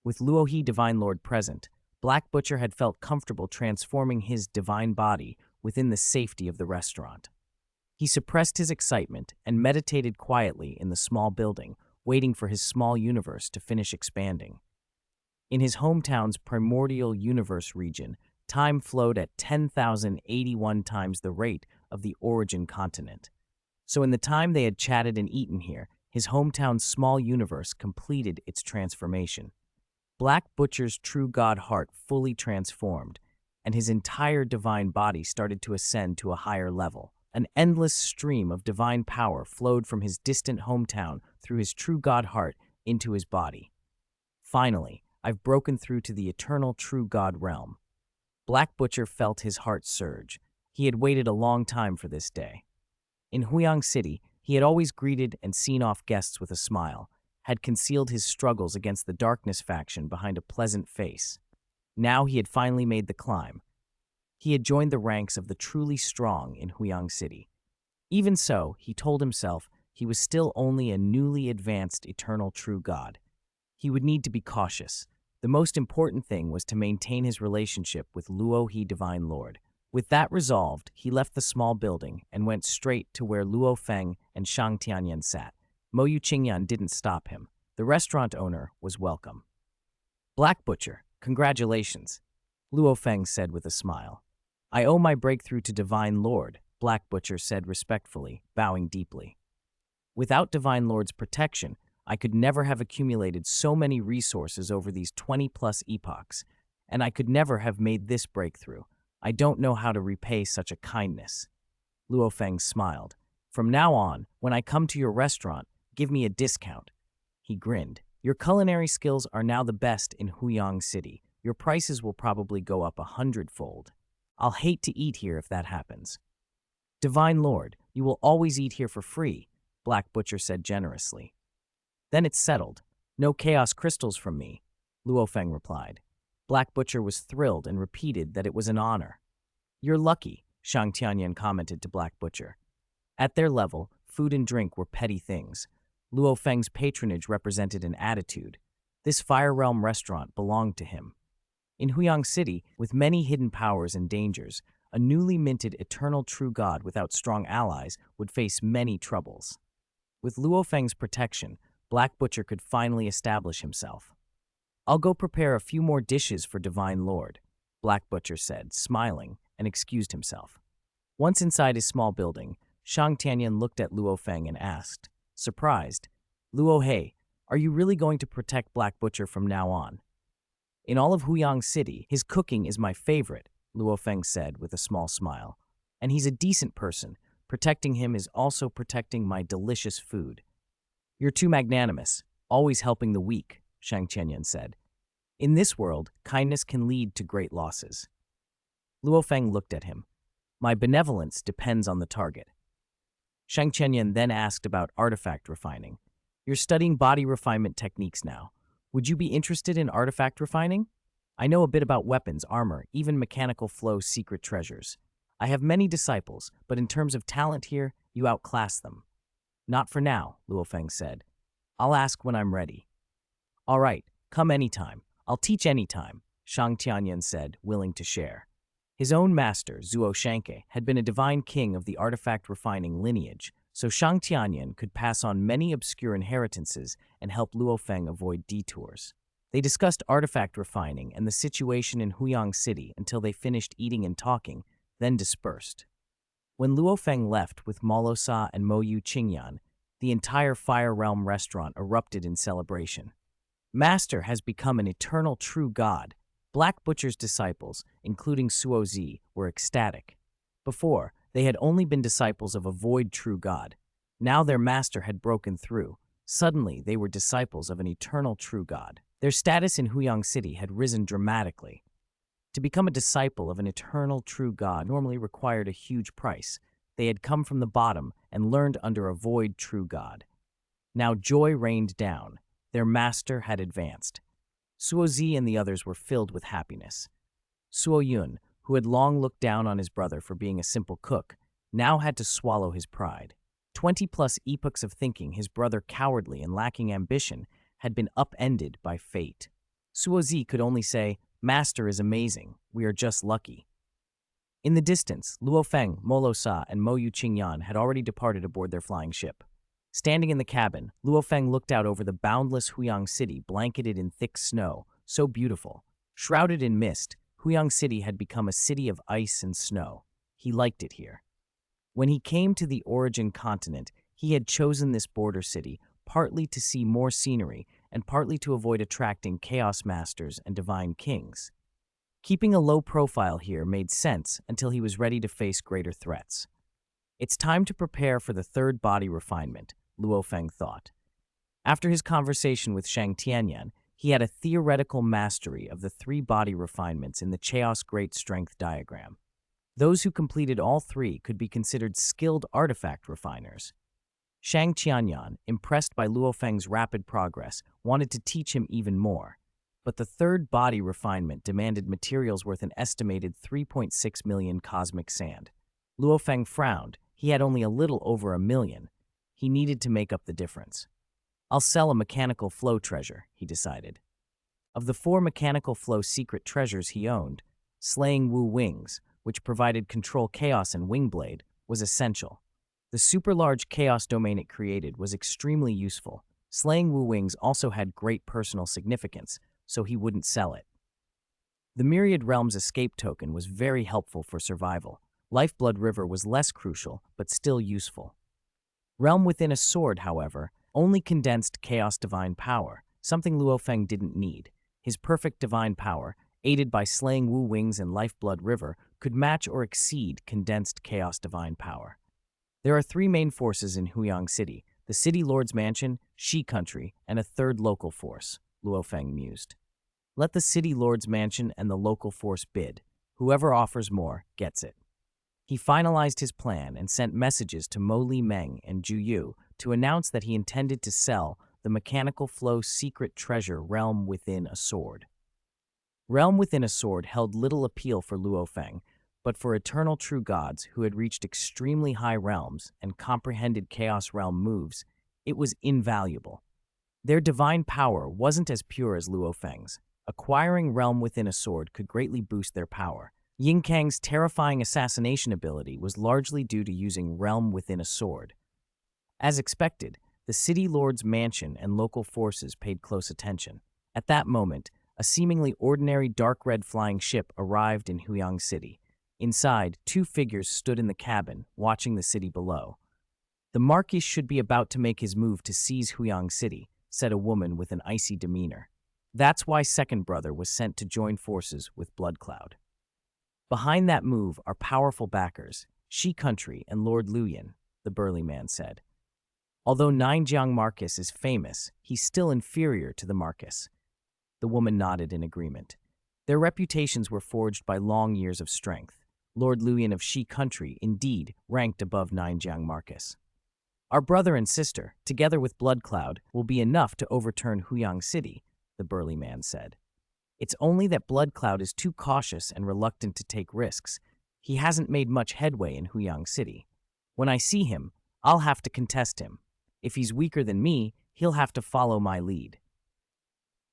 With Luo He Divine Lord present, Black Butcher had felt comfortable transforming his divine body within the safety of the restaurant. He suppressed his excitement and meditated quietly in the small building, waiting for his small universe to finish expanding. In his hometown's primordial universe region, time flowed at 10,081 times the rate of the origin continent. So in the time they had chatted and eaten here, his hometown's small universe completed its transformation. Black Butcher's true god heart fully transformed, and his entire divine body started to ascend to a higher level. An endless stream of divine power flowed from his distant hometown through his true god heart into his body. Finally, I've broken through to the eternal true god realm. Black Butcher felt his heart surge. He had waited a long time for this day. In Huyang City, he had always greeted and seen off guests with a smile, had concealed his struggles against the darkness faction behind a pleasant face. Now he had finally made the climb. He had joined the ranks of the truly strong in Huyang City. Even so, he told himself he was still only a newly advanced eternal true god. He would need to be cautious. The most important thing was to maintain his relationship with Luo He Divine Lord. With that resolved, he left the small building and went straight to where Luo Feng and Shang Tianyan sat. Mo Yu Qingyan didn't stop him. The restaurant owner was welcome. "Black Butcher, congratulations," Luo Feng said with a smile. "I owe my breakthrough to Divine Lord," Black Butcher said respectfully, bowing deeply. "Without Divine Lord's protection, I could never have accumulated so many resources over these 20-plus epochs, and I could never have made this breakthrough. I don't know how to repay such a kindness." Luo Feng smiled. "From now on, when I come to your restaurant, give me a discount." He grinned. "Your culinary skills are now the best in Huyang City. Your prices will probably go up 100-fold. I'll hate to eat here if that happens." "Divine Lord, you will always eat here for free," Black Butcher said generously. "Then it's settled. No chaos crystals from me," Luo Feng replied. Black Butcher was thrilled and repeated that it was an honor. "You're lucky," Shang Tianyan commented to Black Butcher. At their level, food and drink were petty things. Luo Feng's patronage represented an attitude. This Fire Realm restaurant belonged to him. In Huyang City, with many hidden powers and dangers, a newly minted eternal true god without strong allies would face many troubles. With Luo Feng's protection, Black Butcher could finally establish himself. "I'll go prepare a few more dishes for Divine Lord," Black Butcher said, smiling, and excused himself. Once inside his small building, Shang Tianyan looked at Luo Feng and asked, surprised, "Luo He, are you really going to protect Black Butcher from now on?" "In all of Huyang City, his cooking is my favorite," Luo Feng said with a small smile. "And he's a decent person. Protecting him is also protecting my delicious food." "You're too magnanimous, always helping the weak," Shang Tianyan said. "In this world, kindness can lead to great losses." Luo Feng looked at him. "My benevolence depends on the target." Shang Tianyan then asked about artifact refining. "You're studying body refinement techniques now. Would you be interested in artifact refining? I know a bit about weapons, armor, even mechanical flow secret treasures. I have many disciples, but in terms of talent here, you outclass them." "Not for now," Luo Feng said. "I'll ask when I'm ready." "All right, come anytime. I'll teach anytime," Shang Tianyan said, willing to share. His own master, Zuo Shanke, had been a divine king of the artifact refining lineage, so Shang Tianyan could pass on many obscure inheritances and help Luo Feng avoid detours. They discussed artifact refining and the situation in Huyang City until they finished eating and talking, then dispersed. When Luo Feng left with Morosa and Mo Yu Qingyan, the entire Fire Realm restaurant erupted in celebration. "Master has become an eternal true god." Black Butcher's disciples, including Suo Zi, were ecstatic. Before, they had only been disciples of a void true god. Now their master had broken through. Suddenly, they were disciples of an eternal true god. Their status in Huyang City had risen dramatically. To become a disciple of an eternal true god normally required a huge price. They had come from the bottom and learned under a void true god. Now joy rained down. Their master had advanced. Suo Zi and the others were filled with happiness. Suo Yun, who had long looked down on his brother for being a simple cook, now had to swallow his pride. 20-plus epochs of thinking his brother cowardly and lacking ambition had been upended by fate. Suo Zi could only say, "Master is amazing, we are just lucky." In the distance, Luo Feng, Morosa, and Mo Yu Qingyan had already departed aboard their flying ship. Standing in the cabin, Luo Feng looked out over the boundless Huyang City blanketed in thick snow, so beautiful. Shrouded in mist, Huyang City had become a city of ice and snow. He liked it here. When he came to the origin continent, he had chosen this border city partly to see more scenery and partly to avoid attracting chaos masters and divine kings. Keeping a low profile here made sense until he was ready to face greater threats. It's time to prepare for the third body refinement, Luo Feng thought. After his conversation with Shang Tianyan, he had a theoretical mastery of the three body refinements in the Chaos Great Strength diagram. Those who completed all three could be considered skilled artifact refiners. Shang Tianyan, impressed by Luo Feng's rapid progress, wanted to teach him even more. But the third body refinement demanded materials worth an estimated 3.6 million cosmic sand. Luo Feng frowned. He had only a little over 1 million. He needed to make up the difference. I'll sell a mechanical flow treasure, he decided. Of the 4 mechanical flow secret treasures he owned, slaying Wu Wings, which provided control chaos and Wingblade, was essential. The super-large chaos domain it created was extremely useful. Slaying Wu Wings also had great personal significance, so he wouldn't sell it. The Myriad Realms escape token was very helpful for survival. Lifeblood River was less crucial, but still useful. Realm Within a Sword, however, only condensed Chaos Divine Power, something Luo Feng didn't need. His perfect divine power, aided by slaying Wu Wings and Lifeblood River, could match or exceed condensed Chaos Divine Power. There are 3 main forces in Huyang City: the City Lord's Mansion, Shi Country, and a third local force, Luo Feng mused. Let the City Lord's Mansion and the local force bid. Whoever offers more gets it. He finalized his plan and sent messages to Mo Li Meng and Ju Yu to announce that he intended to sell the Mechanical Flow secret treasure Realm Within a Sword. Realm Within a Sword held little appeal for Luo Feng, but for eternal true gods who had reached extremely high realms and comprehended Chaos Realm moves, it was invaluable. Their divine power wasn't as pure as Luo Feng's. Acquiring Realm Within a Sword could greatly boost their power. Ying Kang's terrifying assassination ability was largely due to using Realm Within a Sword. As expected, the City Lord's Mansion and local forces paid close attention. At that moment, a seemingly ordinary dark red flying ship arrived in Huyang City. Inside, 2 figures stood in the cabin, watching the city below. The Marquis should be about to make his move to seize Huyang City, said a woman with an icy demeanor. That's why Second Brother was sent to join forces with Bloodcloud. Behind that move are powerful backers, Shi Country and Lord Luyan, the burly man said. Although Ninejiang Marcus is famous, he's still inferior to the Marcus. The woman nodded in agreement. Their reputations were forged by long years of strength. Lord Luyan of Shi Country, indeed, ranked above Ninejiang Marcus. Our brother and sister, together with Bloodcloud, will be enough to overturn Huyang City, the burly man said. It's only that Bloodcloud is too cautious and reluctant to take risks. He hasn't made much headway in Huyang City. When I see him, I'll have to contest him. If he's weaker than me, he'll have to follow my lead.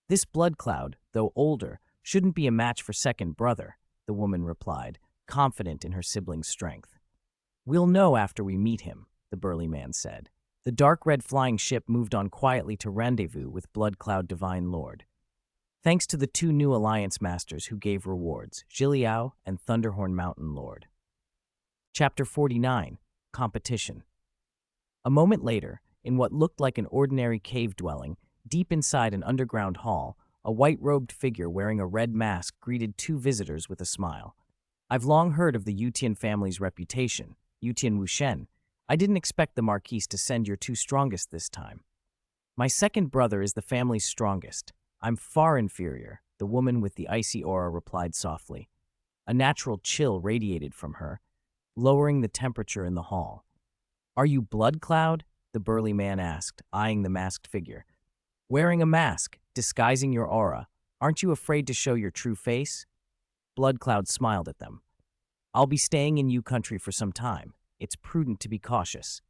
This Bloodcloud, though older, shouldn't be a match for Second Brother, the woman replied, confident in her sibling's strength. We'll know after we meet him, the burly man said. The dark red flying ship moved on quietly to rendezvous with Bloodcloud Divine Lord. Thanks to the 2 new Alliance Masters who gave rewards, Zhiliao and Thunderhorn Mountain Lord. Chapter 49, Competition. A moment later, in what looked like an ordinary cave dwelling, deep inside an underground hall, a white-robed figure wearing a red mask greeted 2 visitors with a smile. I've long heard of the Yutian family's reputation, Yutian Wushen. I didn't expect the Marquise to send your 2 strongest this time. My second brother is the family's strongest. I'm far inferior, the woman with the icy aura replied softly. A natural chill radiated from her, lowering the temperature in the hall. Are you Bloodcloud? The burly man asked, eyeing the masked figure. Wearing a mask, disguising your aura, aren't you afraid to show your true face? Bloodcloud smiled at them. I'll be staying in Yu Country for some time. It's prudent to be cautious.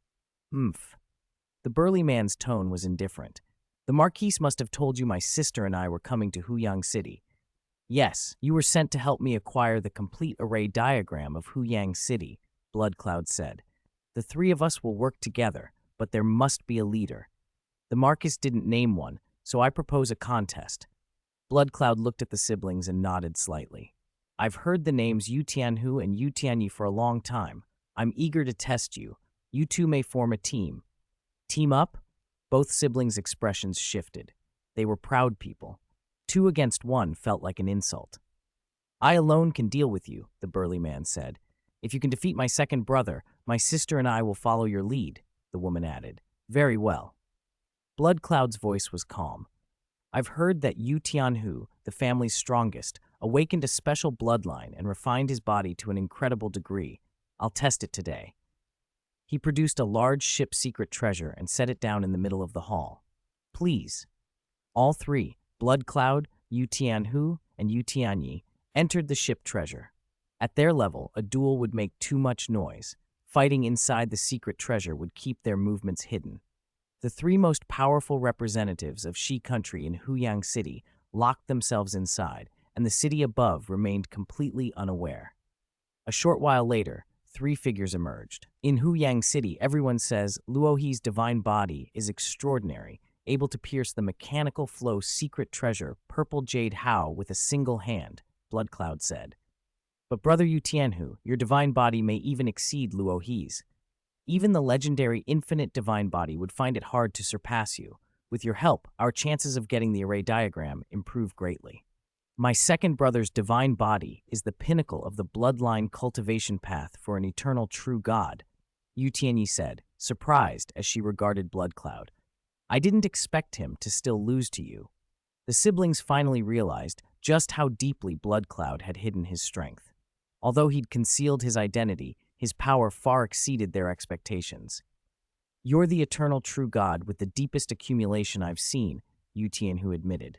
Humph. The burly man's tone was indifferent. The Marquise must have told you my sister and I were coming to Huyang City. Yes, you were sent to help me acquire the complete array diagram of Huyang City, Bloodcloud said. The 3 of us will work together, but there must be a leader. The Marquis didn't name one, so I propose a contest. Bloodcloud looked at the siblings and nodded slightly. I've heard the names Yu Tianhu and Yu Tianyi for a long time. I'm eager to test you. You 2 may form a team. Team up? Both siblings' expressions shifted. They were proud people. 2 against 1 felt like an insult. I alone can deal with you, the burly man said. If you can defeat my second brother, my sister and I will follow your lead, the woman added. Very well. Blood Cloud's voice was calm. I've heard that Yu Tianhu, the family's strongest, awakened a special bloodline and refined his body to an incredible degree. I'll test it today. He produced a large ship secret treasure and set it down in the middle of the hall. Please. All 3, Blood Cloud, Yu Tianhu, and Yu Tianyi, entered the ship treasure. At their level, a duel would make too much noise. Fighting inside the secret treasure would keep their movements hidden. The 3 most powerful representatives of Shi country in Huyang City locked themselves inside, and the city above remained completely unaware. A short while later, 3 figures emerged. In Huyang City, everyone says Luo He's divine body is extraordinary, able to pierce the mechanical flow secret treasure Purple Jade Hao with a single hand, Blood Cloud said. But Brother Yu Tianhu, your divine body may even exceed Luo He's. Even the legendary infinite divine body would find it hard to surpass you. With your help, our chances of getting the array diagram improve greatly. My second brother's divine body is the pinnacle of the bloodline cultivation path for an eternal true god, Yu Tianyi said, surprised as she regarded Blood Cloud. I didn't expect him to still lose to you. The siblings finally realized just how deeply Blood Cloud had hidden his strength. Although he'd concealed his identity, his power far exceeded their expectations. You're the eternal true god with the deepest accumulation I've seen, Yu Tianhu admitted.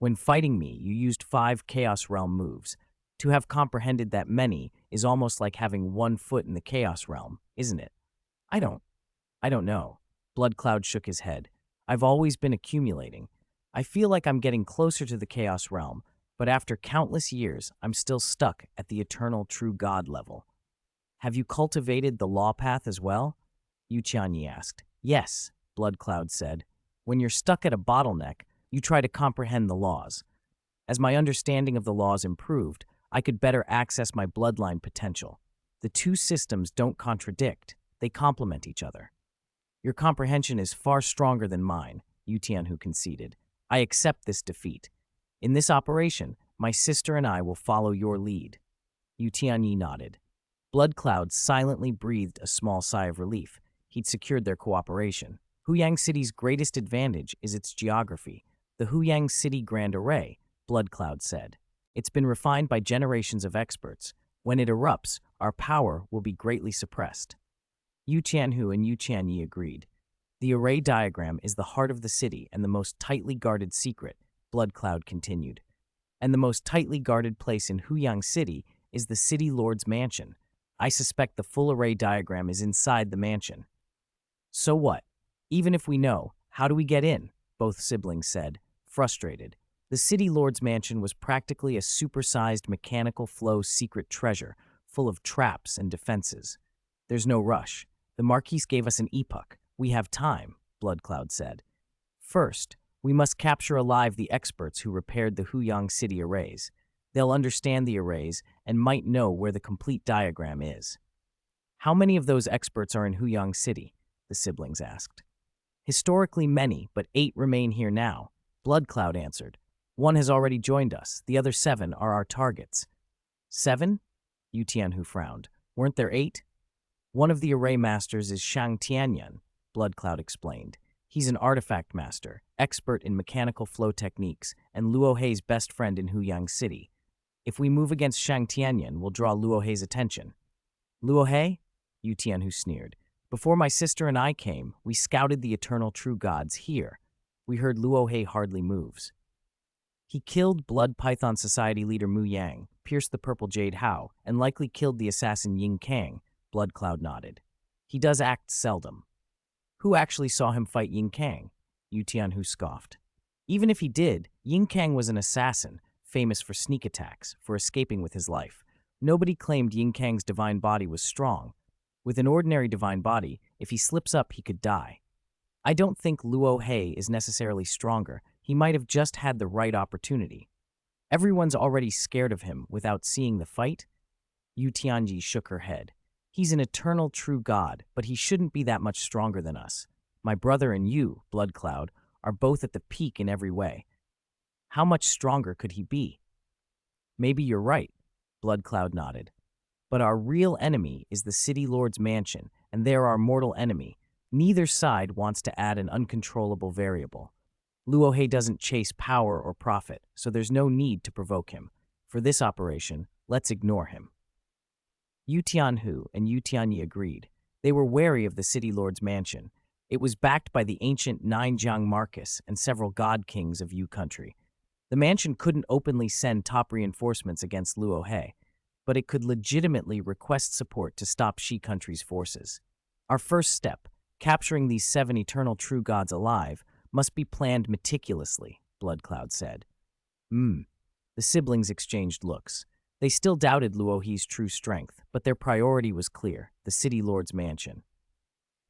When fighting me, you used 5 Chaos Realm moves. To have comprehended that many is almost like having 1 foot in the Chaos Realm, isn't it? I don't know. Blood Cloud shook his head. I've always been accumulating. I feel like I'm getting closer to the Chaos Realm, but after countless years, I'm still stuck at the eternal true god level. Have you cultivated the law path as well? Yu Tianyi asked. Yes, Blood Cloud said. When you're stuck at a bottleneck, you try to comprehend the laws. As my understanding of the laws improved, I could better access my bloodline potential. The 2 systems don't contradict, they complement each other. Your comprehension is far stronger than mine, Yu Tianhu conceded. I accept this defeat. In this operation, my sister and I will follow your lead. Yu Tianyi nodded. Blood Cloud silently breathed a small sigh of relief. He'd secured their cooperation. Huyang City's greatest advantage is its geography. The Huyang City Grand Array, Blood Cloud said. It's been refined by generations of experts. When it erupts, our power will be greatly suppressed. Yu Tianhu and Yu Tianyi agreed. The array diagram is the heart of the city and the most tightly guarded secret, Blood Cloud continued. And the most tightly guarded place in Huyang City is the City Lord's mansion. I suspect the full array diagram is inside the mansion. So what? Even if we know, how do we get in? Both siblings said, frustrated. The City Lord's mansion was practically a supersized mechanical flow secret treasure, full of traps and defenses. There's no rush. The Marquise gave us an epoch. We have time, Blood Cloud said. First, we must capture alive the experts who repaired the Huyang City arrays. They'll understand the arrays and might know where the complete diagram is. How many of those experts are in Huyang City? The siblings asked. Historically many, but 8 remain here now, Blood Cloud answered. 1 has already joined us. The other 7 are our targets. 7? Yu Tianhu frowned. Weren't there 8? One of the array masters is Shang Tianyan, Blood Cloud explained. He's an artifact master, expert in mechanical flow techniques, and Luo Hei's best friend in Huyang City. If we move against Shang Tianyan, we'll draw Luo Hei's attention. Luo Hei? Yu Tianhu sneered. Before my sister and I came, we scouted the eternal true gods here. We heard Luo Hei hardly moves. He killed Blood Python Society leader Mu Yang, pierced the Purple Jade Hao, and likely killed the assassin Ying Kang, Blood Cloud nodded. He does act seldom. Who actually saw him fight Ying Kang? Yu Tianhu scoffed. Even if he did, Ying Kang was an assassin, famous for sneak attacks, for escaping with his life. Nobody claimed Ying Kang's divine body was strong. With an ordinary divine body, if he slips up, he could die. I don't think Luo Hei is necessarily stronger. He might have just had the right opportunity. Everyone's already scared of him without seeing the fight? Yu Tianyi shook her head. He's an eternal true god, but he shouldn't be that much stronger than us. My brother and you, Blood Cloud, are both at the peak in every way. How much stronger could he be? Maybe you're right, Bloodcloud nodded. But our real enemy is the City Lord's mansion, and they're our mortal enemy. Neither side wants to add an uncontrollable variable. Luo doesn't chase power or profit, so there's no need to provoke him. For this operation, let's ignore him. Yu Tianhu and Yu Tianyi agreed. They were wary of the City Lord's mansion. It was backed by the ancient Ninejiang Marcus and several god kings of Yu country. The mansion couldn't openly send top reinforcements against Luo, but it could legitimately request support to stop Shi country's forces. Our first step, capturing these 7 eternal true gods alive, must be planned meticulously, Bloodcloud said. The siblings exchanged looks. They still doubted Luohi's true strength, but their priority was clear, the City Lord's mansion.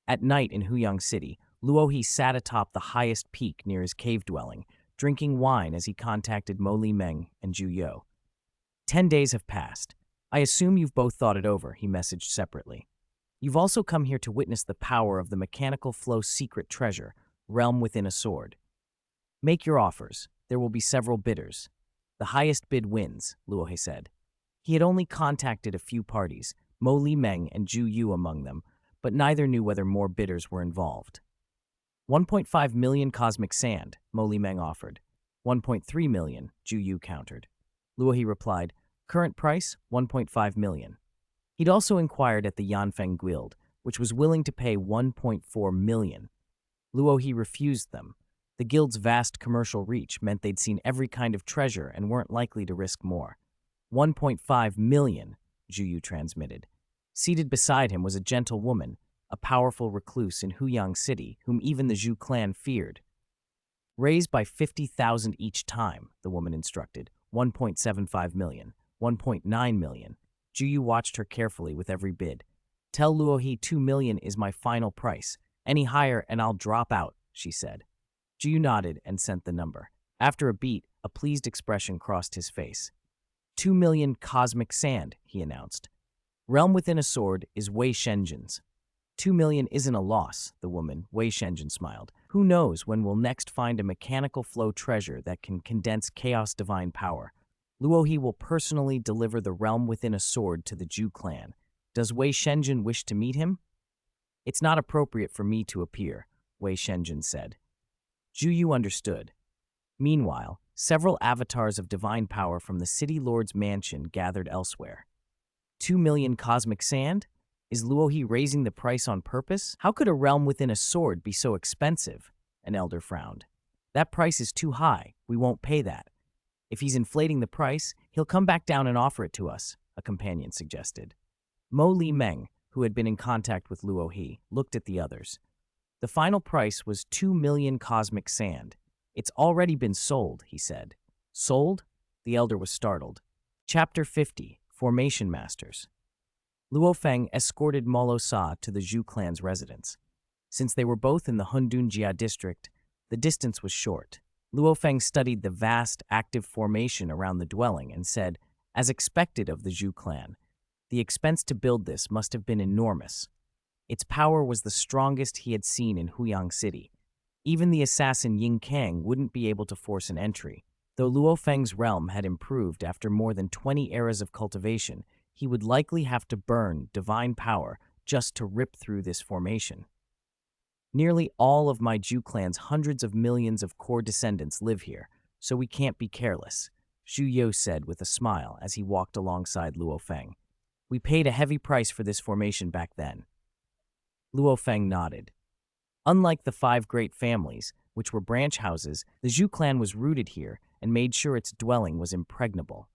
At night in Huyang City, Luohi sat atop the highest peak near his cave dwelling, drinking wine as he contacted Mo Li Meng and Zhu Yo. 10 days have passed. I assume you've both thought it over, he messaged separately. You've also come here to witness the power of the mechanical flow secret treasure, Realm Within a Sword. Make your offers. There will be several bidders. The highest bid wins, Luohe said. He had only contacted a few parties, Mo Li Meng and Zhu Yu among them, but neither knew whether more bidders were involved. 1.5 million cosmic sand, Mo Li Meng offered. 1.3 million, Zhu Yu countered. Luohe replied, current price, 1.5 million. He'd also inquired at the Yanfeng Guild, which was willing to pay 1.4 million. Luohe refused them. The guild's vast commercial reach meant they'd seen every kind of treasure and weren't likely to risk more. 1.5 million, Zhu Yu transmitted. Seated beside him was a gentle woman, a powerful recluse in Huyang City, whom even the Zhu clan feared. Raise by 50,000 each time, the woman instructed. 1.75 million, 1.9 million. Zhu Yu watched her carefully with every bid. Tell Luohe 2 million is my final price. Any higher and I'll drop out, she said. Zhu Yu nodded and sent the number. After a beat, a pleased expression crossed his face. 2 million cosmic sand, he announced. Realm Within a Sword is Wei Shenjin's. 2 million isn't a loss, the woman, Wei Shenjin, smiled. Who knows when we'll next find a mechanical flow treasure that can condense chaos divine power. Luohe will personally deliver the Realm Within a Sword to the Zhu clan. Does Wei Shenjin wish to meet him? It's not appropriate for me to appear, Wei Shenjin said. Zhu Yu understood. Meanwhile, several avatars of divine power from the City Lord's mansion gathered elsewhere. 2 million cosmic sand? Is Luohe raising the price on purpose? How could a Realm Within a Sword be so expensive? An elder frowned. That price is too high. We won't pay that. If he's inflating the price, he'll come back down and offer it to us, a companion suggested. Mo Li Meng, who had been in contact with Luohe, looked at the others. The final price was 2 million cosmic sand. It's already been sold, he said. Sold? The elder was startled. Chapter 50, Formation Masters. Luo Feng escorted Morosa to the Zhu clan's residence. Since they were both in the Hundun Jia district, the distance was short. Luo Feng studied the vast, active formation around the dwelling and said, as expected of the Zhu clan, the expense to build this must have been enormous. Its power was the strongest he had seen in Huyang City. Even the assassin Ying Kang wouldn't be able to force an entry. Though Luo Feng's realm had improved after more than 20 eras of cultivation, he would likely have to burn divine power just to rip through this formation. Nearly all of my Zhu clan's hundreds of millions of core descendants live here, so we can't be careless, Zhu Yo said with a smile as he walked alongside Luo Feng. We paid a heavy price for this formation back then. Luo Feng nodded. Unlike the 5 great families, which were branch houses, the Zhu clan was rooted here and made sure its dwelling was impregnable.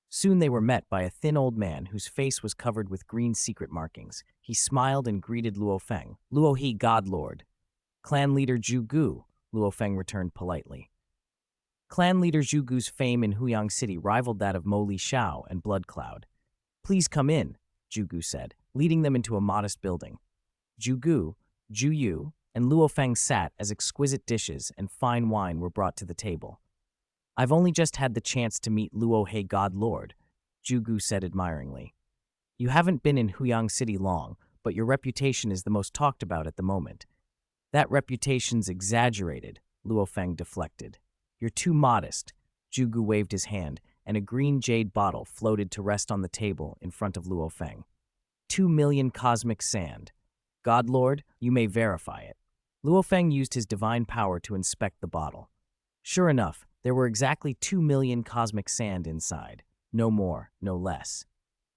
Soon they were met by a thin old man whose face was covered with green secret markings. He smiled and greeted Luo Feng. Luohe, God Lord. Clan leader Zhu Gu, Luo Feng returned politely. Clan leader Zhu Gu's fame in Huyang City rivaled that of Mo Li Xiao and Bloodcloud. Please come in, Zhu Gu said, leading them into a modest building. Zhu Gu, Zhu Yu, and Luo Feng sat as exquisite dishes and fine wine were brought to the table. I've only just had the chance to meet Luohe, God Lord, Zhu Gu said admiringly. You haven't been in Huyang City long, but your reputation is the most talked about at the moment. That reputation's exaggerated, Luo Feng deflected. You're too modest. Zhugu waved his hand, and a green jade bottle floated to rest on the table in front of Luo Feng. 2 million cosmic sand. God Lord, you may verify it. Luo Feng used his divine power to inspect the bottle. Sure enough, there were exactly 2 million cosmic sand inside. No more, no less.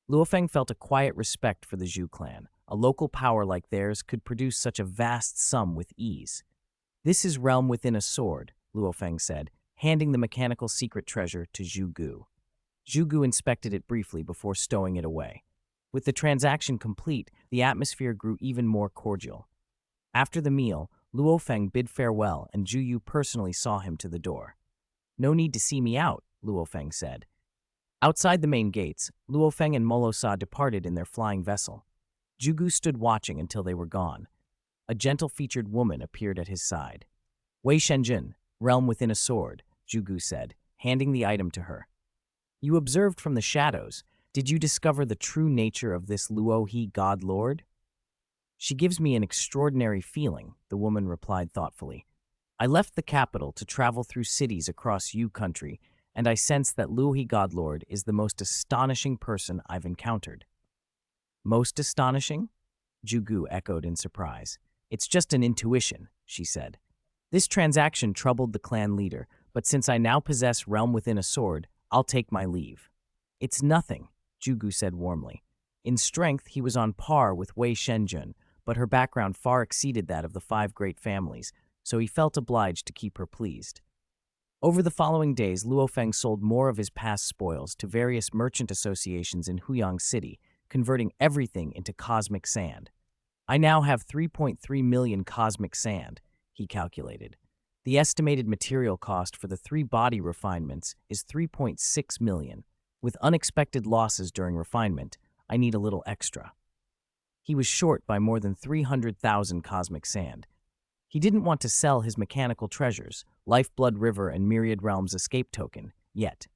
Luo Feng felt a quiet respect for the Zhu clan. A local power like theirs could produce such a vast sum with ease. This is realm within a sword, Luo Feng said, handing the mechanical secret treasure to Zhu Gu. Zhu Gu inspected it briefly before stowing it away. With the transaction complete, the atmosphere grew even more cordial. After the meal, Luo Feng bid farewell and Zhu Yu personally saw him to the door. No need to see me out, Luo Feng said. Outside the main gates, Luo Feng and Morosa departed in their flying vessel. Zhu Gu stood watching until they were gone. A gentle-featured woman appeared at his side. Wei Shenjun, realm within a sword, Zhu Gu said, handing the item to her. You observed from the shadows. Did you discover the true nature of this Luo He God Lord? She gives me an extraordinary feeling, the woman replied thoughtfully. I left the capital to travel through cities across Yu country, and I sense that Luo He God Lord is the most astonishing person I've encountered. Most astonishing? Zhu Gu echoed in surprise. It's just an intuition, she said. This transaction troubled the clan leader, but since I now possess realm within a sword, I'll take my leave. It's nothing, Zhu Gu said warmly. In strength, he was on par with Wei Shenjun, but her background far exceeded that of the 5 great families, so he felt obliged to keep her pleased. Over the following days, Luo Feng sold more of his past spoils to various merchant associations in Huyang City, converting everything into cosmic sand. I now have 3.3 million cosmic sand, he calculated. The estimated material cost for the 3 body refinements is 3.6 million. With unexpected losses during refinement, I need a little extra. He was short by more than 300,000 cosmic sand. He didn't want to sell his mechanical treasures, Lifeblood River and Myriad Realms escape token, yet.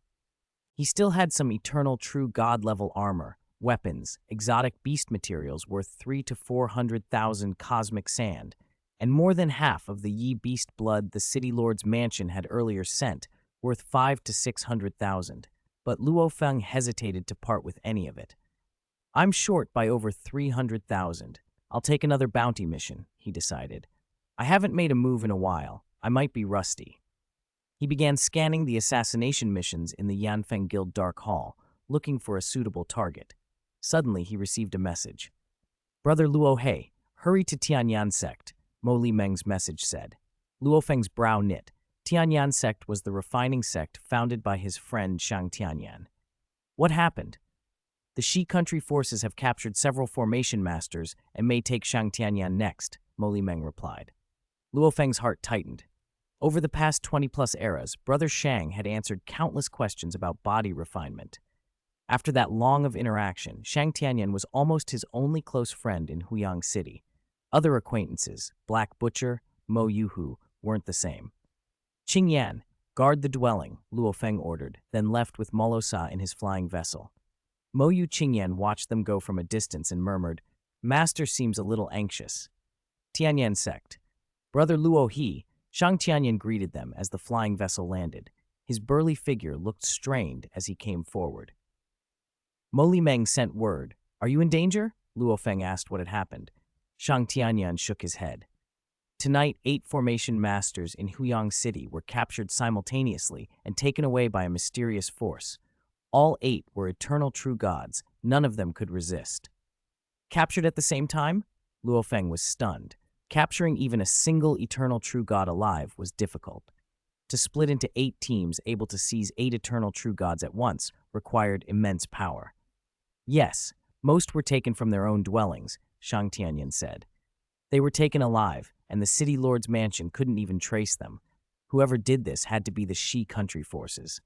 He still had some eternal true god-level armor, weapons, exotic beast materials worth 300,000 to 400,000 cosmic sand, and more than half of the Yi beast blood the City Lord's mansion had earlier sent, worth 500,000 to 600,000, but Luo Feng hesitated to part with any of it. I'm short by over 300,000. I'll take another bounty mission, he decided. I haven't made a move in a while. I might be rusty. He began scanning the assassination missions in the Yanfeng Guild Dark Hall, looking for a suitable target. Suddenly, he received a message. Brother Luo He, hurry to Tianyan sect, Mo Li Meng's message said. Luo Feng's brow knit. Tianyan sect was the refining sect founded by his friend Shang Tianyan. What happened? The Shi country forces have captured several formation masters and may take Shang Tianyan next, Mo Li Meng replied. Luo Feng's heart tightened. Over the past 20-plus eras, Brother Shang had answered countless questions about body refinement. After that long of interaction, Shang Tianyan was almost his only close friend in Huyang City. Other acquaintances, Black Butcher, Mo Yuhu, weren't the same. Qingyan, guard the dwelling, Luo Feng ordered, then left with Morosa in his flying vessel. Mo Yu Qingyan watched them go from a distance and murmured, Master seems a little anxious. Tianyan sect. Brother Luo He, Shang Tianyan greeted them as the flying vessel landed. His burly figure looked strained as he came forward. Mo Li Meng sent word. Are you in danger? Luo Feng asked what had happened. Shang Tianyan shook his head. Tonight, 8 formation masters in Huyang City were captured simultaneously and taken away by a mysterious force. All 8 were eternal true gods. None of them could resist. Captured at the same time? Luo Feng was stunned. Capturing even a single eternal true god alive was difficult. To split into 8 teams able to seize 8 eternal true gods at once required immense power. Yes, most were taken from their own dwellings, Shang Tianyan said. They were taken alive, and the city lord's mansion couldn't even trace them. Whoever did this had to be the Shi country forces.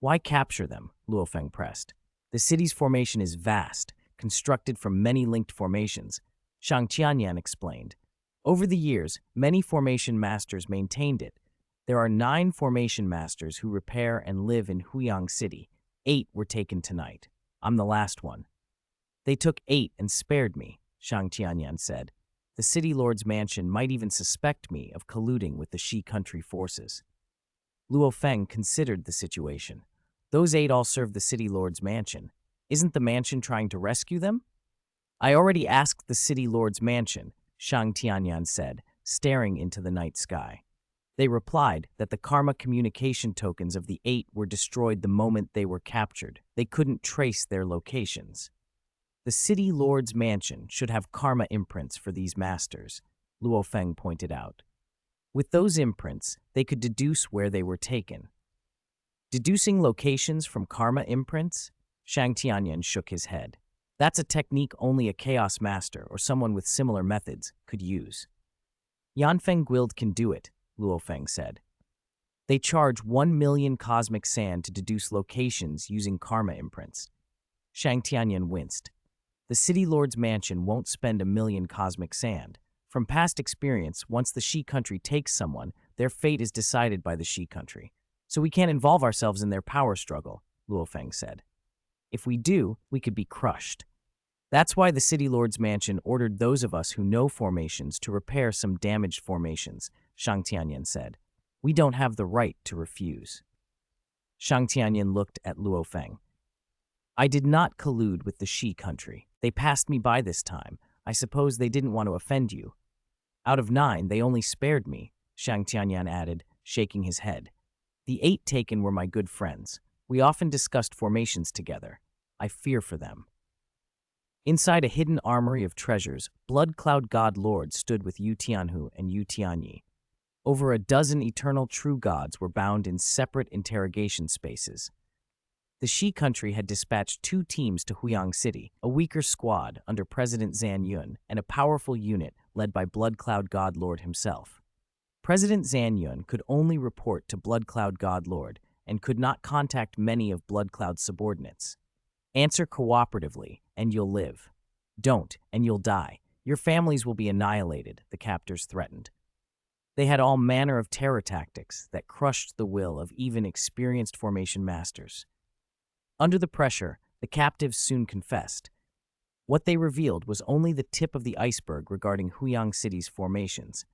Why capture them? Luo Feng pressed. The city's formation is vast, constructed from many linked formations. Shang Tianyan explained. Over the years, many formation masters maintained it. There are 9 formation masters who repair and live in Huyang City. 8 were taken tonight. I'm the last one. They took 8 and spared me, Shang Tianyan said. The City Lord's mansion might even suspect me of colluding with the Shi country forces. Luo Feng considered the situation. Those 8 all serve the City Lord's mansion. Isn't the mansion trying to rescue them? I already asked the City Lord's mansion, Shang Tianyan said, staring into the night sky. They replied that the karma communication tokens of the 8 were destroyed the moment they were captured. They couldn't trace their locations. The City Lord's mansion should have karma imprints for these masters, Luo Feng pointed out. With those imprints, they could deduce where they were taken. Deducing locations from karma imprints? Shang Tianyan shook his head. That's a technique only a chaos master or someone with similar methods could use. Yanfeng Guild can do it, Luo Feng said. They charge 1 million cosmic sand to deduce locations using karma imprints. Shang Tianyan winced. The City Lord's mansion won't spend 1 million cosmic sand. From past experience, once the Shi country takes someone, their fate is decided by the Shi country. So we can't involve ourselves in their power struggle, Luo Feng said. If we do, we could be crushed. That's why the City Lord's mansion ordered those of us who know formations to repair some damaged formations, Shang Tianyan said. We don't have the right to refuse. Shang Tianyan looked at Luo Feng. I did not collude with the Shi country. They passed me by this time. I suppose they didn't want to offend you. Out of 9, they only spared me, Shang Tianyan added, shaking his head. The 8 taken were my good friends. We often discussed formations together. I fear for them. Inside a hidden armory of treasures, Blood Cloud God Lord stood with Yu Tianhu and Yu Tianyi. Over a dozen eternal true gods were bound in separate interrogation spaces. The Shi country had dispatched 2 teams to Huyang City, a weaker squad under President Zan Yun and a powerful unit led by Blood Cloud God Lord himself. President Zan Yun could only report to Blood Cloud God Lord and could not contact many of Blood Cloud's subordinates. Answer cooperatively, and you'll live. Don't, and you'll die. Your families will be annihilated, the captors threatened. They had all manner of terror tactics that crushed the will of even experienced formation masters. Under the pressure, the captives soon confessed. What they revealed was only the tip of the iceberg regarding Huyang City's formations.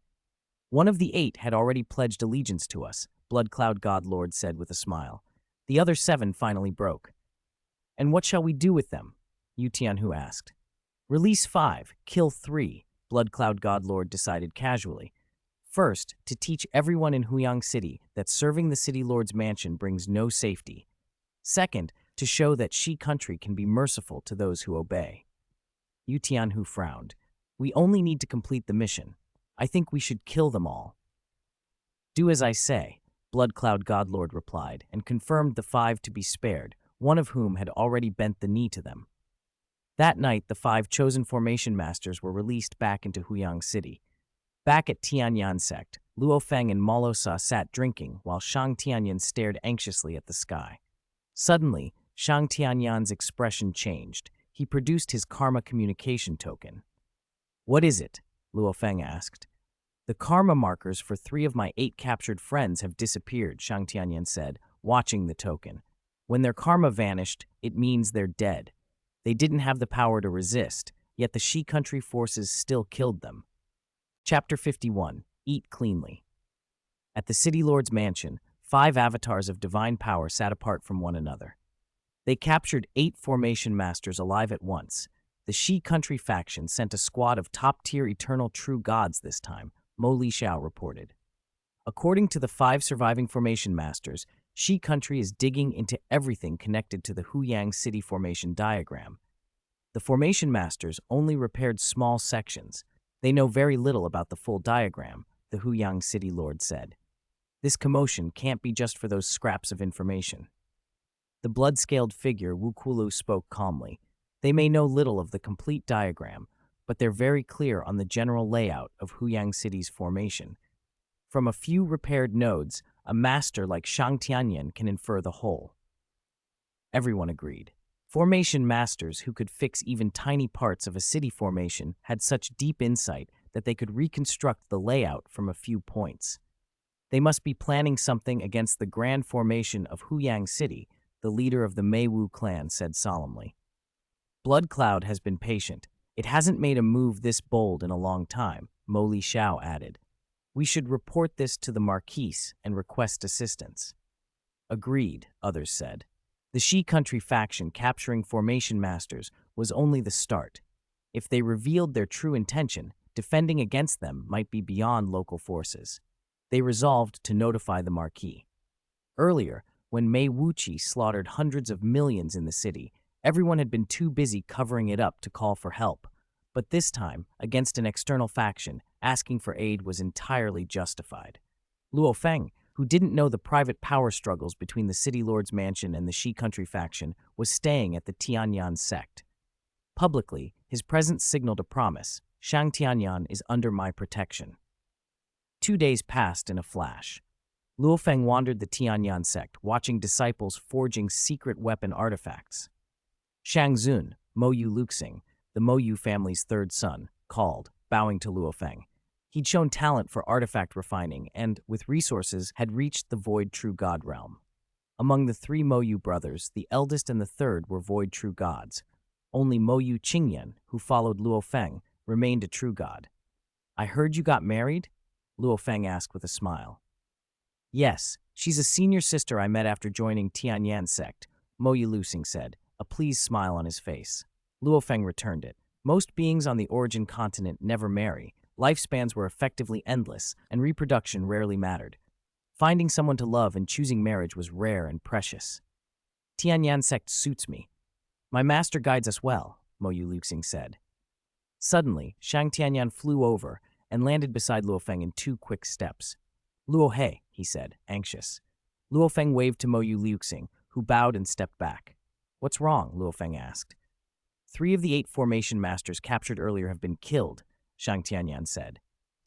One of the 8 had already pledged allegiance to us, Blood Cloud God Lord said with a smile. The other 7 finally broke. And what shall we do with them? Yu Tianhu asked. Release 5, kill 3, Blood Cloud God Lord decided casually. First, to teach everyone in Huyang City that serving the City Lord's mansion brings no safety. Second, to show that Shi country can be merciful to those who obey. Yu Tianhu frowned. We only need to complete the mission. I think we should kill them all. Do as I say, Blood Cloud God Lord replied, and confirmed the 5 to be spared, one of whom had already bent the knee to them. That night, the 5 chosen formation masters were released back into Huyang City. Back at Tianyan sect, Luo Feng and Morosa sat drinking while Shang Tianyan stared anxiously at the sky. Suddenly, Shang Tianyan's expression changed. He produced his karma communication token. What is it? Luo Feng asked. The karma markers for 3 of my 8 captured friends have disappeared, Shang Tianyan said, watching the token. When their karma vanished, it means they're dead. They didn't have the power to resist, yet the Shi country forces still killed them. Chapter 51. Eat Cleanly. At the City Lord's mansion, 5 avatars of divine power sat apart from one another. They captured 8 formation masters alive at once. The Shi country faction sent a squad of top-tier eternal true gods this time, Mo Li Xiao reported. According to the 5 surviving formation masters, Shi country is digging into everything connected to the Huyang City formation diagram. The formation masters only repaired small sections. They know very little about the full diagram, the Huyang City Lord said. This commotion can't be just for those scraps of information. The blood-scaled figure Wu Kulu spoke calmly. They may know little of the complete diagram, but they're very clear on the general layout of Huyang City's formation. From a few repaired nodes, a master like Shang Tianyan can infer the whole. Everyone agreed. Formation masters who could fix even tiny parts of a city formation had such deep insight that they could reconstruct the layout from a few points. They must be planning something against the grand formation of Huyang City, the leader of the Meiwu clan said solemnly. Blood Cloud has been patient, It hasn't made a move this bold in a long time, Mo Li Xiao added. We should report this to the Marquise and request assistance. Agreed, others said. The Shi Country faction capturing Formation Masters was only the start. If they revealed their true intention, defending against them might be beyond local forces. They resolved to notify the Marquis. Earlier, when Mei Wuqi slaughtered hundreds of millions in the city, everyone had been too busy covering it up to call for help. But this time, against an external faction, asking for aid was entirely justified. Luo Feng, who didn't know the private power struggles between the City Lord's mansion and the Shi Country faction, was staying at the Tianyan sect. Publicly, his presence signaled a promise. Shang Tianyan is under my protection. 2 days passed in a flash. Luo Feng wandered the Tianyan sect, watching disciples forging secret weapon artifacts. Shang Zun, Mo Yu Luxing, the Mo Yu family's third son, called, bowing to Luo Feng. He'd shown talent for artifact refining and, with resources, had reached the Void True God realm. Among the 3 Mo Yu brothers, the eldest and the third were Void True Gods. Only Mo Yu Qingyan, who followed Luo Feng, remained a true god. I heard you got married? Luo Feng asked with a smile. Yes, she's a senior sister I met after joining Tianyan sect, Mo Yu Luxing said, a pleased smile on his face. Luo Feng returned it. Most beings on the Origin continent never marry. Lifespans were effectively endless, and reproduction rarely mattered. Finding someone to love and choosing marriage was rare and precious. Tianyan sect suits me. My master guides us well, Mo Yu Luxing said. Suddenly, Shang Tianyan flew over and landed beside Luo Feng in 2 quick steps. Luo He, he said, anxious. Luo Feng waved to Mo Yu Luxing, who bowed and stepped back. What's wrong? Luo Feng asked. 3 of the 8 formation masters captured earlier have been killed, Shang Tianyan said.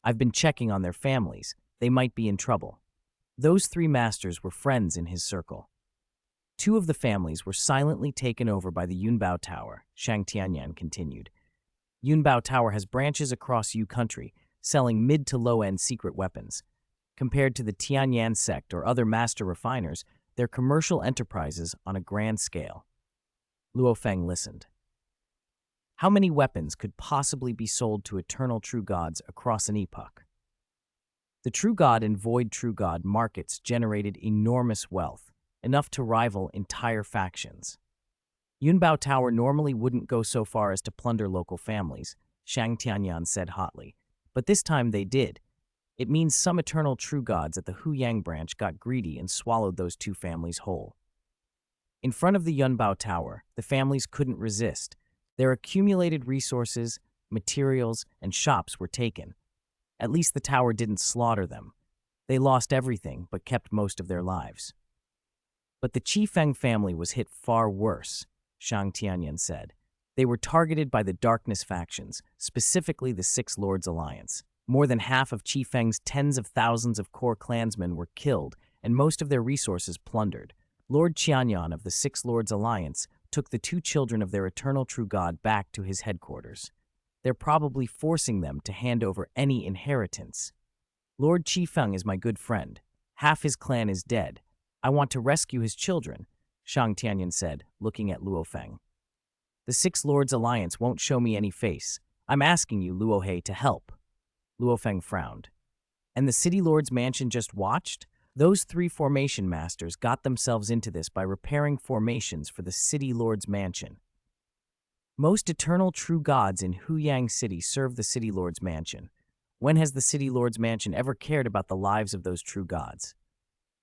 I've been checking on their families. They might be in trouble. Those 3 masters were friends in his circle. 2 of the families were silently taken over by the Yunbao Tower, Shang Tianyan continued. Yunbao Tower has branches across Yu country, selling mid to low-end secret weapons. Compared to the Tianyan sect or other master refiners, they're commercial enterprises on a grand scale. Luo Feng listened. How many weapons could possibly be sold to eternal true gods across an epoch? The True God and Void True God markets generated enormous wealth, enough to rival entire factions. Yunbao Tower normally wouldn't go so far as to plunder local families, Shang Tianyan said hotly, but this time they did. It means some eternal true gods at the Huyang branch got greedy and swallowed those 2 families whole. In front of the Yunbao Tower, the families couldn't resist. Their accumulated resources, materials, and shops were taken. At least the tower didn't slaughter them. They lost everything but kept most of their lives. But the Qi Feng family was hit far worse, Shang Tianyan said. They were targeted by the Darkness factions, specifically the Six Lords Alliance. More than half of Qi Feng's tens of thousands of core clansmen were killed, and most of their resources plundered. Lord Qianyan of the Six Lords Alliance took the 2 children of their eternal true god back to his headquarters. They're probably forcing them to hand over any inheritance. Lord Qi Feng is my good friend. Half his clan is dead. I want to rescue his children, Shang Tianyan said, looking at Luo Feng. The Six Lords Alliance won't show me any face. I'm asking you, Luo He, to help. Luo Feng frowned. And the City Lord's mansion just watched? Those 3 formation masters got themselves into this by repairing formations for the City Lord's mansion. Most eternal true gods in Huyang City serve the City Lord's mansion. When has the City Lord's mansion ever cared about the lives of those true gods?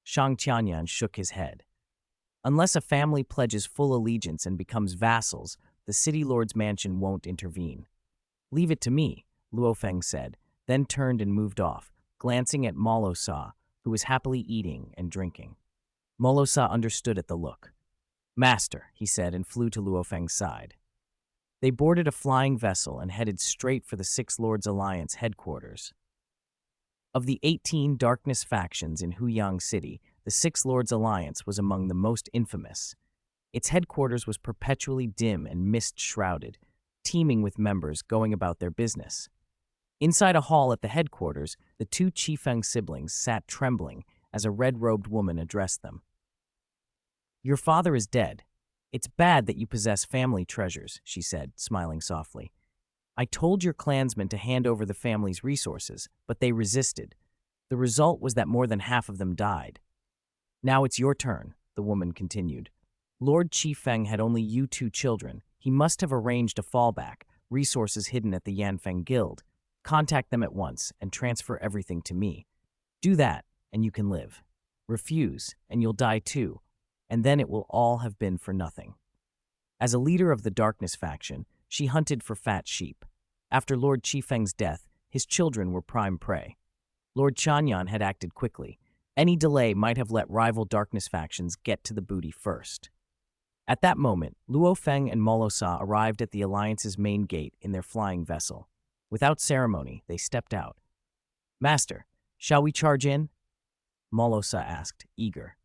Shang Tianyan shook his head. Unless a family pledges full allegiance and becomes vassals, the City Lord's mansion won't intervene. Leave it to me, Luo Feng said, then turned and moved off, glancing at Morosa, who was happily eating and drinking. Morosa understood at the look. Master, he said, and flew to Luo Feng's side. They boarded a flying vessel and headed straight for the Six Lords Alliance headquarters. Of the 18 Darkness factions in Huyang City, the Six Lords Alliance was among the most infamous. Its headquarters was perpetually dim and mist-shrouded, teeming with members going about their business. Inside a hall at the headquarters, the 2 Qi Feng siblings sat trembling as a red-robed woman addressed them. Your father is dead. It's bad that you possess family treasures, she said, smiling softly. I told your clansmen to hand over the family's resources, but they resisted. The result was that more than half of them died. Now it's your turn, the woman continued. Lord Qi Feng had only you two children. He must have arranged a fallback, resources hidden at the Yanfeng Guild. Contact them at once and transfer everything to me. Do that, and you can live. Refuse, and you'll die too, and then it will all have been for nothing. As a leader of the Darkness faction, she hunted for fat sheep. After Lord Qi Feng's death, his children were prime prey. Lord Chanyan had acted quickly. Any delay might have let rival Darkness factions get to the booty first. At that moment, Luo Feng and Morosa arrived at the Alliance's main gate in their flying vessel. Without ceremony, they stepped out. Master, shall we charge in? Morosa asked, eager.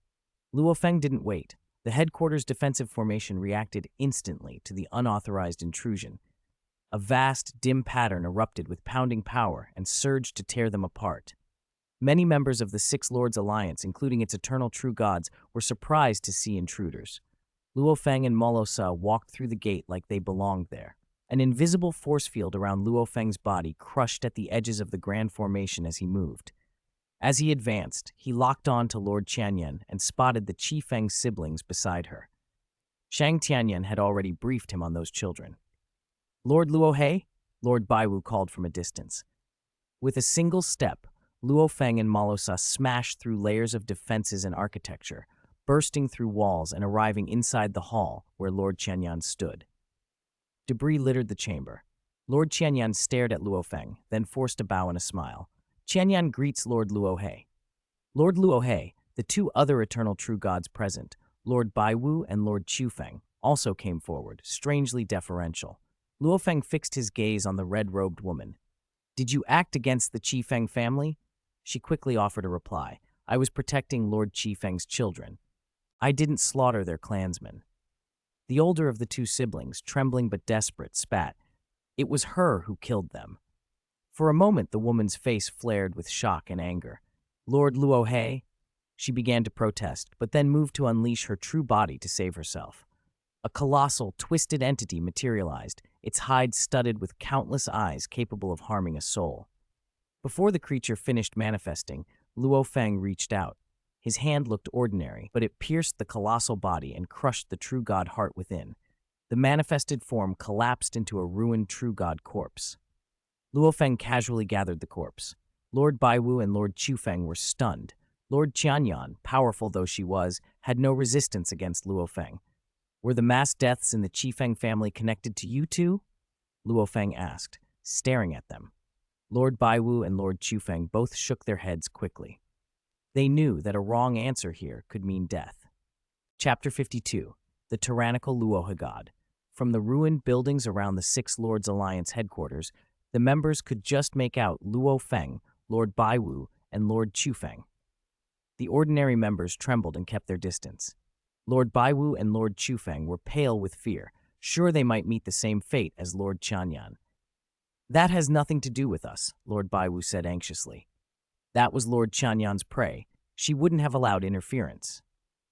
Luo Feng didn't wait. The headquarters' defensive formation reacted instantly to the unauthorized intrusion. A vast, dim pattern erupted with pounding power and surged to tear them apart. Many members of the Six Lords Alliance, including its eternal true gods, were surprised to see intruders. Luo Feng and Morosa walked through the gate like they belonged there. An invisible force field around Luo Feng's body crushed at the edges of the grand formation as he moved. As he advanced, he locked on to Lord Tianyan and spotted the Qi Feng siblings beside her. Shang Tianyan had already briefed him on those children. Lord Luo He? Lord Baiwu called from a distance. With a single step, Luo Feng and Morosa smashed through layers of defenses and architecture, bursting through walls and arriving inside the hall where Lord Tianyan stood. Debris littered the chamber. Lord Tianyan stared at Luo Feng, then forced a bow and a smile. Tianyan greets Lord Luo He. Lord Luo He, the two other eternal true gods present, Lord Baiwu and Lord Qi Feng, also came forward, strangely deferential. Luo Feng fixed his gaze on the red-robed woman. Did you act against the Qi Feng family? She quickly offered a reply. I was protecting Lord Qi Feng's children. I didn't slaughter their clansmen. The older of the two siblings, trembling but desperate, spat. It was her who killed them. For a moment, the woman's face flared with shock and anger. Lord Luo He? She began to protest, but then moved to unleash her true body to save herself. A colossal, twisted entity materialized, its hide studded with countless eyes capable of harming a soul. Before the creature finished manifesting, Luo Feng reached out. His hand looked ordinary, but it pierced the colossal body and crushed the true god heart within. The manifested form collapsed into a ruined true god corpse. Luo Feng casually gathered the corpse. Lord Baiwu and Lord Qi Feng were stunned. Lord Tianyan, powerful though she was, had no resistance against Luo Feng. Were the mass deaths in the Qi Feng family connected to you two? Luo Feng asked, staring at them. Lord Baiwu and Lord Qi Feng both shook their heads quickly. They knew that a wrong answer here could mean death. Chapter 52. The Tyrannical Luo God. From the ruined buildings around the Six Lords Alliance headquarters, the members could just make out Luo Feng, Lord Baiwu, and Lord Qi Feng. The ordinary members trembled and kept their distance. Lord Baiwu and Lord Qi Feng were pale with fear, sure they might meet the same fate as Lord Tianyan. That has nothing to do with us, Lord Baiwu said anxiously. That was Lord Tianyan's prey. She wouldn't have allowed interference.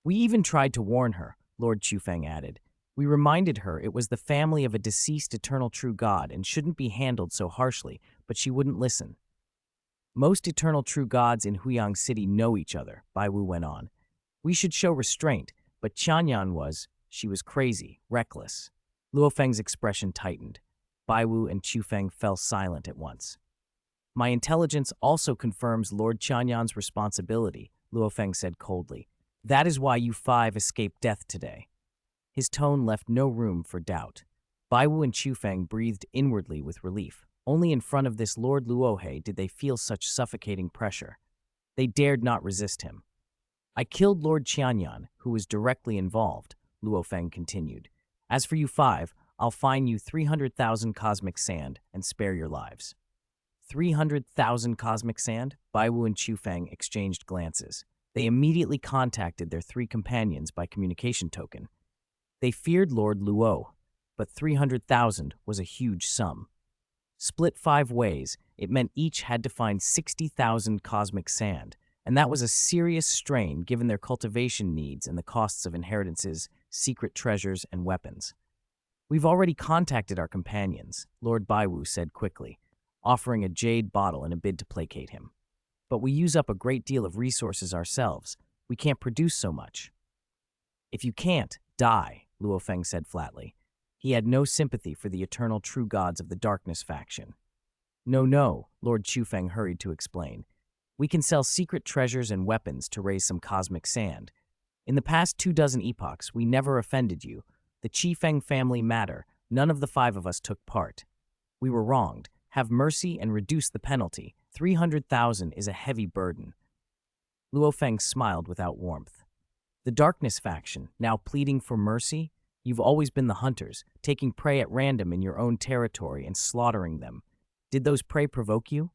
We even tried to warn her, Lord Qi Feng added. We reminded her it was the family of a deceased eternal true god and shouldn't be handled so harshly, but she wouldn't listen. Most eternal true gods in Huyang City know each other, Baiwu went on. We should show restraint, but Tianyan she was crazy, reckless. Luo Feng's expression tightened. Baiwu and Qi Feng fell silent at once. My intelligence also confirms Lord Tianyan's responsibility, Luo Feng said coldly. That is why you five escaped death today. His tone left no room for doubt. Baiwu and Qi Feng breathed inwardly with relief. Only in front of this Lord Luo He did they feel such suffocating pressure. They dared not resist him. I killed Lord Tianyan, who was directly involved, Luo Feng continued. As for you five, I'll fine you 300,000 cosmic sand and spare your lives. 300,000 cosmic sand? Baiwu and Qi Feng exchanged glances. They immediately contacted their three companions by communication token. They feared Lord Luo, but 300,000 was a huge sum. Split 5 ways, it meant each had to find 60,000 cosmic sand, and that was a serious strain given their cultivation needs and the costs of inheritances, secret treasures, and weapons. We've already contacted our companions, Lord Baiwu said quickly, offering a jade bottle in a bid to placate him. But we use up a great deal of resources ourselves. We can't produce so much. If you can't, die, Luo Feng said flatly. He had no sympathy for the eternal true gods of the darkness faction. No, Lord Chufeng hurried to explain. We can sell secret treasures and weapons to raise some cosmic sand. In the past 24 epochs, we never offended you. The Chifeng family matter. None of the 5 of us took part. We were wronged. Have mercy and reduce the penalty. 300,000 is a heavy burden. Luo Feng smiled without warmth. The darkness faction, now pleading for mercy? You've always been the hunters, taking prey at random in your own territory and slaughtering them. Did those prey provoke you?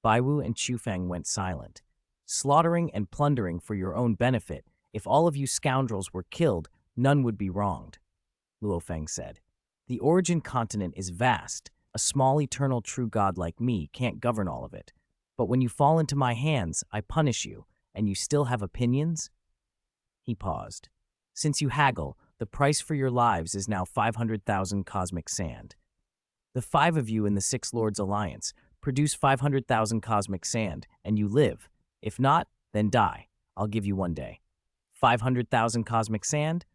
Baiwu and Chufeng went silent. Slaughtering and plundering for your own benefit. If all of you scoundrels were killed, none would be wronged, Luo Feng said. The origin continent is vast. A small eternal true god like me can't govern all of it. But when you fall into my hands, I punish you, and you still have opinions? He paused. Since you haggle, the price for your lives is now 500,000 cosmic sand. The 5 of you in the 6 Lords Alliance produce 500,000 cosmic sand, and you live. If not, then die. I'll give you 1 day. 500,000 cosmic sand?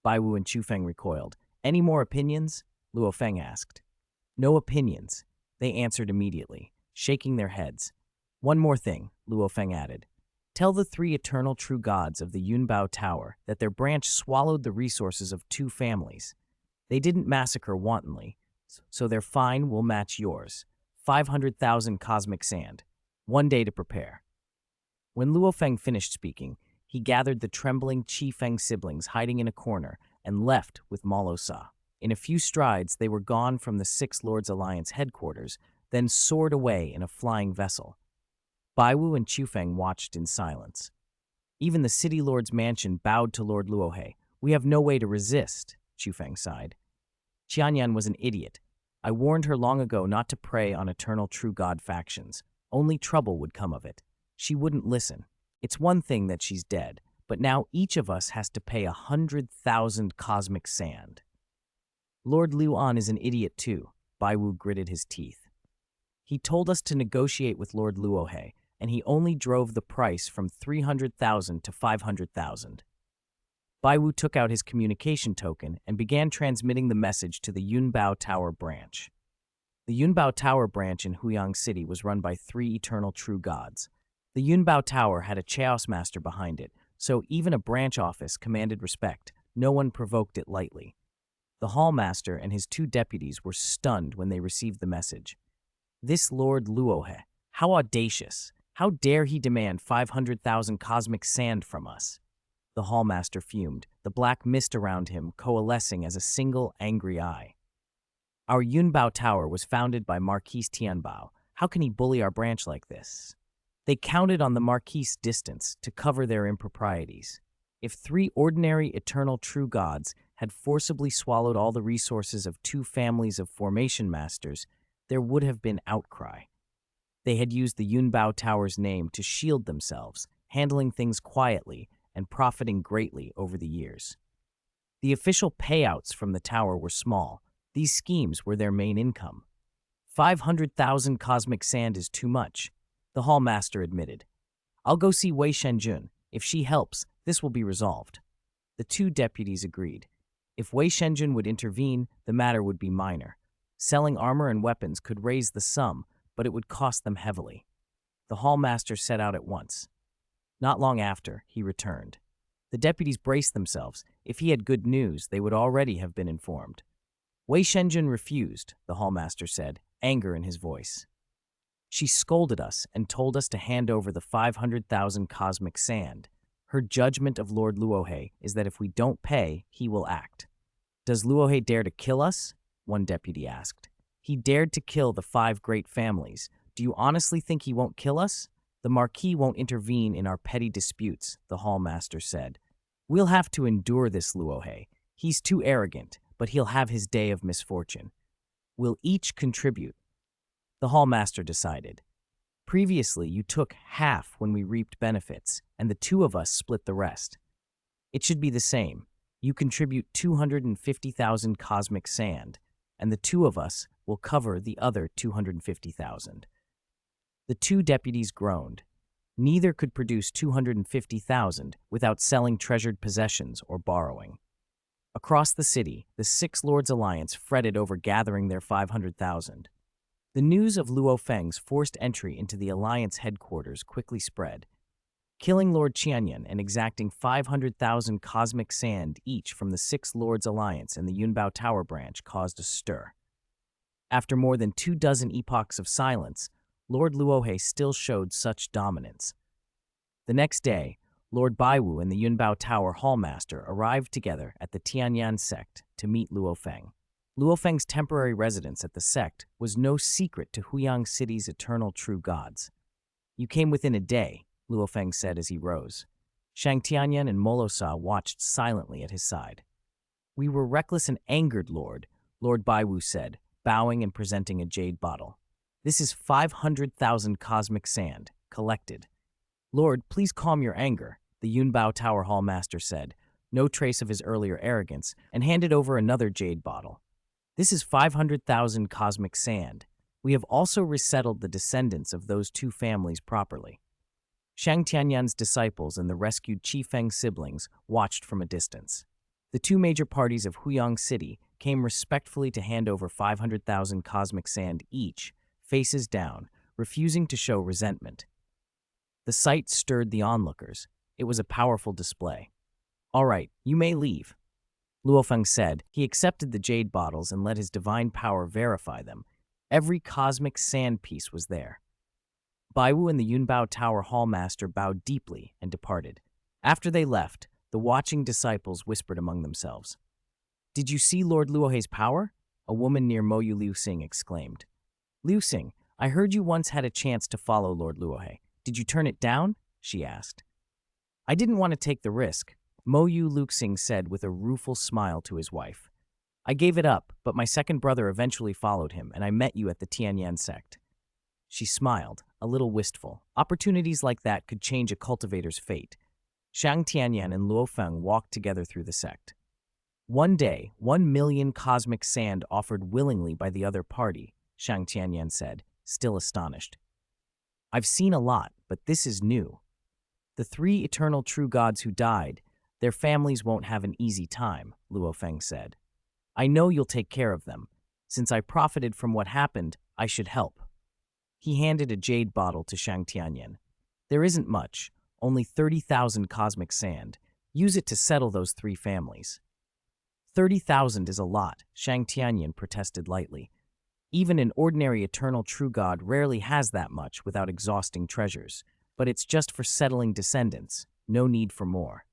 Baiwu and Chufeng recoiled. Any more opinions? Luo Feng asked. No opinions, they answered immediately, shaking their heads. One more thing, Luo Feng added. Tell the 3 eternal true gods of the Yunbao Tower that their branch swallowed the resources of 2 families. They didn't massacre wantonly, so their fine will match yours. 500,000 cosmic sand. 1 day to prepare. When Luo Feng finished speaking, he gathered the trembling Qi Feng siblings hiding in a corner and left with Morosa. In a few strides, they were gone from the 6 Lords Alliance headquarters, then soared away in a flying vessel. Baiwu and Chufeng watched in silence. Even the City Lord's mansion bowed to Lord Luohe. We have no way to resist, Chufeng sighed. Qianyan was an idiot. I warned her long ago not to prey on eternal true god factions. Only trouble would come of it. She wouldn't listen. It's one thing that she's dead, but now each of us has to pay 100,000 cosmic sand. Lord Luan is an idiot too, Baiwu gritted his teeth. He told us to negotiate with Lord Luohe, and he only drove the price from 300,000 to 500,000. Baiwu took out his communication token and began transmitting the message to the Yunbao Tower branch. The Yunbao Tower branch in Huyang City was run by 3 eternal true gods. The Yunbao Tower had a Chaos Master behind it, so even a branch office commanded respect. No one provoked it lightly. The Hall Master and his 2 deputies were stunned when they received the message. This Lord Luohe, how audacious! How dare he demand 500,000 cosmic sand from us? The Hall Master fumed, the black mist around him coalescing as a single angry eye. Our Yunbao Tower was founded by Marquis Tianbao. How can he bully our branch like this? They counted on the Marquis' distance to cover their improprieties. If 3 ordinary eternal true gods had forcibly swallowed all the resources of 2 families of formation masters, there would have been outcry. They had used the Yunbao Tower's name to shield themselves, handling things quietly and profiting greatly over the years. The official payouts from the tower were small. These schemes were their main income. 500,000 cosmic sand is too much, the Hall Master admitted. I'll go see Wei Shenjun. If she helps, this will be resolved. The 2 deputies agreed. If Wei Shenjun would intervene, the matter would be minor. Selling armor and weapons could raise the sum, but it would cost them heavily. The Hall Master set out at once. Not long after, he returned. The deputies braced themselves. If he had good news, they would already have been informed. Wei Shenjun refused, the Hall Master said, anger in his voice. She scolded us and told us to hand over the 500,000 cosmic sand. Her judgment of Lord Luohe is that if we don't pay, he will act. Does Luohe dare to kill us? One deputy asked. He dared to kill the 5 great families. Do you honestly think he won't kill us? The Marquis won't intervene in our petty disputes, the Hall Master said. We'll have to endure this Luohe. He's too arrogant, but he'll have his day of misfortune. We'll each contribute. The Hall Master decided. Previously, you took half when we reaped benefits, and the 2 of us split the rest. It should be the same. You contribute 250,000 cosmic sand, and the two of us will cover the other 250,000. The two deputies groaned. Neither could produce 250,000 without selling treasured possessions or borrowing. Across the city, the Six Lords Alliance fretted over gathering their 500,000. The news of Luo Feng's forced entry into the Alliance headquarters quickly spread, killing Lord Qianyan and exacting 500,000 cosmic sand each from the Six Lords Alliance and the Yunbao Tower branch caused a stir. After more than 24 epochs of silence, Lord Luohe still showed such dominance. The next day, Lord Baiwu and the Yunbao Tower Hallmaster arrived together at the Tianyan sect to meet Luo Feng. Luo Feng's temporary residence at the sect was no secret to Huyang City's eternal true gods. "You came within a day," Luo Feng said as he rose. Shang Tianyan and Morosa watched silently at his side. "We were reckless and angered, Lord," Lord Baiwu said, bowing and presenting a jade bottle. "This is 500,000 cosmic sand, collected." "Lord, please calm your anger," the Yunbao Tower Hallmaster said, no trace of his earlier arrogance, and handed over another jade bottle. "This is 500,000 cosmic sand. We have also resettled the descendants of those two families properly." Shang Tianyan's disciples and the rescued Qi Feng siblings watched from a distance. The two major parties of Huyang City came respectfully to hand over 500,000 cosmic sand each, faces down, refusing to show resentment. The sight stirred the onlookers. It was a powerful display. "All right, you may leave," Luo Feng said. He accepted the jade bottles and let his divine power verify them. Every cosmic sand piece was there. Baiwu and the Yunbao Tower Hallmaster bowed deeply and departed. After they left, the watching disciples whispered among themselves. "Did you see Lord Luohe's power?" A woman near Moyu Liuxing exclaimed. "Liuxing, I heard you once had a chance to follow Lord Luohe. Did you turn it down?" she asked. "I didn't want to take the risk," Moyu Liuxing said with a rueful smile to his wife. "I gave it up, but my second brother eventually followed him, and I met you at the Tianyan sect." She smiled, a little wistful. Opportunities like that could change a cultivator's fate. Shang Tianyan and Luo Feng walked together through the sect. "One day, 1,000,000 cosmic sand offered willingly by the other party," Shang Tianyan said, still astonished. "I've seen a lot, but this is new. The three eternal true gods who died, their families won't have an easy time," Luo Feng said. "I know you'll take care of them. Since I profited from what happened, I should help." He handed a jade bottle to Shang Tianyan. "There isn't much, only 30,000 cosmic sand. Use it to settle those three families." 30,000 is a lot, Shang Tianyan protested lightly. "Even an ordinary eternal true god rarely has that much without exhausting treasures, but it's just for settling descendants, no need for more."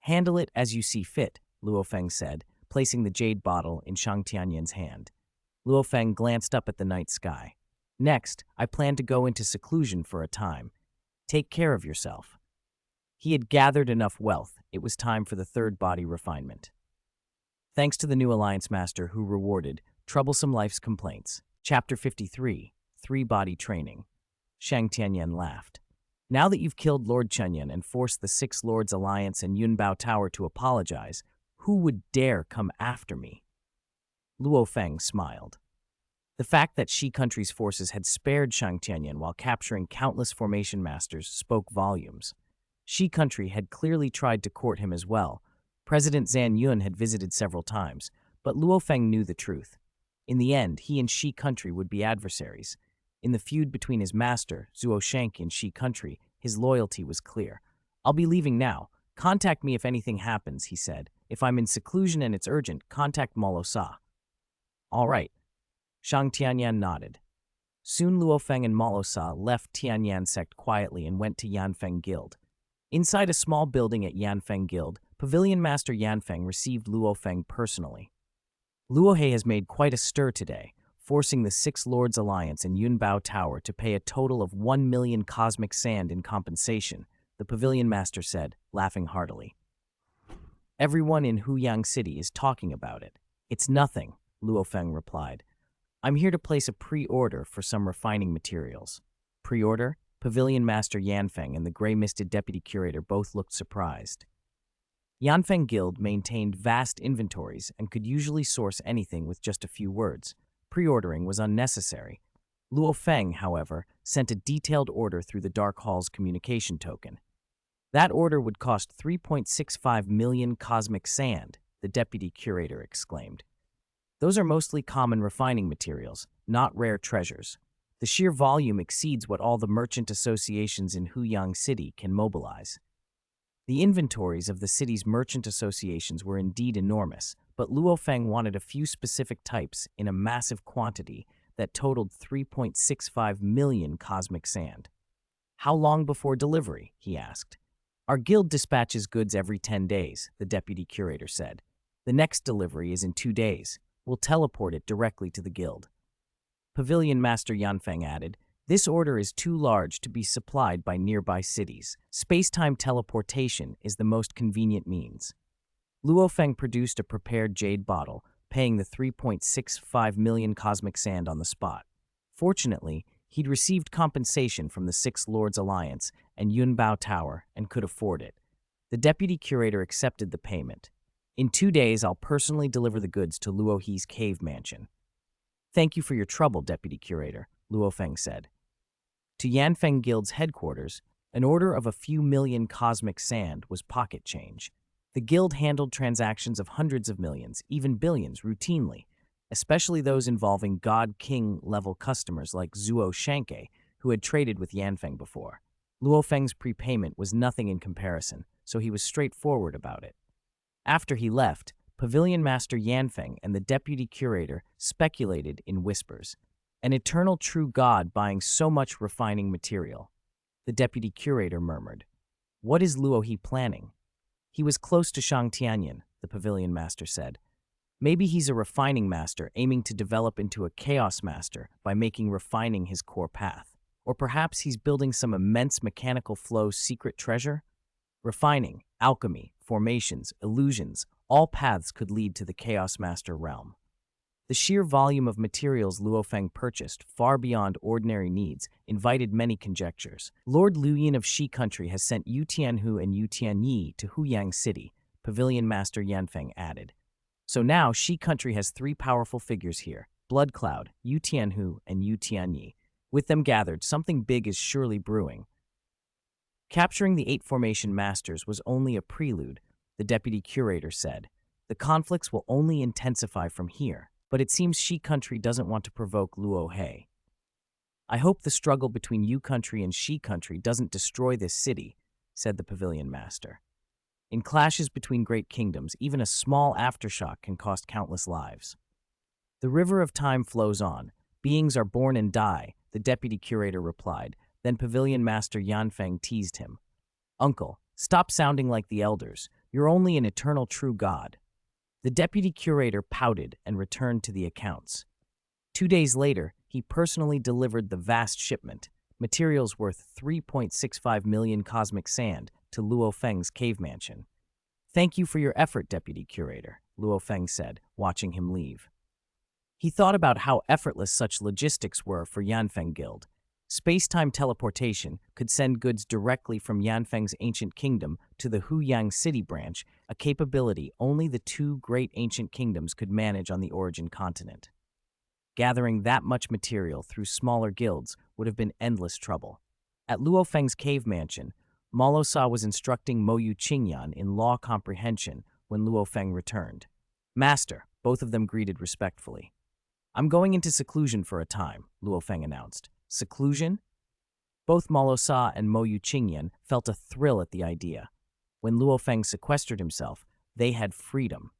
"Handle it as you see fit," Luo Feng said, placing the jade bottle in Shang Tianyan's hand. Luo Feng glanced up at the night sky. "Next, I plan to go into seclusion for a time. Take care of yourself." He had gathered enough wealth. It was time for the third body refinement. Thanks to the new Alliance Master who rewarded troublesome life's complaints. Chapter 53, Three-Body Training. Shang Tianyan laughed. "Now that you've killed Lord Qianyan and forced the Six Lords Alliance and Yunbao Tower to apologize, who would dare come after me?" Luo Feng smiled. The fact that Xi country's forces had spared Shang Tianyan while capturing countless formation masters spoke volumes. Xi country had clearly tried to court him as well. President Zan Yun had visited several times, but Luo Feng knew the truth. In the end, he and Xi country would be adversaries. In the feud between his master, Zuo Shank, and Xi country, his loyalty was clear. "I'll be leaving now. Contact me if anything happens," he said. "If I'm in seclusion and it's urgent, contact Morosa." "All right." Shang Tianyan nodded. Soon Luo Feng and Morosa left Tianyan sect quietly and went to Yanfeng Guild. Inside a small building at Yanfeng Guild, Pavilion Master Yanfeng received Luo Feng personally. "Luohe has made quite a stir today, forcing the Six Lords Alliance and Yunbao Tower to pay a total of 1,000,000 cosmic sand in compensation," the Pavilion Master said, laughing heartily. "Everyone in Huyang City is talking about it." "It's nothing," Luo Feng replied. "I'm here to place a pre-order for some refining materials." "Pre-order?" Pavilion Master Yanfeng and the gray-misted Deputy Curator both looked surprised. Yanfeng Guild maintained vast inventories and could usually source anything with just a few words. Pre-ordering was unnecessary. Luo Feng, however, sent a detailed order through the Dark Hall's communication token. That order would cost 3.65 million cosmic sand, the deputy curator exclaimed. Those are mostly common refining materials, not rare treasures. The sheer volume exceeds what all the merchant associations in Huyang City can mobilize. The inventories of the city's merchant associations were indeed enormous, but Luo Feng wanted a few specific types in a massive quantity that totaled 3.65 million cosmic sand. How long before delivery? He asked. Our guild dispatches goods every 10 days, the deputy curator said. The next delivery is in 2 days. We'll teleport it directly to the guild. Pavilion Master Yanfeng added, this order is too large to be supplied by nearby cities. Space-time teleportation is the most convenient means. Luo Feng produced a prepared jade bottle, paying the 3.65 million cosmic sand on the spot. Fortunately, he'd received compensation from the Six Lords Alliance and Yunbao Tower and could afford it. The deputy curator accepted the payment. In 2 days, I'll personally deliver the goods to Luo He's cave mansion. Thank you for your trouble, deputy curator, Luo Feng said. To Yanfeng Guild's headquarters, an order of a few million cosmic sand was pocket change. The guild handled transactions of hundreds of millions, even billions, routinely, especially those involving God-King level customers like Zuo Shanke, who had traded with Yanfeng before. Luo Feng's prepayment was nothing in comparison, so he was straightforward about it. After he left, Pavilion Master Yanfeng and the deputy curator speculated in whispers. An eternal true god buying so much refining material. The deputy curator murmured. What is Luo He planning? He was close to Shang Tianyan, the pavilion master said. Maybe he's a refining master aiming to develop into a chaos master by making refining his core path. Or perhaps he's building some immense mechanical flow secret treasure? Refining, alchemy, formations, illusions, all paths could lead to the chaos master realm. The sheer volume of materials Luo Feng purchased, far beyond ordinary needs, invited many conjectures. Lord Luyin of Shi Country has sent Yu Tianhu and Yu Tianyi to Huyang City, Pavilion Master Yanfeng added. So now Shi Country has 3 powerful figures here, Blood Cloud, Yu Tianhu, and Yu Tianyi. With them gathered, something big is surely brewing. Capturing the 8 formation masters was only a prelude, the deputy curator said. The conflicts will only intensify from here. But it seems Shi Country doesn't want to provoke Luo He. I hope the struggle between Yu Country and Shi Country doesn't destroy this city, said the pavilion master. In clashes between great kingdoms, even a small aftershock can cost countless lives. The river of time flows on. Beings are born and die, the deputy curator replied. Then pavilion master Yanfeng teased him. Uncle, stop sounding like the elders. You're only an eternal true god. The deputy curator pouted and returned to the accounts. 2 days later, he personally delivered the vast shipment, materials worth 3.65 million cosmic sand, to Luo Feng's cave mansion. Thank you for your effort, deputy curator, Luo Feng said, watching him leave. He thought about how effortless such logistics were for Yanfeng Guild. Space-time teleportation could send goods directly from Yanfeng's ancient kingdom to the Huyang City branch, a capability only the 2 great ancient kingdoms could manage on the origin continent. Gathering that much material through smaller guilds would have been endless trouble. At Luo Feng's cave mansion, Morosa was instructing Moyu Qingyan in law comprehension when Luo Feng returned. Master, both of them greeted respectfully. I'm going into seclusion for a time, Luo Feng announced. Seclusion? Both Morosa and Moyu Qingyan felt a thrill at the idea. When Luo Feng sequestered himself, they had freedom.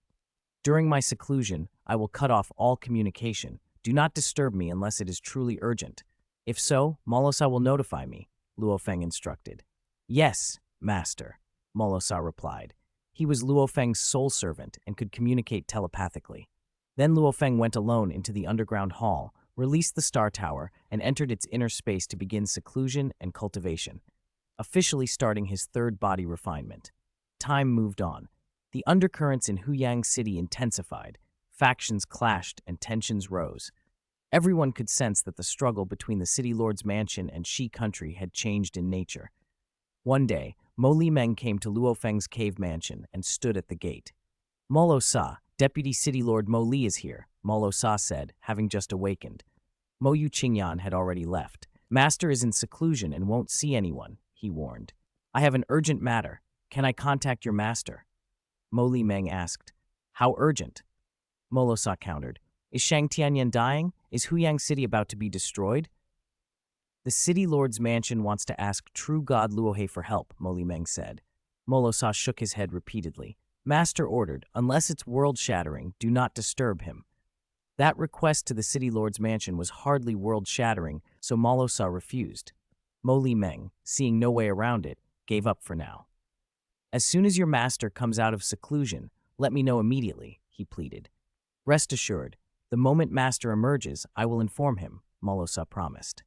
During my seclusion, I will cut off all communication. Do not disturb me unless it is truly urgent. If so, Morosa will notify me, Luo Feng instructed. Yes, master, Morosa replied. He was Luo Feng's sole servant and could communicate telepathically. Then Luo Feng went alone into the underground hall, released the Star Tower, and entered its inner space to begin seclusion and cultivation, officially starting his 3rd body refinement. Time moved on. The undercurrents in Huyang City intensified, factions clashed, and tensions rose. Everyone could sense that the struggle between the City Lord's mansion and Shi Country had changed in nature. One day, Mo Li Meng came to Luo Feng's cave mansion and stood at the gate. Morosa, Deputy City Lord Mo Li is here, Morosa said, having just awakened. Mo Yu Qingyan had already left. Master is in seclusion and won't see anyone, he warned. I have an urgent matter. Can I contact your master? Mo Li Meng asked. How urgent? Morosa countered. Is Shang Tianyan dying? Is Huyang City about to be destroyed? The city lord's mansion wants to ask true god Luohe for help, Mo Li Meng said. Morosa shook his head repeatedly. Master ordered, unless it's world-shattering, do not disturb him. That request to the city lord's mansion was hardly world-shattering, so Morosa refused. Mo Li Meng, seeing no way around it, gave up for now. As soon as your master comes out of seclusion, let me know immediately, he pleaded. Rest assured, the moment master emerges, I will inform him, Morosa promised.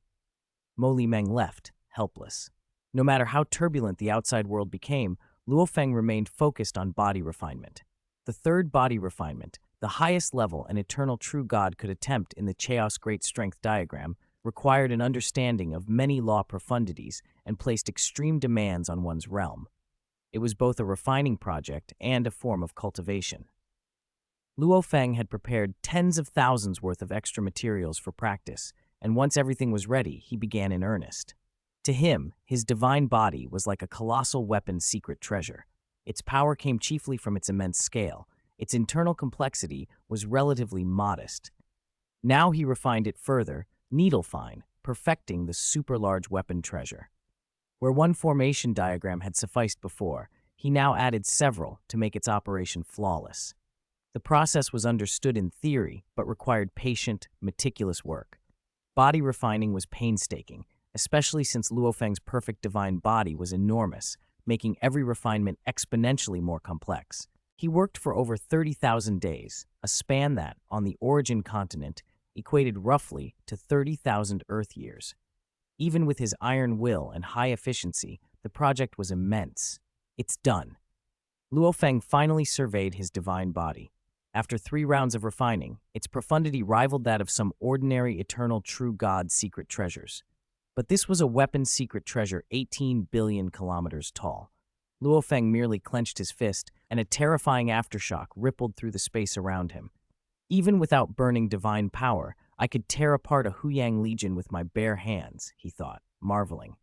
Mo Li Meng left, helpless. No matter how turbulent the outside world became, Luo Feng remained focused on body refinement. The third body refinement, the highest level an eternal true god could attempt in the Chaos Great Strength diagram, required an understanding of many law profundities and placed extreme demands on one's realm. It was both a refining project and a form of cultivation. Luo Feng had prepared tens of thousands worth of extra materials for practice, and once everything was ready, he began in earnest. To him, his divine body was like a colossal weapon's secret treasure. Its power came chiefly from its immense scale. Its internal complexity was relatively modest. Now he refined it further, needle-fine, perfecting the super-large weapon treasure. Where one formation diagram had sufficed before, he now added several to make its operation flawless. The process was understood in theory, but required patient, meticulous work. Body refining was painstaking, especially since Luo Feng's perfect divine body was enormous, making every refinement exponentially more complex. He worked for over 30,000 days, a span that, on the origin continent, equated roughly to 30,000 Earth years. Even with his iron will and high efficiency, the project was immense. It's done. Luo Feng finally surveyed his divine body. After 3 rounds of refining, its profundity rivaled that of some ordinary eternal true god secret treasures. But this was a weapon secret treasure 18 billion kilometers tall. Luo Feng merely clenched his fist, and a terrifying aftershock rippled through the space around him. Even without burning divine power, I could tear apart a Huyang legion with my bare hands, he thought, marveling.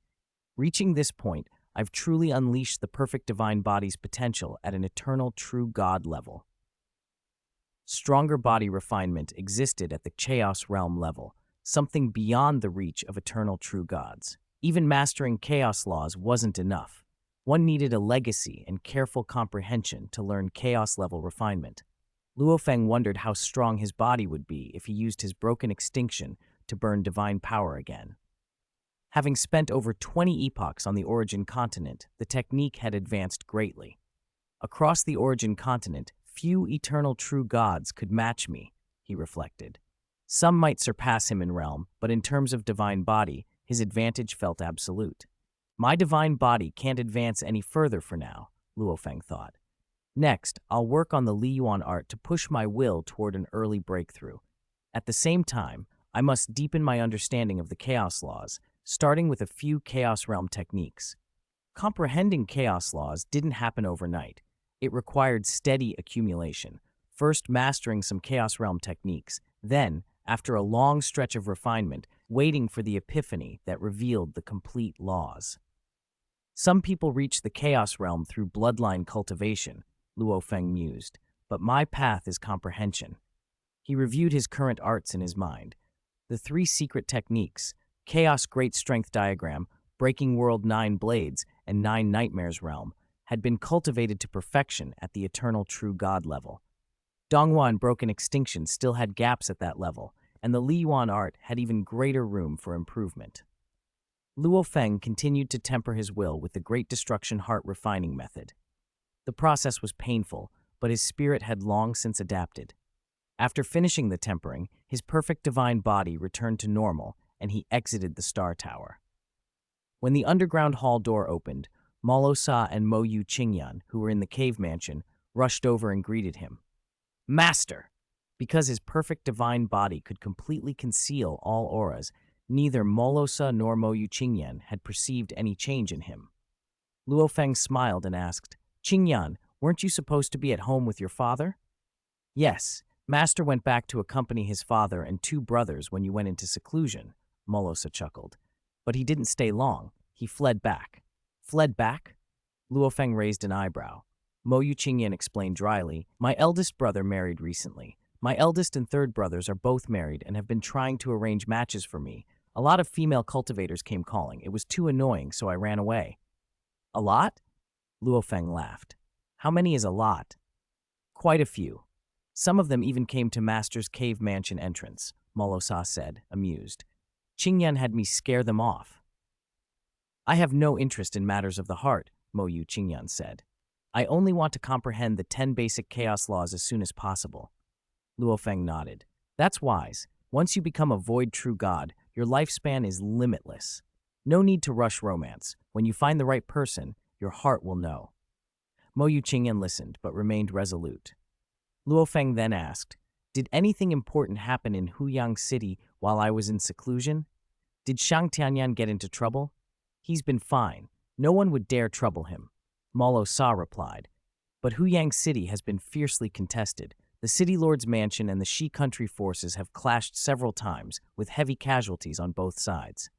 Reaching this point, I've truly unleashed the perfect divine body's potential at an eternal true god level. Stronger body refinement existed at the Chaos realm level, something beyond the reach of eternal true gods. Even mastering chaos laws wasn't enough. One needed a legacy and careful comprehension to learn chaos-level refinement. Luo Feng wondered how strong his body would be if he used his broken extinction to burn divine power again. Having spent over 20 epochs on the origin continent, the technique had advanced greatly. Across the origin continent, few eternal true gods could match me, he reflected. Some might surpass him in realm, but in terms of divine body, his advantage felt absolute. My divine body can't advance any further for now, Luo Feng thought. Next, I'll work on the Li Yuan art to push my will toward an early breakthrough. At the same time, I must deepen my understanding of the chaos laws, starting with a few chaos realm techniques. Comprehending chaos laws didn't happen overnight. It required steady accumulation, first mastering some chaos realm techniques, then, after a long stretch of refinement, waiting for the epiphany that revealed the complete laws. Some people reach the chaos realm through bloodline cultivation, Luo Feng mused, but my path is comprehension. He reviewed his current arts in his mind. The 3 secret techniques, Chaos Great Strength Diagram, Breaking World 9 Blades, and 9 Nightmares Realm, had been cultivated to perfection at the eternal true god level. Donghua and Broken Extinction still had gaps at that level, and the Li Yuan art had even greater room for improvement. Luo Feng continued to temper his will with the Great Destruction Heart refining method. The process was painful, but his spirit had long since adapted. After finishing the tempering, his perfect divine body returned to normal, and he exited the Star Tower. When the underground hall door opened, Morosa and Mo Yu Qingyan, who were in the cave mansion, rushed over and greeted him. Master! Because his perfect divine body could completely conceal all auras, neither Morosa nor Mo Yu Qingyan had perceived any change in him. Luo Feng smiled and asked, Qingyan, weren't you supposed to be at home with your father? Yes, Master went back to accompany his father and two brothers when you went into seclusion, Morosa chuckled. But he didn't stay long. He fled back. Fled back? Luo Feng raised an eyebrow. Mo Yu Qingyan explained dryly, My eldest brother married recently. My eldest and third brothers are both married and have been trying to arrange matches for me. A lot of female cultivators came calling. It was too annoying, so I ran away. A lot? Luo Feng laughed. How many is a lot? Quite a few. Some of them even came to Master's cave mansion entrance, Morosa said, amused. Qingyan had me scare them off. I have no interest in matters of the heart, Mo Yu Qingyan said. I only want to comprehend the 10 basic chaos laws as soon as possible. Luo Feng nodded. That's wise. Once you become a void true god, your lifespan is limitless. No need to rush romance. When you find the right person, your heart will know. Mo Yu Qingyan listened, but remained resolute. Luo Feng then asked, Did anything important happen in Huyang City while I was in seclusion? Did Shang Tianyan get into trouble? He's been fine. No one would dare trouble him. Morosa replied. But Huyang City has been fiercely contested. The city lord's mansion and the Shi country forces have clashed several times, with heavy casualties on both sides.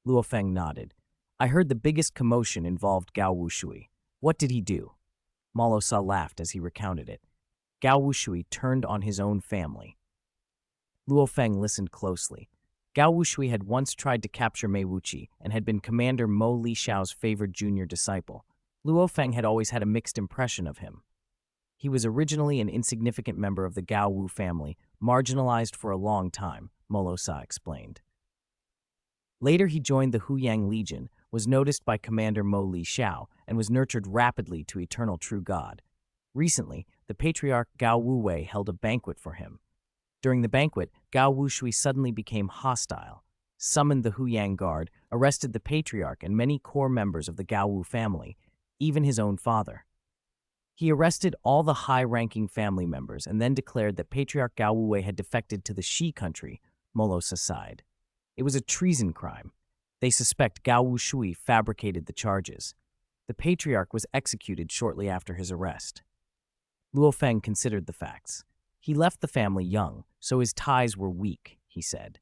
Luo Feng nodded. I heard the biggest commotion involved Gao Wushui. What did he do? Morosa laughed as he recounted it. Gao Wushui turned on his own family. Luo Feng listened closely. Gao Wushui had once tried to capture Mei Wuqi and had been Commander Mo Li Xiao's favored junior disciple. Luo Feng had always had a mixed impression of him. He was originally an insignificant member of the Gao Wu family, marginalized for a long time, Morosa explained. Later he joined the Huyang Legion, was noticed by Commander Mo Li Xiao, and was nurtured rapidly to eternal true god. Recently, the patriarch Gao Wuwei held a banquet for him. During the banquet, Gao Wushui suddenly became hostile, summoned the Huyang Guard, arrested the patriarch and many core members of the Gao Wu family, even his own father. He arrested all the high-ranking family members and then declared that Patriarch Gao Wuwei had defected to the Shi country, Morosa sighed. It was a treason crime. They suspect Gao Wushui fabricated the charges. The patriarch was executed shortly after his arrest. Luo Feng considered the facts. He left the family young, so his ties were weak, he said.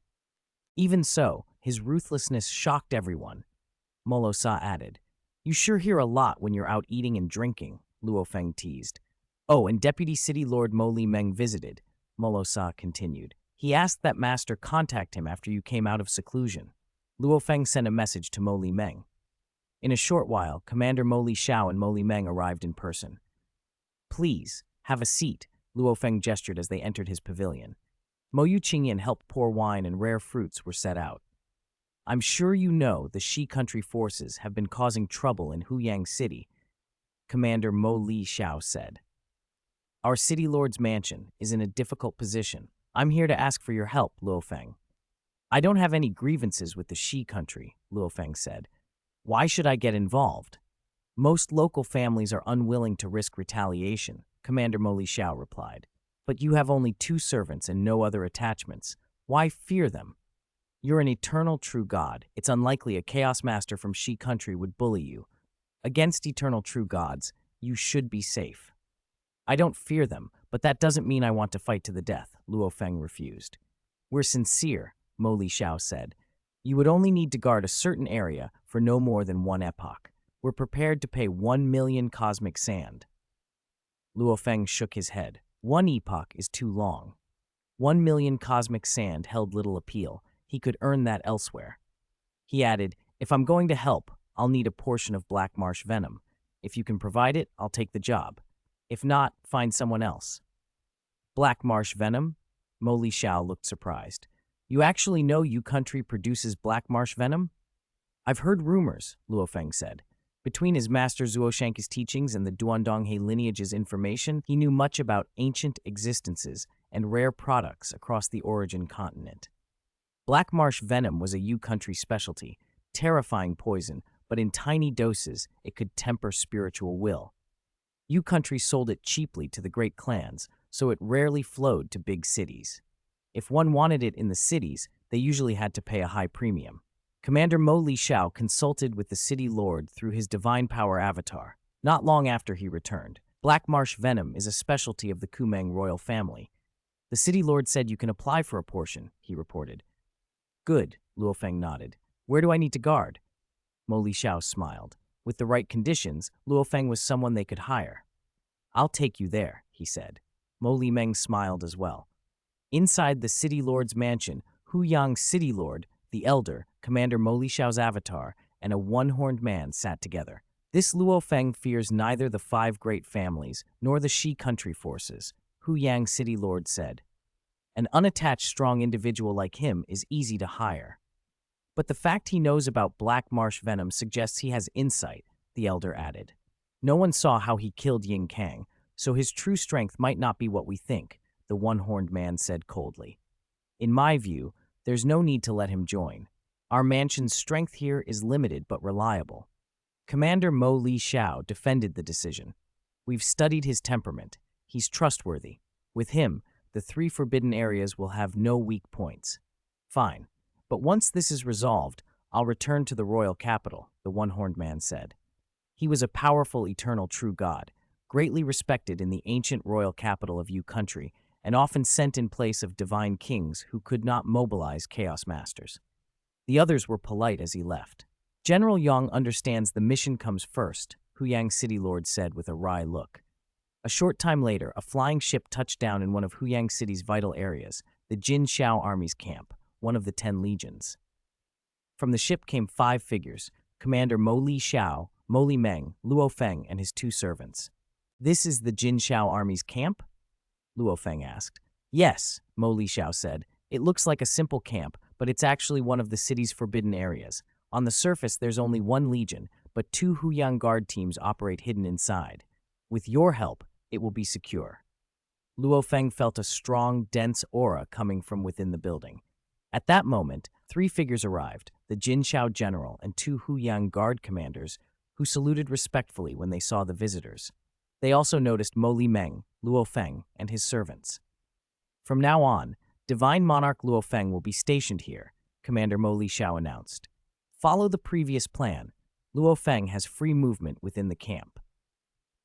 Even so, his ruthlessness shocked everyone. Morosa added, You sure hear a lot when you're out eating and drinking, Luo Feng teased. Oh, and Deputy City Lord Mo Li Meng visited, Morosa continued. He asked that Master contact him after you came out of seclusion. Luo Feng sent a message to Mo Li Meng. In a short while, Commander Mo Li Xiao and Mo Li Meng arrived in person. Please, have a seat, Luo Feng gestured as they entered his pavilion. Mo Yu Qingyan helped pour wine and rare fruits were set out. I'm sure you know the Shi country forces have been causing trouble in Huyang City, Commander Mo Li Xiao said. Our city lord's mansion is in a difficult position. I'm here to ask for your help, Luo Feng. I don't have any grievances with the Shi country, Luo Feng said. Why should I get involved? Most local families are unwilling to risk retaliation, Commander Mo Li Xiao replied. But you have only 2 servants and no other attachments. Why fear them? You're an eternal true god. It's unlikely a chaos master from Shi country would bully you. Against eternal true gods, you should be safe. I don't fear them, but that doesn't mean I want to fight to the death, Luo Feng refused. We're sincere, Mo Li Xiao said. You would only need to guard a certain area for no more than 1 epoch. We're prepared to pay 1 million cosmic sand. Luo Feng shook his head. 1 epoch is too long. 1 million cosmic sand held little appeal. He could earn that elsewhere. He added, If I'm going to help, I'll need a portion of black marsh venom. If you can provide it, I'll take the job. If not, find someone else. Black marsh venom? Mo Li Xiao looked surprised. You actually know you country produces black marsh venom? I've heard rumors, Luo Feng said. Between his master Zuo Shanka's teachings and the Duandonghe lineage's information, he knew much about ancient existences and rare products across the origin continent. Black marsh venom was a Yu country specialty, terrifying poison, but in tiny doses it could temper spiritual will. Yu country sold it cheaply to the great clans, so it rarely flowed to big cities. If one wanted it in the cities, they usually had to pay a high premium. Commander Mo Li Shao consulted with the city lord through his divine power avatar. Not long after he returned, black marsh venom is a specialty of the Kumeng royal family. The city lord said you can apply for a portion, he reported. Good, Luo Feng nodded. Where do I need to guard? Mo Li Shao smiled. With the right conditions, Luo Feng was someone they could hire. I'll take you there, he said. Mo Li Meng smiled as well. Inside the city lord's mansion, Hu Yang City Lord, the Elder, Commander Mo Li Shao's avatar, and a one-horned man sat together. This Luo Feng fears neither the five great families nor the Shi country forces, Hu Yang City Lord said. An unattached, strong individual like him is easy to hire. But the fact he knows about black marsh venom suggests he has insight, the Elder added. No one saw how he killed Ying Kang, so his true strength might not be what we think, the one-horned man said coldly. In my view, there's no need to let him join. Our mansion's strength here is limited but reliable. Commander Mo Li Shao defended the decision. We've studied his temperament. He's trustworthy. With him, the three forbidden areas will have no weak points. Fine. But once this is resolved, I'll return to the royal capital, the one-horned man said. He was a powerful, eternal, true god, greatly respected in the ancient royal capital of Yu country, and often sent in place of divine kings who could not mobilize chaos masters. The others were polite as he left. General Yang understands the mission comes first, Hu Yang City Lord said with a wry look. A short time later, a flying ship touched down in one of Hu Yang City's vital areas, the Jin Xiao Army's camp, one of the 10 legions. From the ship came 5 figures, Commander Mo Li Shao, Mo Li Meng, Luo Feng, and his 2 servants. This is the Jin Xiao Army's camp? Luo Feng asked. Yes, Mo Li Shao said. It looks like a simple camp, but it's actually one of the city's forbidden areas. On the surface, there's only 1 legion, but 2 Huyang guard teams operate hidden inside. With your help, it will be secure. Luo Feng felt a strong, dense aura coming from within the building. At that moment, 3 figures arrived, the Jin Xiao general and 2 Huyang guard commanders, who saluted respectfully when they saw the visitors. They also noticed Mo Li Meng, Luo Feng, and his servants. From now on, Divine Monarch Luo Feng will be stationed here, Commander Mo Li Shao announced. Follow the previous plan. Luo Feng has free movement within the camp.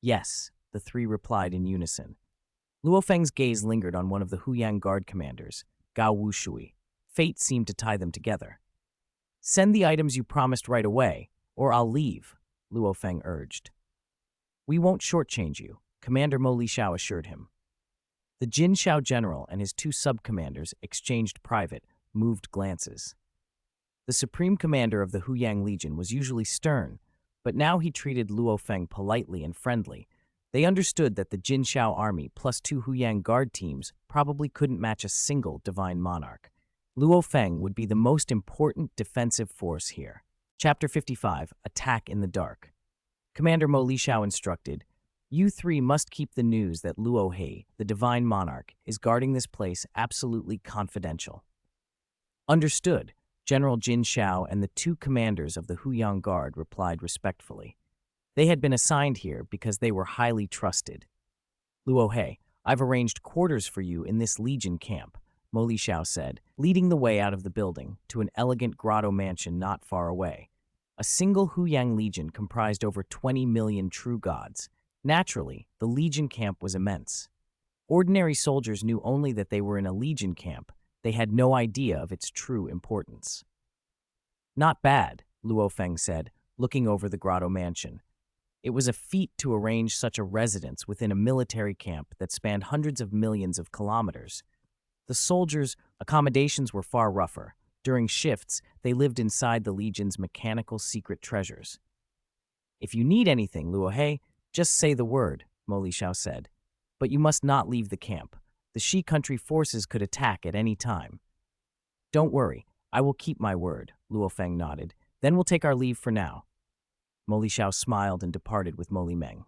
Yes, the 3 replied in unison. Luo Feng's gaze lingered on one of the Huyang guard commanders, Gao Wushui. Fate seemed to tie them together. Send the items you promised right away, or I'll leave, Luo Feng urged. We won't shortchange you, Commander Mo Li Shao assured him. The Jin Xiao general and his 2 sub-commanders exchanged private, moved glances. The supreme commander of the Huyang Legion was usually stern, but now he treated Luo Feng politely and friendly. They understood that the Jin Xiao army plus 2 Huyang guard teams probably couldn't match a single divine monarch. Luo Feng would be the most important defensive force here. Chapter 55, Attack in the Dark. Commander Mo Li Shao instructed, You 3 must keep the news that Luo He, the divine monarch, is guarding this place absolutely confidential. Understood, General Jin Xiao and the 2 commanders of the Huyang Guard replied respectfully. They had been assigned here because they were highly trusted. Luo He, I've arranged quarters for you in this legion camp, Mo Li Shao said, leading the way out of the building to an elegant grotto mansion not far away. A single Huyang legion comprised over 20 million true gods. Naturally, the legion camp was immense. Ordinary soldiers knew only that they were in a legion camp. They had no idea of its true importance. Not bad, Luo Feng said, looking over the grotto mansion. It was a feat to arrange such a residence within a military camp that spanned hundreds of millions of kilometers. The soldiers' accommodations were far rougher. During shifts, they lived inside the Legion's mechanical secret treasures. If you need anything, Luo He, just say the word, Mo Li Shao said. But you must not leave the camp. The Shi country forces could attack at any time. Don't worry, I will keep my word, Luo Feng nodded. Then we'll take our leave for now. Mo Li Shao smiled and departed with Mo Li Meng.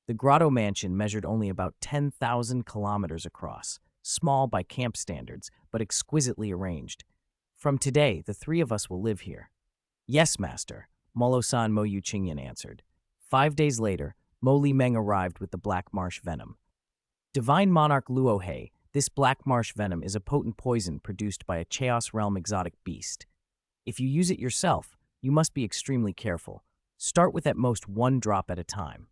The grotto mansion measured only about 10,000 kilometers across, small by camp standards, but exquisitely arranged. From today, the 3 of us will live here. Yes, master, Morosa and Mo Yu Qingyan answered. 5 days later, Mo Li Meng arrived with the black marsh venom. Divine Monarch Luo He, this black marsh venom is a potent poison produced by a Chaos Realm exotic beast. If you use it yourself, you must be extremely careful. Start with at most 1 drop at a time.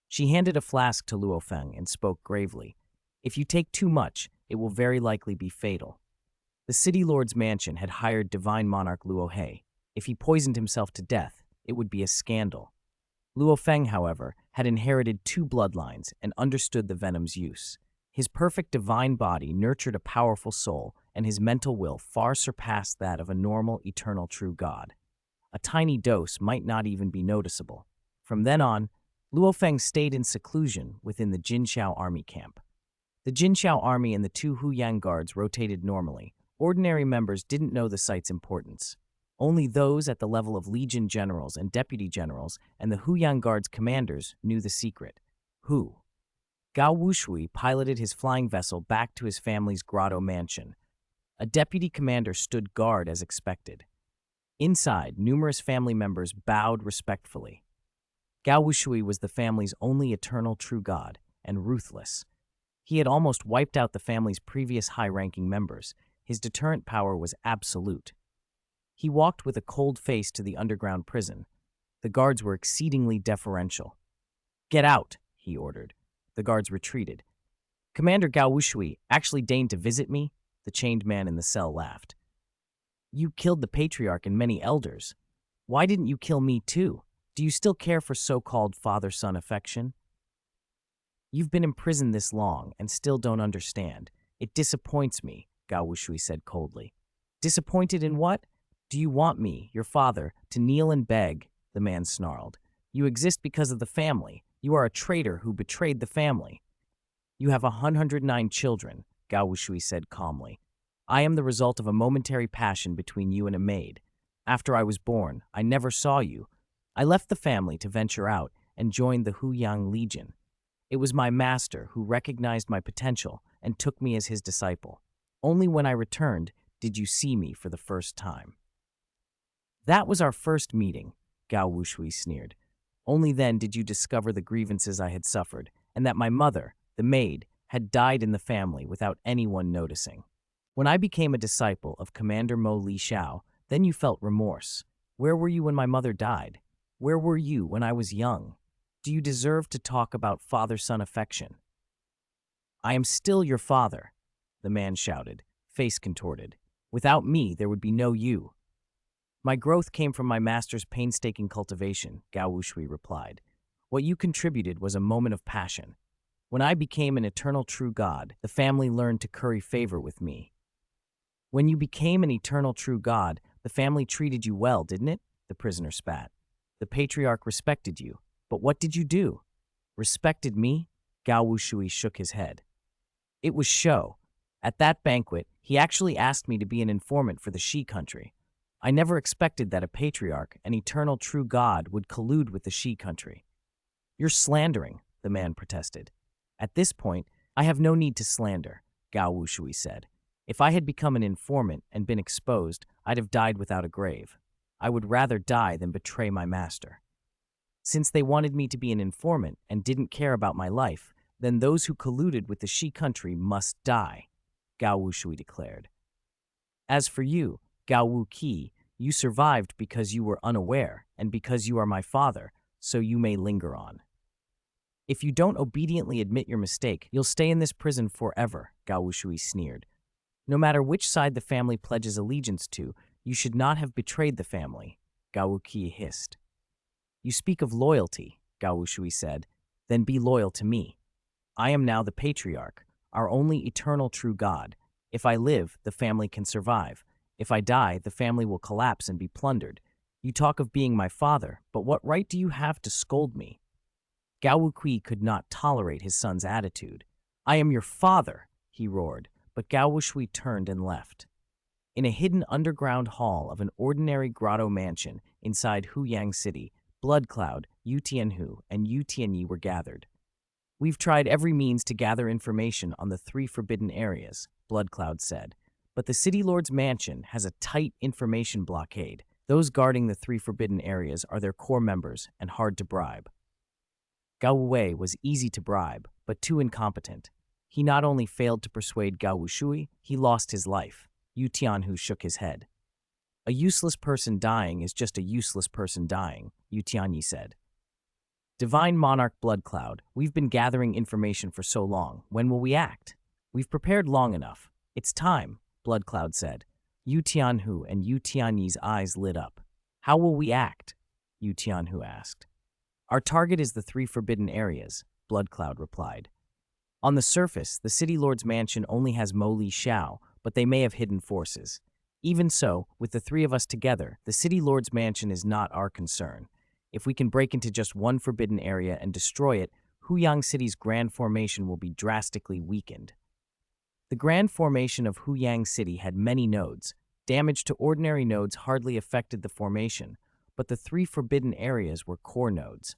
She handed a flask to Luo Feng and spoke gravely. If you take too much, it will very likely be fatal. The city lord's mansion had hired divine monarch Luo He. If he poisoned himself to death, it would be a scandal. Luo Feng, however, had inherited 2 bloodlines and understood the venom's use. His perfect divine body nurtured a powerful soul, and his mental will far surpassed that of a normal, eternal true god. A tiny dose might not even be noticeable. From then on, Luo Feng stayed in seclusion within the Jinxiao army camp. The Jinxiao army and the 2 Huyang guards rotated normally. Ordinary members didn't know the site's importance. Only those at the level of legion generals and deputy generals and the Huyang guards commanders knew the secret. Gao Wushui piloted his flying vessel back to his family's grotto mansion. A deputy commander stood guard as expected. Inside, numerous family members bowed respectfully. Gao Wushui was the family's only eternal true god, and ruthless. He had almost wiped out the family's previous high-ranking members. His deterrent power was absolute. He walked with a cold face to the underground prison. The guards were exceedingly deferential. "Get out," he ordered. The guards retreated. "Commander Gao Wushui actually deigned to visit me?" The chained man in the cell laughed. "You killed the patriarch and many elders. Why didn't you kill me too? Do you still care for so-called father-son affection?" "You've been imprisoned this long and still don't understand. It disappoints me," Gao Wushui said coldly. "Disappointed in what? Do you want me, your father, to kneel and beg?" The man snarled. "You exist because of the family. You are a traitor who betrayed the family." "You have 109 children," Gao Wushui said calmly. "I am the result of a momentary passion between you and a maid. After I was born, I never saw you. I left the family to venture out and joined the Huyang Legion. It was my master who recognized my potential and took me as his disciple. Only when I returned did you see me for the first time." "That was our first meeting," Gao Wushui sneered. "Only then did you discover the grievances I had suffered, and that my mother, the maid, had died in the family without anyone noticing. When I became a disciple of Commander Mo Li Xiao, then you felt remorse. Where were you when my mother died? Where were you when I was young? Do you deserve to talk about father-son affection?" "I am still your father," the man shouted, face contorted. "Without me, there would be no you." "My growth came from my master's painstaking cultivation," Gao Wushui replied. "What you contributed was a moment of passion. When I became an eternal true god, the family learned to curry favor with me." "When you became an eternal true god, the family treated you well, didn't it?" The prisoner spat. "The patriarch respected you. But what did you do?" "Respected me?" Gao Wushui shook his head. "It was show. At that banquet, he actually asked me to be an informant for the Shi country. I never expected that a patriarch, an eternal true god, would collude with the Shi country." "You're slandering," the man protested. "At this point, I have no need to slander," Gao Wushui said. "If I had become an informant and been exposed, I'd have died without a grave. I would rather die than betray my master. Since they wanted me to be an informant and didn't care about my life, then those who colluded with the Shi country must die," Gao Wushui declared. "As for you, Gao Wuqi, you survived because you were unaware and because you are my father, so you may linger on. If you don't obediently admit your mistake, you'll stay in this prison forever," Gao Wushui sneered. "No matter which side the family pledges allegiance to, you should not have betrayed the family," Gao Wuqi hissed. "You speak of loyalty," Gao Wushui said, "then be loyal to me. I am now the patriarch, our only eternal true god. If I live, the family can survive. If I die, the family will collapse and be plundered. You talk of being my father, but what right do you have to scold me?" Gao Wuqi could not tolerate his son's attitude. "I am your father," he roared, but Gao Wushui turned and left. In a hidden underground hall of an ordinary grotto mansion inside Huyang City, Blood Cloud, Yu Tianhu, and Yu Tianyi were gathered. "We've tried every means to gather information on the 3 forbidden areas," Blood Cloud said. "But the City Lord's mansion has a tight information blockade. Those guarding the 3 forbidden areas are their core members and hard to bribe." Gao Wei was easy to bribe, but too incompetent. He not only failed to persuade Gao Wushui, he lost his life. Yu Tianhu shook his head. A useless person dying is just a useless person dying, Yu Tianyi said. Divine Monarch Blood Cloud, we've been gathering information for so long. When will we act? We've prepared long enough. It's time, Blood Cloud said. Yu Tianhu and Yu Tianyi's eyes lit up. How will we act? Yu Tianhu asked. Our target is the 3 forbidden areas, Blood Cloud replied. On the surface, the City Lord's mansion only has Mo Li Xiao, but they may have hidden forces. Even so, with the 3 of us together, the City Lord's mansion is not our concern. If we can break into just one forbidden area and destroy it, Huyang City's grand formation will be drastically weakened. The grand formation of Huyang City had many nodes. Damage to ordinary nodes hardly affected the formation, but the 3 forbidden areas were core nodes.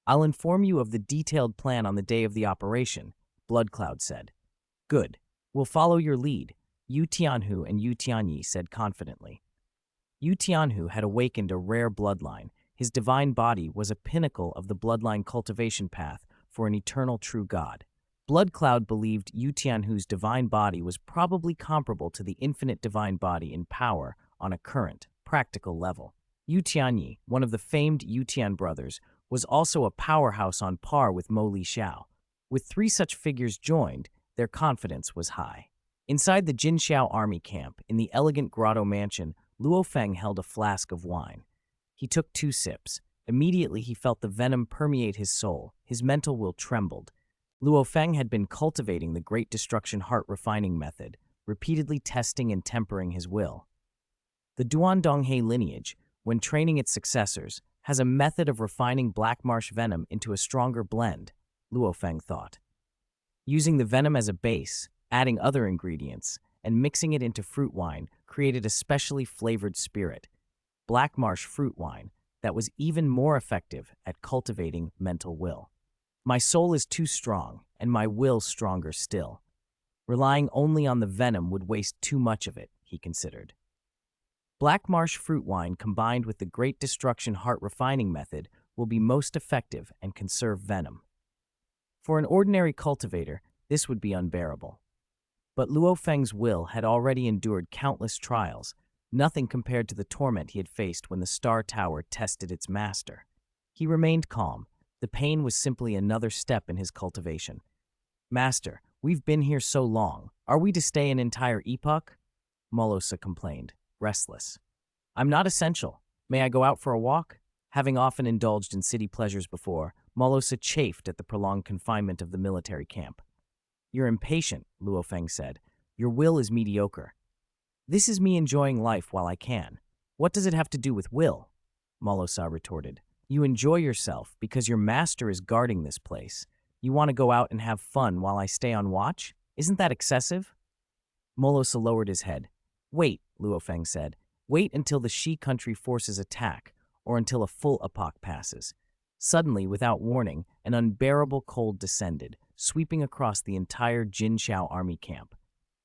I'll inform you of the detailed plan on the day of the operation, Blood Cloud said. Good. We'll follow your lead, Yu Tianhu and Yu Tianyi said confidently. Yu Tianhu had awakened a rare bloodline. His divine body was a pinnacle of the bloodline cultivation path for an eternal true god. Blood Cloud believed Yu Tianhu's divine body was probably comparable to the infinite divine body in power on a current, practical level. Yu Tianyi, one of the famed Yu Tian brothers, was also a powerhouse on par with Mo Li Xiao. With 3 such figures joined, their confidence was high. Inside the Jinxiao army camp, in the elegant grotto mansion, Luo Feng held a flask of wine. He took 2 sips. Immediately he felt the venom permeate his soul. His mental will trembled. Luo Feng had been cultivating the Great Destruction Heart Refining method, repeatedly testing and tempering his will. The Duandonghe lineage, when training its successors, has a method of refining black marsh venom into a stronger blend, Luo Feng thought. Using the venom as a base, adding other ingredients, and mixing it into fruit wine created a specially flavored spirit, black marsh fruit wine, that was even more effective at cultivating mental will. My soul is too strong, and my will stronger still. Relying only on the venom would waste too much of it, he considered. Black marsh fruit wine combined with the Great Destruction Heart Refining method will be most effective and conserve venom. For an ordinary cultivator, this would be unbearable. But Luo Feng's will had already endured countless trials, nothing compared to the torment he had faced when the Star Tower tested its master. He remained calm. The pain was simply another step in his cultivation. Master, we've been here so long. Are we to stay an entire epoch? Morosa complained, restless. I'm not essential. May I go out for a walk? Having often indulged in city pleasures before, Morosa chafed at the prolonged confinement of the military camp. You're impatient, Luo Feng said. Your will is mediocre. This is me enjoying life while I can. What does it have to do with will? Morosa retorted. You enjoy yourself because your master is guarding this place. You want to go out and have fun while I stay on watch? Isn't that excessive? Morosa lowered his head. Wait, Luo Feng said. Wait until the Shi country forces attack, or until a full epoch passes. Suddenly, without warning, an unbearable cold descended, sweeping across the entire Jinxiao army camp.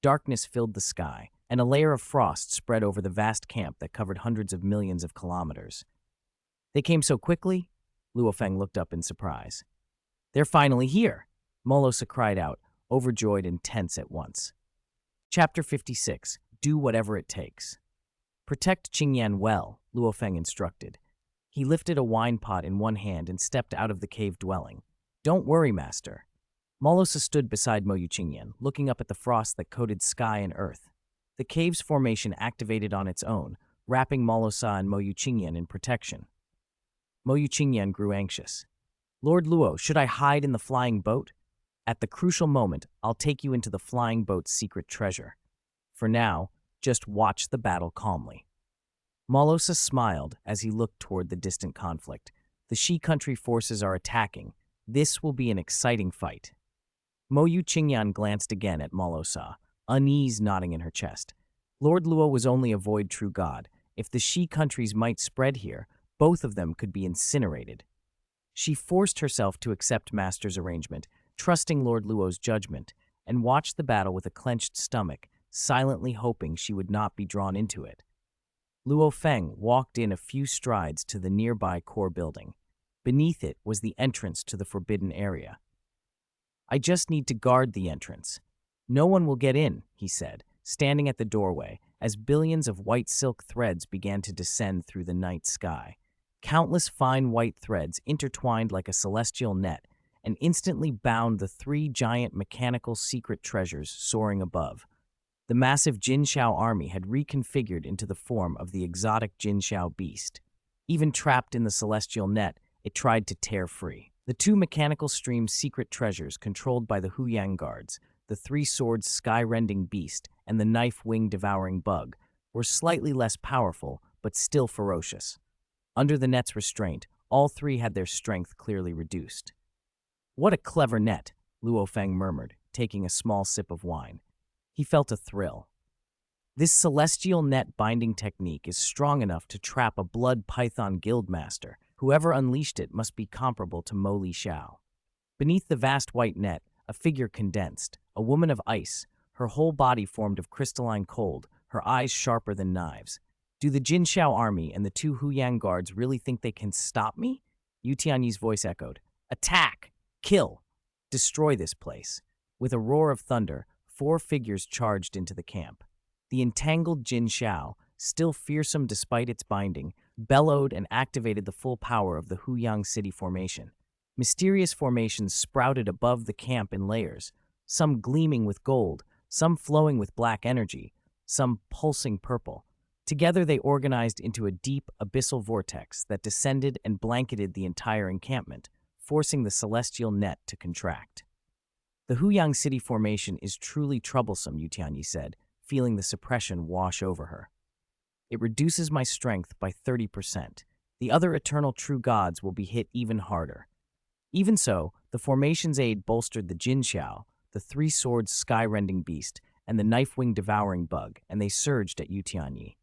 Darkness filled the sky, and a layer of frost spread over the vast camp that covered hundreds of millions of kilometers. They came so quickly? Luo Feng looked up in surprise. They're finally here, Morosa cried out, overjoyed and tense at once. Chapter 56. Do whatever it takes. Protect Qingyan well, Luo Feng instructed. He lifted a wine pot in one hand and stepped out of the cave dwelling. Don't worry, master. Morosa stood beside Mo Qingyan, looking up at the frost that coated sky and earth. The cave's formation activated on its own, wrapping Morosa and Mo Qingyan in protection. Mo Qingyan grew anxious. Lord Luo, should I hide in the flying boat? At the crucial moment, I'll take you into the flying boat's secret treasure. For now, just watch the battle calmly. Morosa smiled as he looked toward the distant conflict. The Shi country forces are attacking. This will be an exciting fight. Mo Qingyan glanced again at Morosa, unease knotting in her chest. Lord Luo was only a void true god. If the Shi countries might spread here, both of them could be incinerated. She forced herself to accept Master's arrangement, trusting Lord Luo's judgment, and watched the battle with a clenched stomach, silently hoping she would not be drawn into it. Luo Feng walked in a few strides to the nearby core building. Beneath it was the entrance to the forbidden area. I just need to guard the entrance. No one will get in, he said, standing at the doorway, as billions of white silk threads began to descend through the night sky. Countless fine white threads intertwined like a celestial net and instantly bound the three giant mechanical secret treasures soaring above. The massive Jinxiao army had reconfigured into the form of the exotic Jinxiao beast. Even trapped in the celestial net, it tried to tear free. The two mechanical stream secret treasures controlled by the Huyang guards, the three-sword sky-rending beast and the knife-wing devouring bug, were slightly less powerful but still ferocious. Under the net's restraint, all three had their strength clearly reduced. "What a clever net," Luo Feng murmured, taking a small sip of wine. He felt a thrill. This celestial net binding technique is strong enough to trap a blood python guildmaster. Whoever unleashed it must be comparable to Mo Li Xiao. Beneath the vast white net, a figure condensed, a woman of ice, her whole body formed of crystalline cold, her eyes sharper than knives. "Do the Jin Xiao army and the two Huyang guards really think they can stop me?" Yu Tianyi's voice echoed. "Attack! Kill! Destroy this place!" With a roar of thunder, 4 figures charged into the camp. The entangled Jin Xiao, still fearsome despite its binding, bellowed and activated the full power of the Huyang City formation. Mysterious formations sprouted above the camp in layers, some gleaming with gold, some flowing with black energy, some pulsing purple. Together they organized into a deep, abyssal vortex that descended and blanketed the entire encampment, forcing the celestial net to contract. "The Huyang City formation is truly troublesome," Yu Tianyi said, feeling the suppression wash over her. "It reduces my strength by 30%. The other eternal true gods will be hit even harder." Even so, the formation's aid bolstered the Jin Xiao, the three-sword sky-rending beast, and the knife-wing devouring bug, and they surged at Yu Tianyi.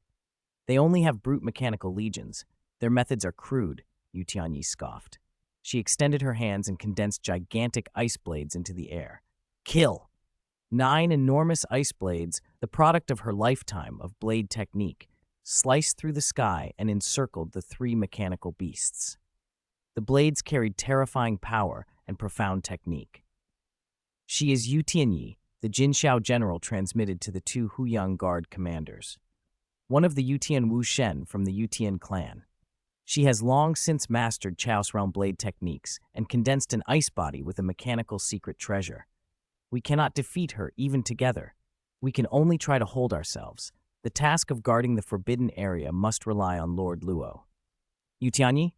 "They only have brute mechanical legions. Their methods are crude," Yu Tianyi scoffed. She extended her hands and condensed gigantic ice blades into the air. "Kill!" 9 enormous ice blades, the product of her lifetime of blade technique, sliced through the sky and encircled the 3 mechanical beasts. The blades carried terrifying power and profound technique. "She is Yu Tianyi," the Jinxiao general transmitted to the 2 Huyang Guard commanders. "One of the Yutian Wu Shen from the Yutian clan. She has long since mastered Chaos Realm blade techniques and condensed an ice body with a mechanical secret treasure. We cannot defeat her even together. We can only try to hold ourselves. The task of guarding the forbidden area must rely on Lord Luo." "Yu Tianyi?"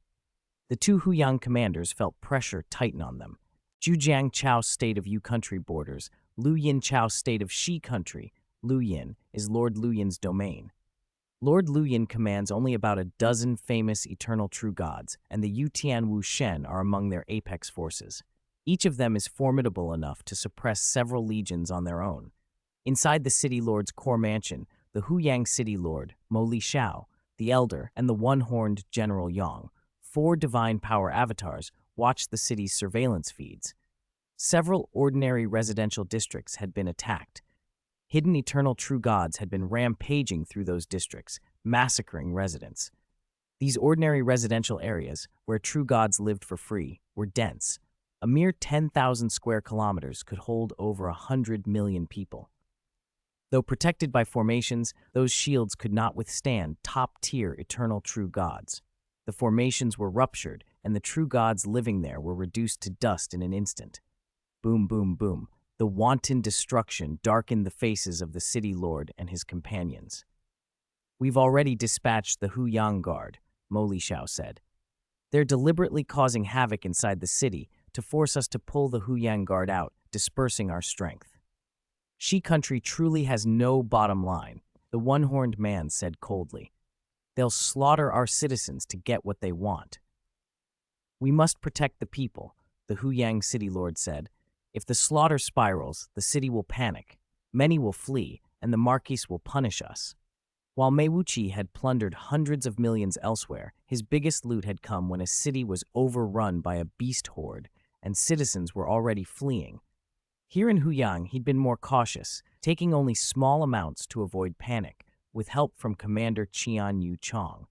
The 2 Huyang commanders felt pressure tighten on them. Zhujiang Chao's state of Yu country borders, Lu Yin Chao's state of Shi country, Lu Yin, is Lord Lu Yin's domain. Lord Lu Yin commands only about a dozen famous eternal true gods, and the Yutian Wu Shen are among their apex forces. Each of them is formidable enough to suppress several legions on their own. Inside the city lord's core mansion, the Huyang city lord, Mo Li Xiao, the elder, and the one-horned General Yang, 4 divine power avatars, watched the city's surveillance feeds. Several ordinary residential districts had been attacked. Hidden eternal true gods had been rampaging through those districts, massacring residents. These ordinary residential areas, where true gods lived for free, were dense. A mere 10,000 square kilometers could hold over 100 million people. Though protected by formations, those shields could not withstand top-tier eternal true gods. The formations were ruptured, and the true gods living there were reduced to dust in an instant. Boom, boom, boom. The wanton destruction darkened the faces of the city lord and his companions. "We've already dispatched the Huyang Guard," Mo Li Xiao said. "They're deliberately causing havoc inside the city to force us to pull the Huyang Guard out, dispersing our strength." "Shi country truly has no bottom line," the one-horned man said coldly. "They'll slaughter our citizens to get what they want." "We must protect the people," the Huyang city lord said. "If the slaughter spirals, the city will panic, many will flee, and the Marquis will punish us." While Mei Wuqi had plundered hundreds of millions elsewhere, his biggest loot had come when a city was overrun by a beast horde, and citizens were already fleeing. Here in Huyang, he'd been more cautious, taking only small amounts to avoid panic, with help from Commander Qian Yu Chong.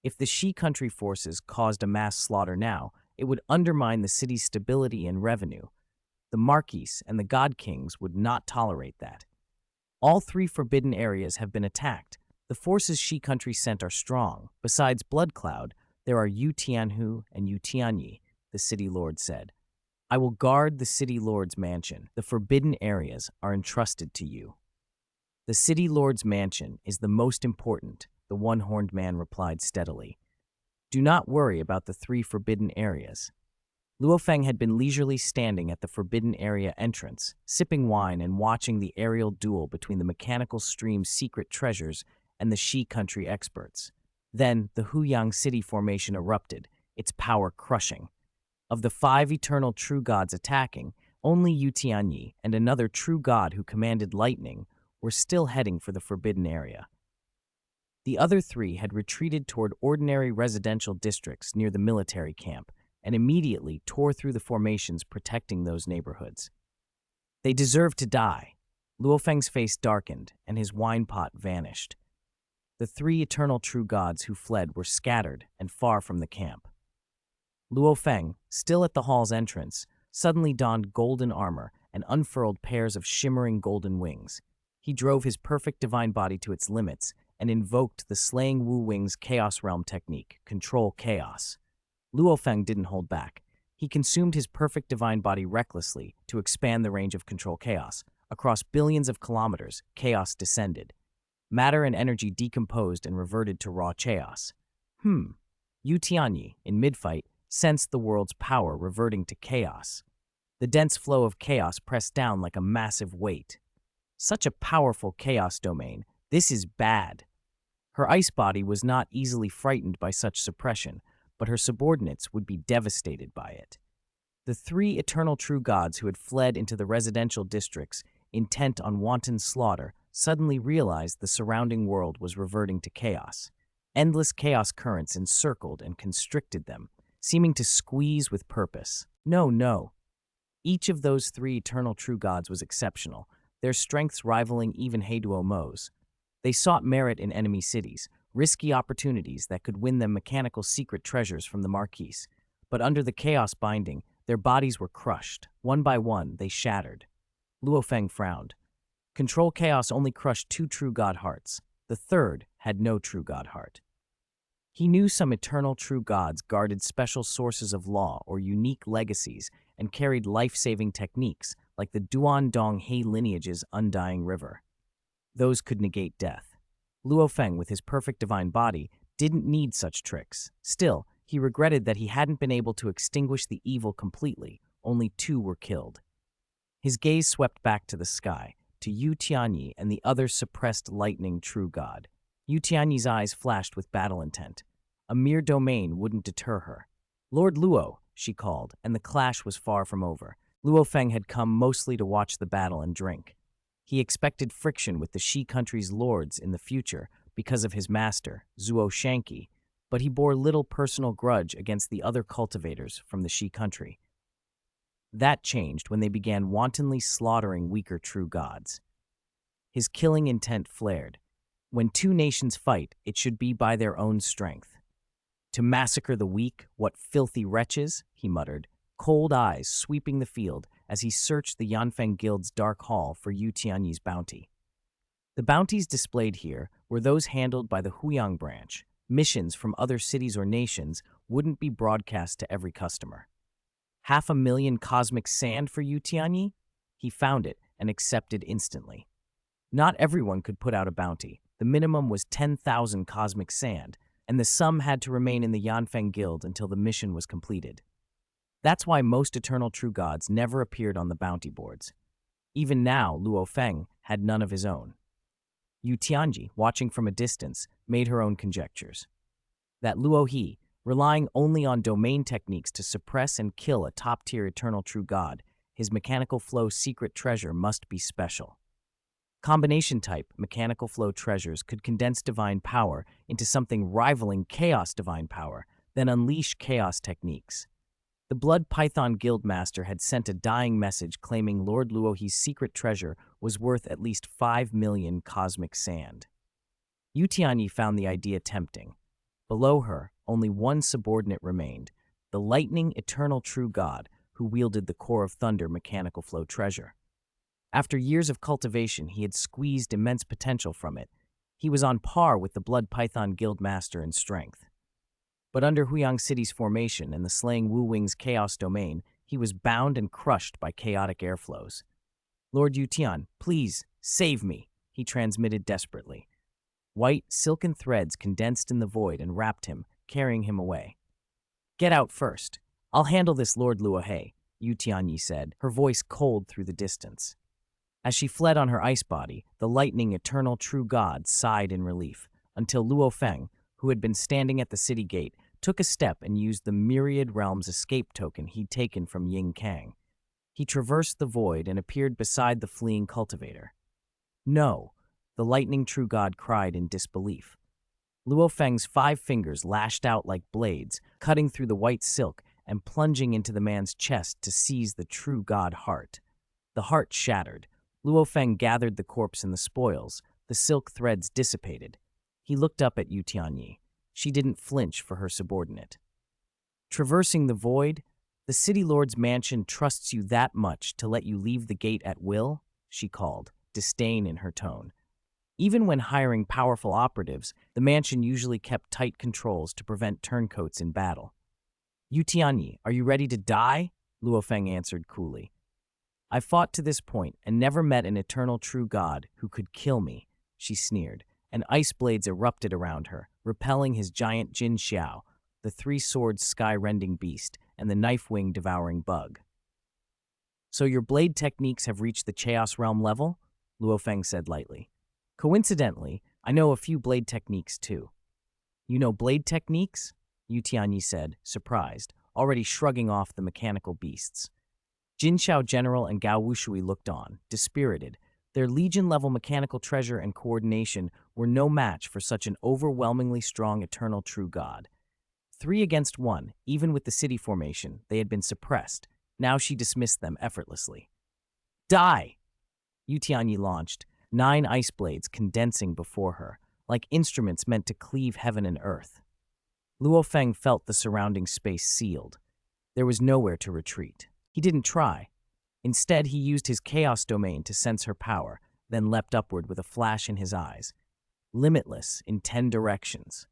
If the Shi country forces caused a mass slaughter now, it would undermine the city's stability and revenue. The Marquis and the God Kings would not tolerate that. All three forbidden areas have been attacked. The forces Shi country sent are strong. Besides Blood Cloud, there are Yu Tianhu and Yu Tianyi, the city lord said. I will guard the city lord's mansion. The forbidden areas are entrusted to you. The city lord's mansion is the most important, the one-horned man replied steadily. Do not worry about the three forbidden areas. Luo Feng had been leisurely standing at the forbidden area entrance, sipping wine and watching the aerial duel between the mechanical stream's secret treasures and the Shi country experts. Then, the Huyang city formation erupted, its power crushing. Of the 5 eternal true gods attacking, only Yu Tianyi and another true god who commanded lightning were still heading for the forbidden area. The other 3 had retreated toward ordinary residential districts near the military camp and immediately tore through the formations protecting those neighborhoods. They deserved to die. Luo Feng's face darkened and his wine pot vanished. The 3 eternal true gods who fled were scattered and far from the camp. Luo Feng, still at the hall's entrance, suddenly donned golden armor and unfurled pairs of shimmering golden wings. He drove his perfect divine body to its limits and invoked the Slaying Wu Wing's Chaos Realm technique, Control Chaos. Luo Feng didn't hold back. He consumed his perfect divine body recklessly to expand the range of Control Chaos. Across billions of kilometers, chaos descended. Matter and energy decomposed and reverted to raw chaos. Yu Tianyi, in mid-fight, sensed the world's power reverting to chaos. The dense flow of chaos pressed down like a massive weight. Such a powerful chaos domain. This is bad. Her ice body was not easily frightened by such suppression, but her subordinates would be devastated by it. The 3 eternal true gods who had fled into the residential districts, intent on wanton slaughter, suddenly realized the surrounding world was reverting to chaos. Endless chaos currents encircled and constricted them, seeming to squeeze with purpose. No. Each of those 3 eternal true gods was exceptional, their strengths rivaling even Heiduo Mo's. They sought merit in enemy cities, risky opportunities that could win them mechanical secret treasures from the Marquise. But under the chaos binding, their bodies were crushed. One by one, they shattered. Luo Feng frowned. Control Chaos only crushed 2 true god hearts. The third had no true god heart. He knew some eternal true gods guarded special sources of law or unique legacies and carried life-saving techniques like the Duan Dong He lineage's undying river. Those could negate death. Luo Feng, with his perfect divine body, didn't need such tricks. Still, he regretted that he hadn't been able to extinguish the evil completely. Only 2 were killed. His gaze swept back to the sky, to Yu Tianyi and the other suppressed lightning true god. Yu Tianyi's eyes flashed with battle intent. A mere domain wouldn't deter her. Lord Luo, she called, and the clash was far from over. Luo Feng had come mostly to watch the battle and drink. He expected friction with the Shi country's lords in the future because of his master, Zuo Shanqi, but he bore little personal grudge against the other cultivators from the Shi country. That changed when they began wantonly slaughtering weaker true gods. His killing intent flared. When 2 nations fight, it should be by their own strength. To massacre the weak, what filthy wretches, he muttered, cold eyes sweeping the field as he searched the Yanfeng Guild's dark hall for Yu Tianyi's bounty. The bounties displayed here were those handled by the Huyang branch. Missions from other cities or nations wouldn't be broadcast to every customer. 500,000 cosmic sand for Yu Tianyi? He found it and accepted instantly. Not everyone could put out a bounty. The minimum was 10,000 cosmic sand, and the sum had to remain in the Yanfeng Guild until the mission was completed. That's why most eternal true gods never appeared on the bounty boards. Even now, Luo Feng had none of his own. Yu Tianyi, watching from a distance, made her own conjectures. That Luo He, relying only on domain techniques to suppress and kill a top-tier eternal true god, his mechanical flow secret treasure must be special. Combination-type mechanical flow treasures could condense divine power into something rivaling chaos divine power, then unleash chaos techniques. The Blood Python Guildmaster had sent a dying message claiming Lord Luohi's secret treasure was worth at least 5 million cosmic sand. Yu Tianyi found the idea tempting. Below her, only one subordinate remained, the lightning eternal true god who wielded the Core of Thunder mechanical flow treasure. After years of cultivation, he had squeezed immense potential from it. He was on par with the Blood Python Guild Master in strength. But under Huyang City's formation and the slaying Wu Wing's chaos domain, he was bound and crushed by chaotic airflows. Lord Yutian, please, save me, he transmitted desperately. White, silken threads condensed in the void and wrapped him, carrying him away. Get out first. I'll handle this, Lord Luohe, Yutianyi said, her voice cold through the distance. As she fled on her ice body, the lightning eternal true god sighed in relief, until Luo Feng, who had been standing at the city gate, took a step and used the Myriad Realms escape token he'd taken from Ying Kang. He traversed the void and appeared beside the fleeing cultivator. No, the lightning true god cried in disbelief. Luo Feng's 5 fingers lashed out like blades, cutting through the white silk and plunging into the man's chest to seize the true god heart. The heart shattered. Luo Feng gathered the corpse and the spoils. The silk threads dissipated. He looked up at Yu Tianyi. She didn't flinch for her subordinate. Traversing the void, the city lord's mansion trusts you that much to let you leave the gate at will? She called, disdain in her tone. Even when hiring powerful operatives, the mansion usually kept tight controls to prevent turncoats in battle. Yu Tianyi, are you ready to die? Luo Feng answered coolly. I fought to this point and never met an eternal true god who could kill me, she sneered, and ice blades erupted around her, repelling his giant Jin Xiao, the 3-sword sky-rending beast, and the knife-wing devouring bug. So your blade techniques have reached the Chaos Realm level? Luo Feng said lightly. Coincidentally, I know a few blade techniques too. You know blade techniques? Yu Tianyi said, surprised, already shrugging off the mechanical beasts. Jin Xiao General and Gao Wushui looked on, dispirited. Their Legion-level mechanical treasure and coordination were no match for such an overwhelmingly strong eternal true god. 3 against 1, even with the city formation, they had been suppressed. Now she dismissed them effortlessly. Die! Yu Tianyi launched, 9 ice blades condensing before her, like instruments meant to cleave heaven and earth. Luo Feng felt the surrounding space sealed. There was nowhere to retreat. He didn't try. Instead, he used his chaos domain to sense her power, then leapt upward with a flash in his eyes. Limitless in 10 directions.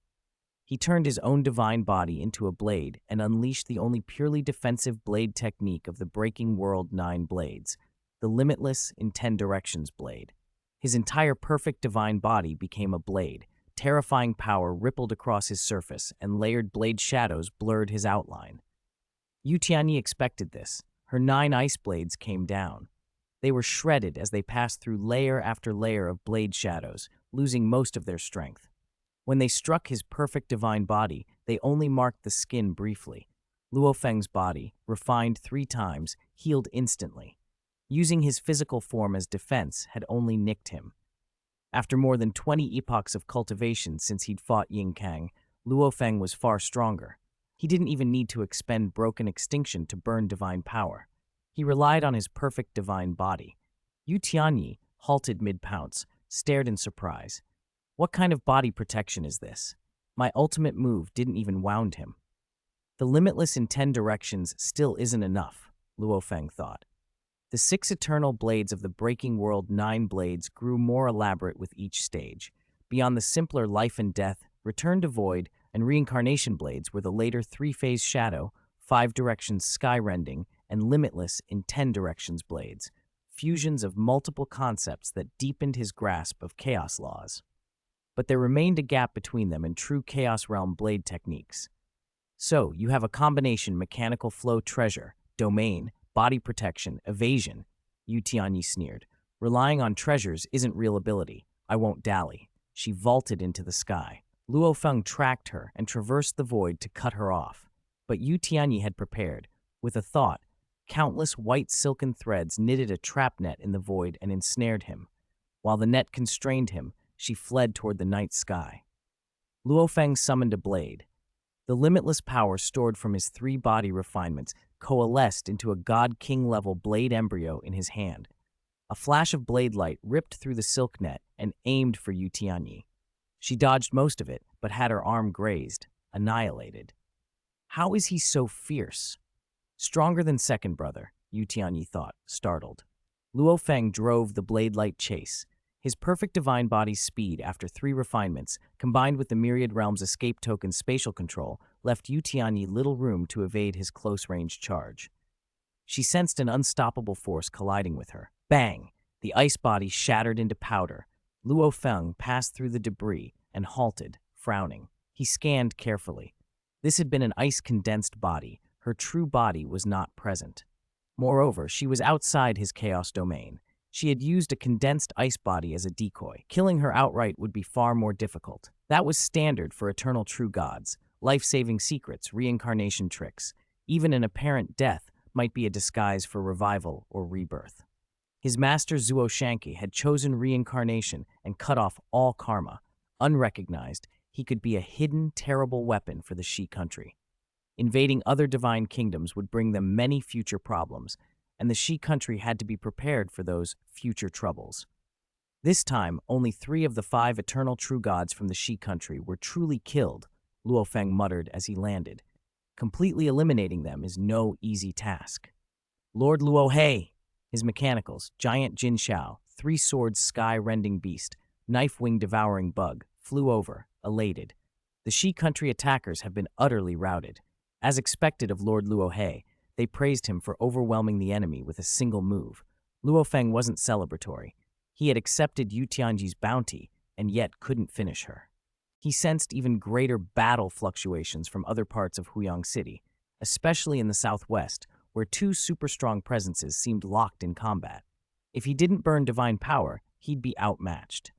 He turned his own divine body into a blade and unleashed the only purely defensive blade technique of the Breaking World 9 blades, the Limitless in 10 directions blade. His entire perfect divine body became a blade. Terrifying power rippled across his surface, and layered blade shadows blurred his outline. Yu Tianyi expected this. Her 9 ice blades came down. They were shredded as they passed through layer after layer of blade shadows, losing most of their strength. When they struck his perfect divine body, they only marked the skin briefly. Luo Feng's body, refined 3 times, healed instantly. Using his physical form as defense had only nicked him. After more than 20 epochs of cultivation since he'd fought Ying Kang, Luo Feng was far stronger. He didn't even need to expend broken extinction to burn divine power. He relied on his perfect divine body. Yu Tianyi, halted mid-pounce, stared in surprise. What kind of body protection is this? My ultimate move didn't even wound him. The Limitless in 10 directions still isn't enough, Luo Feng thought. The 6 eternal blades of the Breaking World 9 blades grew more elaborate with each stage. Beyond the simpler life and death, return to void, and reincarnation blades were the later 3-phase shadow, 5 directions sky-rending, and Limitless in 10 directions blades, fusions of multiple concepts that deepened his grasp of chaos laws. But there remained a gap between them and true Chaos Realm blade techniques. So, you have a combination mechanical flow treasure, domain, body protection, evasion, Yu Tianyi sneered. Relying on treasures isn't real ability. I won't dally. She vaulted into the sky. Luo Feng tracked her and traversed the void to cut her off. But Yu Tianyi had prepared. With a thought, countless white silken threads knitted a trap net in the void and ensnared him. While the net constrained him, she fled toward the night sky. Luo Feng summoned a blade. The limitless power stored from his 3 body refinements coalesced into a god-king-level blade embryo in his hand. A flash of blade light ripped through the silk net and aimed for Yu Tianyi. She dodged most of it, but had her arm grazed, annihilated. How is he so fierce? Stronger than second brother, Yu Tianyi thought, startled. Luo Feng drove the blade-light chase. His perfect divine body's speed after 3 refinements, combined with the myriad realms escape token spatial control, left Yu Tianyi little room to evade his close-range charge. She sensed an unstoppable force colliding with her. Bang! The ice body shattered into powder. Luo Feng passed through the debris and halted, frowning. He scanned carefully. This had been an ice-condensed body. Her true body was not present. Moreover, she was outside his chaos domain. She had used a condensed ice body as a decoy. Killing her outright would be far more difficult. That was standard for eternal true gods. Life-saving secrets, reincarnation tricks. Even an apparent death might be a disguise for revival or rebirth. His master Zuo Shanki had chosen reincarnation and cut off all karma. Unrecognized, he could be a hidden, terrible weapon for the Shi country. Invading other divine kingdoms would bring them many future problems, and the Shi country had to be prepared for those future troubles. This time, only 3 of the 5 eternal true gods from the Shi country were truly killed, Luo Feng muttered as he landed. Completely eliminating them is no easy task. Lord Luo He, his mechanicals, giant Jin Shao, 3-sword sky-rending beast, knife-wing devouring bug, flew over, elated. The Shi country attackers have been utterly routed. As expected of Lord Luo He, they praised him for overwhelming the enemy with a single move. Luo Feng wasn't celebratory. He had accepted Yu Tianji's bounty and yet couldn't finish her. He sensed even greater battle fluctuations from other parts of Huyang City, especially in the southwest, where 2 super-strong presences seemed locked in combat. If he didn't burn divine power, he'd be outmatched.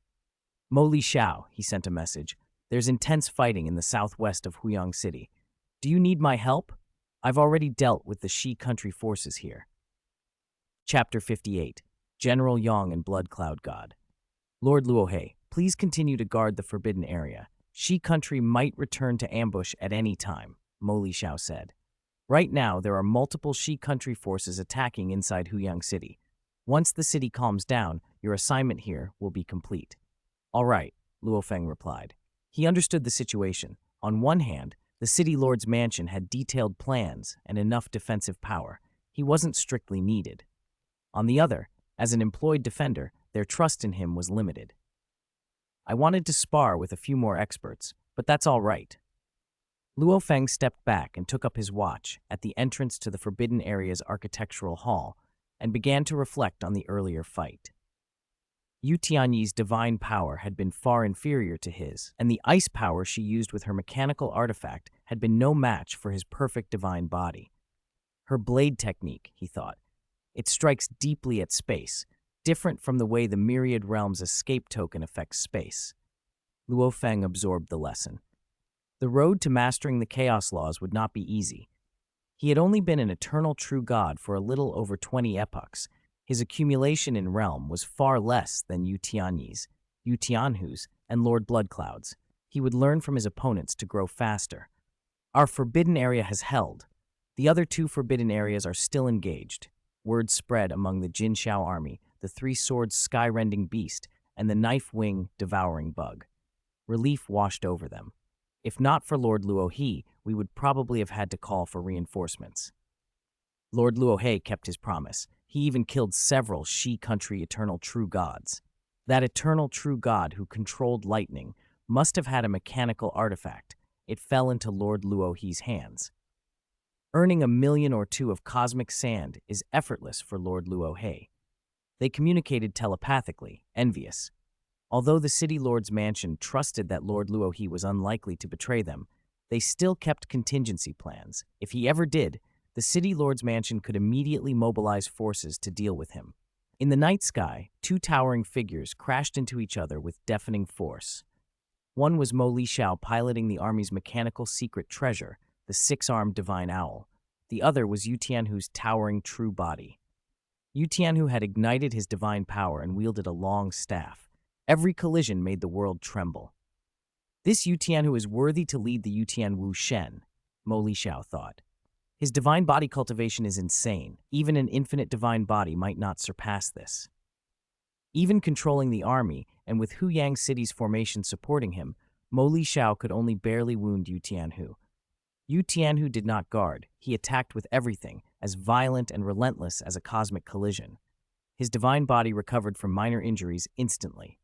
Mo Li Xiao, he sent a message. There's intense fighting in the southwest of Huyang City. Do you need my help? I've already dealt with the Shi country forces here. Chapter 58. General Yang and Blood Cloud God. Lord Luo He, please continue to guard the forbidden area. Shi country might return to ambush at any time, Mo Li Xiao said. Right now, there are multiple Shi country forces attacking inside Huyang City. Once the city calms down, your assignment here will be complete. All right, Luo Feng replied. He understood the situation. On one hand, the city lord's mansion had detailed plans and enough defensive power. He wasn't strictly needed. On the other, as an employed defender, their trust in him was limited. I wanted to spar with a few more experts, but that's all right. Luo Feng stepped back and took up his watch at the entrance to the Forbidden Area's architectural hall and began to reflect on the earlier fight. Yu Tianyi's divine power had been far inferior to his, and the ice power she used with her mechanical artifact had been no match for his perfect divine body. Her blade technique, he thought. It strikes deeply at space, different from the way the myriad realms escape token affects space. Luo Feng absorbed the lesson. The road to mastering the chaos laws would not be easy. He had only been an eternal true god for a little over 20 epochs. His accumulation in realm was far less than Yu Tianyi's, Yu Tianhu's, and Lord Bloodcloud's. He would learn from his opponents to grow faster. Our forbidden area has held. The other 2 forbidden areas are still engaged. Word spread among the Jin Shao army, the 3-sword sky-rending beast, and the knife-wing devouring bug. Relief washed over them. If not for Lord Luo He, we would probably have had to call for reinforcements. Lord Luo He kept his promise. He even killed several Shi country eternal true gods. That eternal true god who controlled lightning must have had a mechanical artifact. It fell into Lord Luo He's hands. Earning 1 million or 2 of cosmic sand is effortless for Lord Luo He. They communicated telepathically, envious. Although the city lord's mansion trusted that Lord Luo He was unlikely to betray them, they still kept contingency plans. If he ever did, the city lord's mansion could immediately mobilize forces to deal with him. In the night sky, 2 towering figures crashed into each other with deafening force. One was Mo Li Xiao piloting the army's mechanical secret treasure, the 6-armed divine owl. The other was Yu Tianhu's towering true body. Yu Tianhu had ignited his divine power and wielded a long staff. Every collision made the world tremble. This Yu Tianhu is worthy to lead the Yu Tianwu Shen, Mo Li Xiao thought. His divine body cultivation is insane. Even an infinite divine body might not surpass this. Even controlling the army, and with Huyang City's formation supporting him, Mo Li Xiao could only barely wound Yu Tianhu. Yu Tianhu did not guard. He attacked with everything, as violent and relentless as a cosmic collision. His divine body recovered from minor injuries instantly.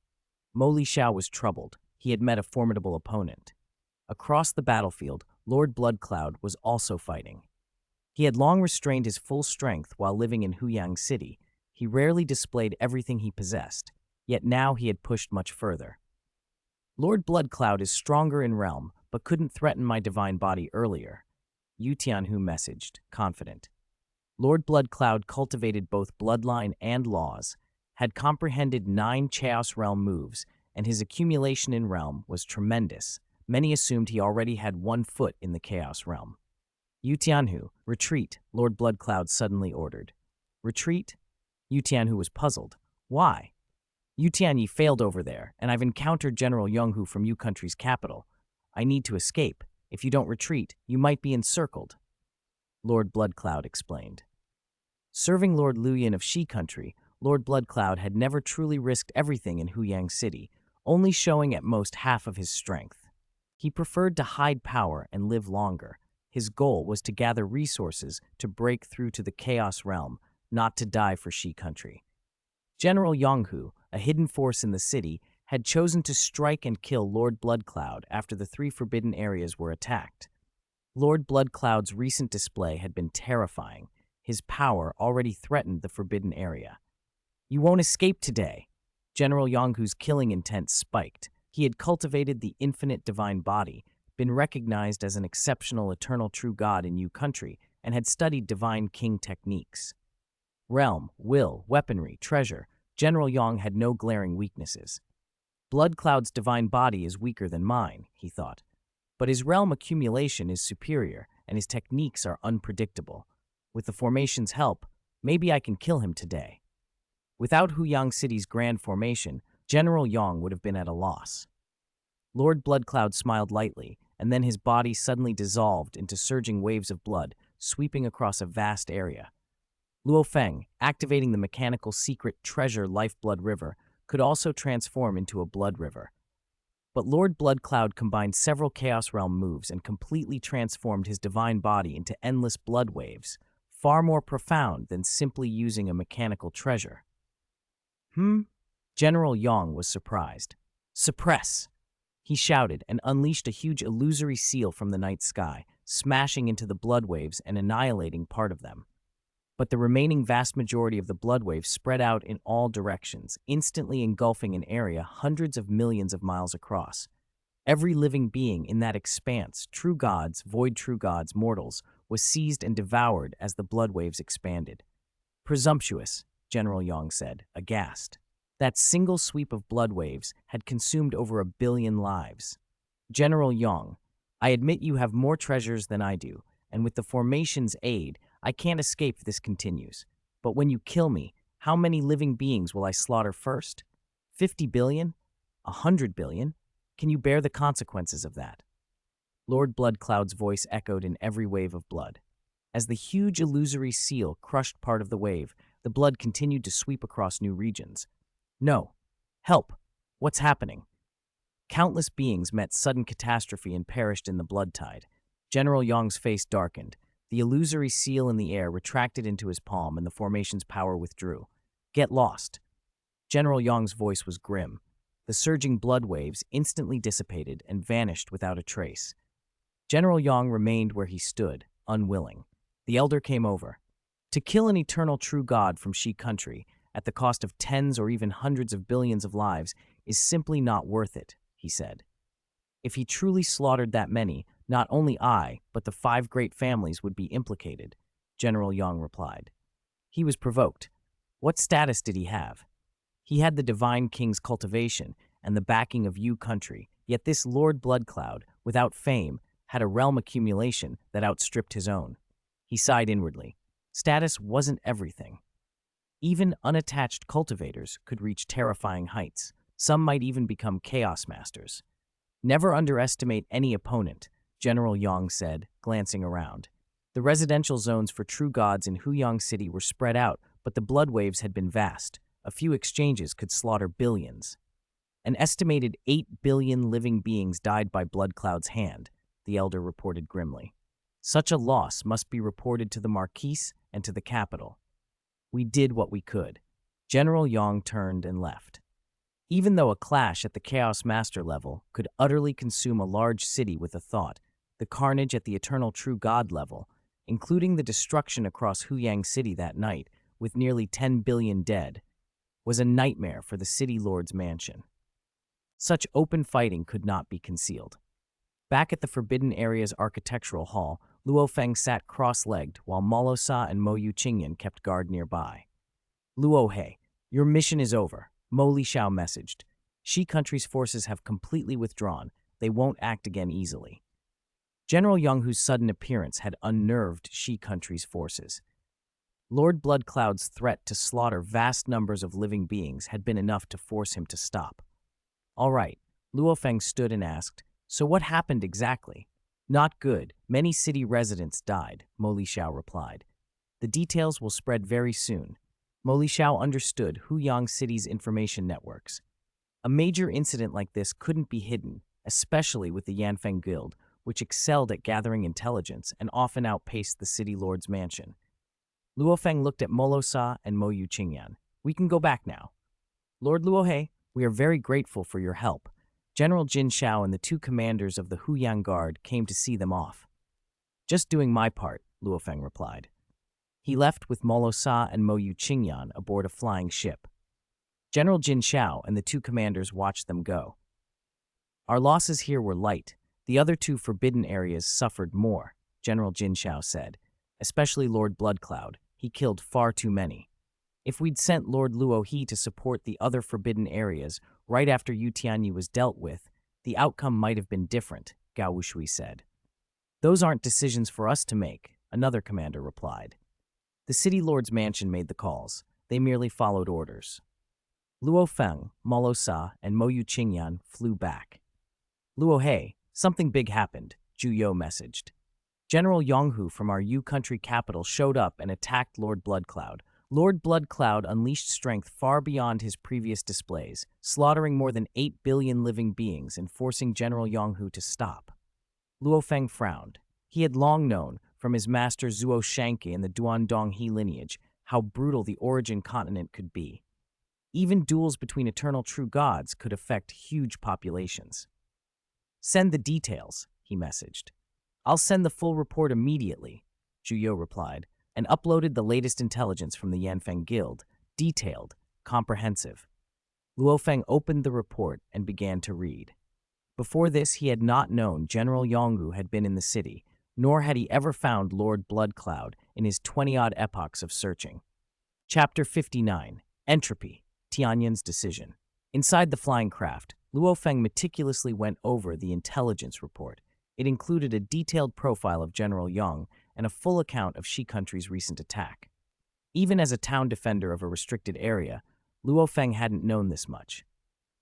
Mo Li Xiao was troubled. He had met a formidable opponent. Across the battlefield, Lord Bloodcloud was also fighting. He had long restrained his full strength while living in Huyang City. He rarely displayed everything he possessed, yet now he had pushed much further. Lord Bloodcloud is stronger in realm, but couldn't threaten my divine body earlier, Yu Tianhu messaged, confident. Lord Bloodcloud cultivated both bloodline and laws, had comprehended 9 Chaos Realm moves, and his accumulation in realm was tremendous. Many assumed he already had 1 foot in the Chaos Realm. Yu Tianhu, retreat, Lord Bloodcloud suddenly ordered. Retreat? Yu Tianhu was puzzled. Why? Yu Tianyi failed over there, and I've encountered General Yonghu from Yu country's capital. I need to escape. If you don't retreat, you might be encircled, Lord Bloodcloud explained. Serving Lord Luyan of Shi country, Lord Bloodcloud had never truly risked everything in Huyang City, only showing at most half of his strength. He preferred to hide power and live longer. His goal was to gather resources to break through to the Chaos Realm, not to die for Shi country. General Yonghu, a hidden force in the city, had chosen to strike and kill Lord Bloodcloud after the 3 forbidden areas were attacked. Lord Bloodcloud's recent display had been terrifying. His power already threatened the forbidden area. You won't escape today. General Yonghu's killing intent spiked. He had cultivated the infinite divine body, been recognized as an exceptional eternal true god in Yu country, and had studied divine king techniques. Realm, will, weaponry, treasure, General Yong had no glaring weaknesses. Bloodcloud's divine body is weaker than mine, he thought, but his realm accumulation is superior and his techniques are unpredictable. With the formation's help, maybe I can kill him today. Without Huyang City's grand formation, General Yong would have been at a loss. Lord Bloodcloud smiled lightly, and then his body suddenly dissolved into surging waves of blood, sweeping across a vast area. Luo Feng, activating the mechanical secret treasure lifeblood river, could also transform into a blood river. But Lord Bloodcloud combined several Chaos Realm moves and completely transformed his divine body into endless blood waves, far more profound than simply using a mechanical treasure. General Yong was surprised. Suppress! He shouted and unleashed a huge illusory seal from the night sky, smashing into the blood waves and annihilating part of them. But the remaining vast majority of the blood waves spread out in all directions, instantly engulfing an area hundreds of millions of miles across. Every living being in that expanse, true gods, void true gods, mortals, was seized and devoured as the blood waves expanded. Presumptuous, General Yong said, aghast. That single sweep of blood waves had consumed over 1 billion lives. General Yong, I admit you have more treasures than I do, and with the formation's aid, I can't escape if this continues. But when you kill me, how many living beings will I slaughter first? 50 billion? 100 billion? Can you bear the consequences of that? Lord Bloodcloud's voice echoed in every wave of blood. As the huge illusory seal crushed part of the wave, the blood continued to sweep across new regions. No. Help! What's happening? Countless beings met sudden catastrophe and perished in the blood tide. General Yong's face darkened. The illusory seal in the air retracted into his palm and the formation's power withdrew. Get lost. General Yong's voice was grim. The surging blood waves instantly dissipated and vanished without a trace. General Yong remained where he stood, unwilling. The elder came over. To kill an eternal true god from Shi country, at the cost of tens or even hundreds of billions of lives, is simply not worth it, he said. If he truly slaughtered that many, not only I, but the 5 great families would be implicated, General Yong replied. He was provoked. What status did he have? He had the Divine King's cultivation and the backing of Yu country, yet this Lord Bloodcloud, without fame, had a realm accumulation that outstripped his own. He sighed inwardly. Status wasn't everything. Even unattached cultivators could reach terrifying heights. Some might even become chaos masters. Never underestimate any opponent, General Yong said, glancing around. The residential zones for true gods in Huyang City were spread out, but the blood waves had been vast. A few exchanges could slaughter billions. An estimated 8 billion living beings died by Bloodcloud's hand, the elder reported grimly. Such a loss must be reported to the Marquise and to the capital. We did what we could. General Yang turned and left. Even though a clash at the Chaos Master level could utterly consume a large city with a thought, the carnage at the Eternal True God level, including the destruction across Huyang City that night with nearly 10 billion dead, was a nightmare for the City Lord's mansion. Such open fighting could not be concealed. Back at the Forbidden Area's architectural hall, Luo Feng sat cross-legged while Morosa and Mo Yuqingyan kept guard nearby. Luo He, your mission is over, Mo Lishao messaged. Shi country's forces have completely withdrawn. They won't act again easily. General Yonghu's sudden appearance had unnerved Shi country's forces. Lord Bloodcloud's threat to slaughter vast numbers of living beings had been enough to force him to stop. All right, Luo Feng stood and asked, so what happened exactly? Not good. Many city residents died, Mo Lishao replied. The details will spread very soon. Mo Lishao understood Huyang City's information networks. A major incident like this couldn't be hidden, especially with the Yanfeng Guild, which excelled at gathering intelligence and often outpaced the city lord's mansion. Luo Feng looked at Morosa and Mo Yuqingyan. We can go back now. Lord Luo He, we are very grateful for your help. General Jin Shao and the 2 commanders of the Huyang Guard came to see them off. Just doing my part, Luo Feng replied. He left with Morosa and Mo Yuqingyan aboard a flying ship. General Jin Shao and the 2 commanders watched them go. Our losses here were light. The other 2 forbidden areas suffered more, General Jin Shao said, especially Lord Bloodcloud. He killed far too many. If we'd sent Lord Luo He to support the other forbidden areas right after Yu Tianyi was dealt with, the outcome might have been different, Gao Wushui said. Those aren't decisions for us to make, another commander replied. The city lord's mansion made the calls. They merely followed orders. Luo Feng, Morosa, and Mo Yuqingyan flew back. Luo He, something big happened, Ju Yo messaged. General Yonghu from our Yu country capital showed up and attacked Lord Bloodcloud. Lord Bloodcloud unleashed strength far beyond his previous displays, slaughtering more than 8 billion living beings and forcing General Yonghu to stop. Luo Feng frowned. He had long known, from his master Zuo Shanke and the Duandong He lineage, how brutal the origin continent could be. Even duels between eternal true gods could affect huge populations. Send the details, he messaged. I'll send the full report immediately, Ju Yo replied, and uploaded the latest intelligence from the Yanfeng Guild, detailed, comprehensive. Luo Feng opened the report and began to read. Before this, he had not known General Yonghu had been in the city, nor had he ever found Lord Bloodcloud in his 20-odd epochs of searching. Chapter 59, Entropy, Tianyan's Decision. Inside the flying craft, Luo Feng meticulously went over the intelligence report. It included a detailed profile of General Yang and a full account of Shi country's recent attack. Even as a town defender of a restricted area, Luo Feng hadn't known this much.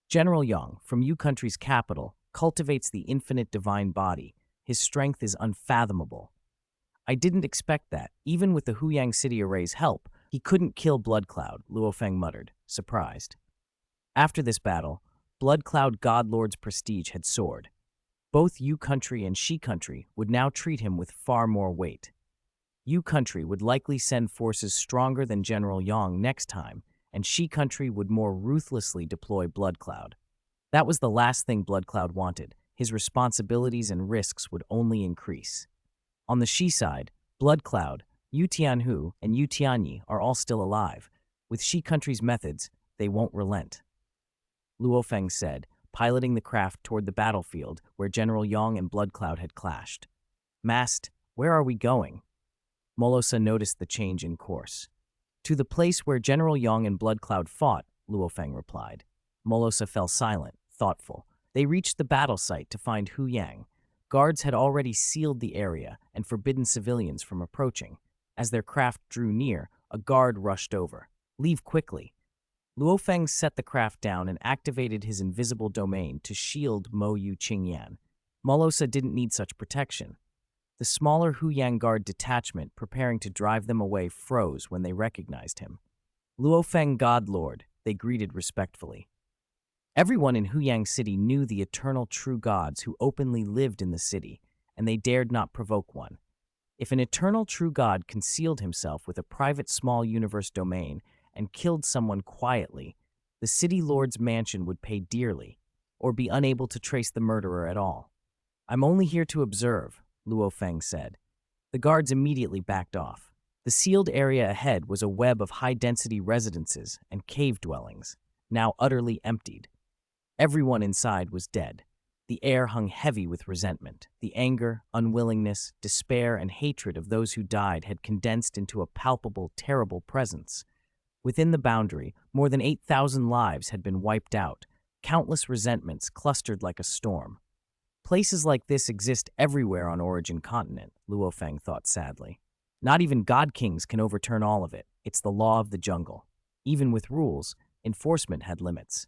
General Yang, from Yu country's capital, cultivates the infinite divine body. His strength is unfathomable. I didn't expect that. Even with the Huyang City Array's help, he couldn't kill Bloodcloud, Luo Feng muttered, surprised. After this battle, Bloodcloud Godlord's prestige had soared. Both Yu country and Shi country would now treat him with far more weight. Yu country would likely send forces stronger than General Yang next time, and Shi country would more ruthlessly deploy Bloodcloud. That was the last thing Bloodcloud wanted. His responsibilities and risks would only increase. On the Shi side, Bloodcloud, Yu Tianhu, and Yu Tianyi are all still alive. With Shi country's methods, they won't relent. Luo Feng said, piloting the craft toward the battlefield where General Yang and Bloodcloud had clashed. Mast, where are we going? Morosa noticed the change in course. To the place where General Yang and Bloodcloud fought, Luo Feng replied. Morosa fell silent, thoughtful. They reached the battle site to find Huyang. Guards had already sealed the area and forbidden civilians from approaching. As their craft drew near, a guard rushed over. Leave quickly. Luo Feng set the craft down and activated his invisible domain to shield Mo Yuqingyan. Morosa didn't need such protection. The smaller Huyang Guard detachment preparing to drive them away froze when they recognized him. Luo Feng Godlord, they greeted respectfully. Everyone in Huyang City knew the eternal true gods who openly lived in the city, and they dared not provoke one. If an eternal true god concealed himself with a private small universe domain and killed someone quietly, the city lord's mansion would pay dearly, or be unable to trace the murderer at all. I'm only here to observe, Luo Feng said. The guards immediately backed off. The sealed area ahead was a web of high-density residences and cave dwellings, now utterly emptied. Everyone inside was dead. The air hung heavy with resentment. The anger, unwillingness, despair, and hatred of those who died had condensed into a palpable, terrible presence. Within the boundary, more than 8,000 lives had been wiped out, countless resentments clustered like a storm. Places like this exist everywhere on Origin Continent, Luo Feng thought sadly. Not even God Kings can overturn all of it. It's the law of the jungle. Even with rules, enforcement had limits.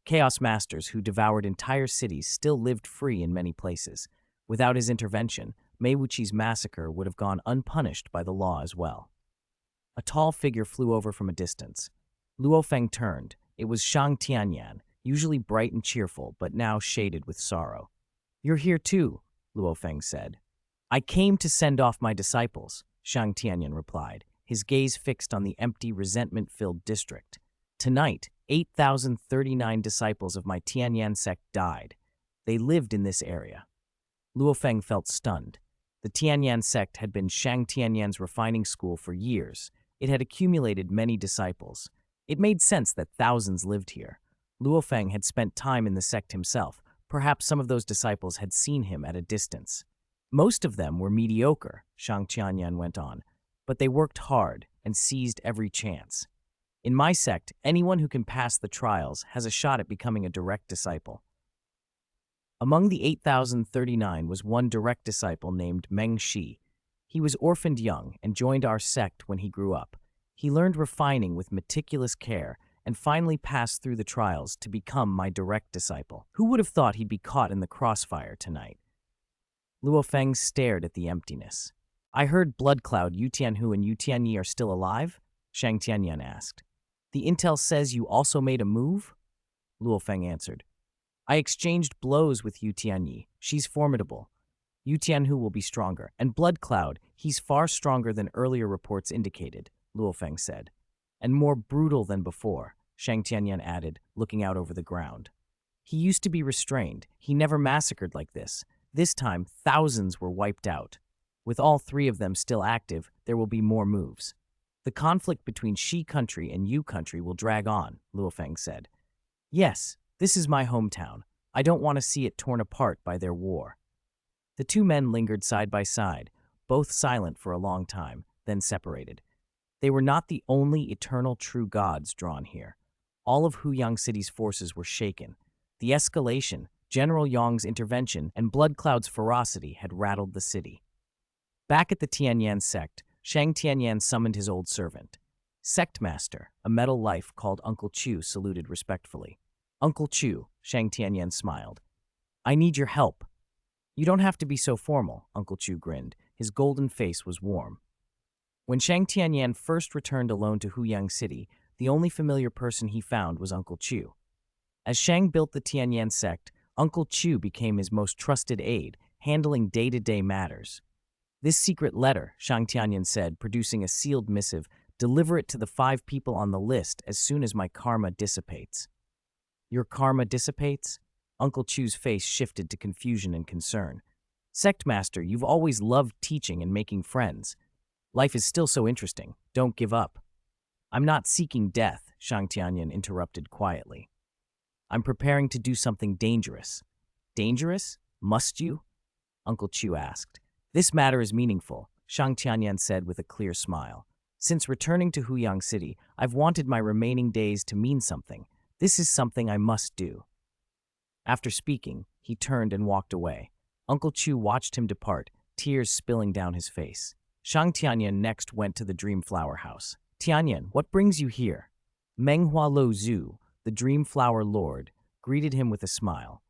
Chaos Masters who devoured entire cities still lived free in many places. Without his intervention, Meiwuchi's massacre would have gone unpunished by the law as well. A tall figure flew over from a distance. Luo Feng turned. It was Shang Tianyan, usually bright and cheerful, but now shaded with sorrow. You're here too, Luo Feng said. I came to send off my disciples, Shang Tianyan replied, his gaze fixed on the empty, resentment-filled district. Tonight, 8,039 disciples of my Tianyan sect died. They lived in this area. Luo Feng felt stunned. The Tianyan sect had been Shang Tianyan's refining school for years. It had accumulated many disciples. It made sense that thousands lived here. Luo Feng had spent time in the sect himself. Perhaps some of those disciples had seen him at a distance. Most of them were mediocre, Shang Tianyan went on, but they worked hard and seized every chance. In my sect, anyone who can pass the trials has a shot at becoming a direct disciple. Among the 8,039 was one direct disciple named Meng Shi. He was orphaned young and joined our sect when he grew up. He learned refining with meticulous care and finally passed through the trials to become my direct disciple. Who would have thought he'd be caught in the crossfire tonight? Luo Feng stared at the emptiness. I heard Blood Cloud, Yu Tianhu, and Yu Tianyi are still alive? Shang Tianyan asked. The intel says you also made a move? Luo Feng answered. I exchanged blows with Yu Tianyi. She's formidable. Yu Tianhu will be stronger. And Blood Cloud, he's far stronger than earlier reports indicated, Luo Feng said. And more brutal than before, Shang Tianyan added, looking out over the ground. He used to be restrained. He never massacred like this. This time, thousands were wiped out. With all three of them still active, there will be more moves. The conflict between Shi country and Yu country will drag on, Luo Feng said. Yes, this is my hometown. I don't want to see it torn apart by their war. The two men lingered side by side, both silent for a long time, then separated. They were not the only eternal true gods drawn here. All of Huyang City's forces were shaken. The escalation, General Yong's intervention, and Blood Cloud's ferocity had rattled the city. Back at the Tianyan sect, Shang Tianyan summoned his old servant. Sect Master, a metal life called Uncle Chu, saluted respectfully. Uncle Chu, Shang Tianyan smiled. I need your help. You don't have to be so formal, Uncle Chu grinned. His golden face was warm. When Shang Tianyan first returned alone to Huyang City, the only familiar person he found was Uncle Chu. As Shang built the Tianyan sect, Uncle Chu became his most trusted aide, handling day-to-day matters. This secret letter, Shang Tianyan said, producing a sealed missive, deliver it to the 5 people on the list as soon as my karma dissipates. Your karma dissipates? Uncle Chu's face shifted to confusion and concern. Sect Master, you've always loved teaching and making friends. Life is still so interesting. Don't give up. I'm not seeking death, Shang Tianyan interrupted quietly. I'm preparing to do something dangerous. Dangerous? Must you? Uncle Chu asked. This matter is meaningful, Shang Tianyan said with a clear smile. Since returning to Huyang City, I've wanted my remaining days to mean something. This is something I must do. After speaking, he turned and walked away. Uncle Chu watched him depart, tears spilling down his face. Shang Tianyan next went to the Dreamflower House. Tianyan, what brings you here? Menghua Lo Zhu, the Dreamflower Lord, greeted him with a smile.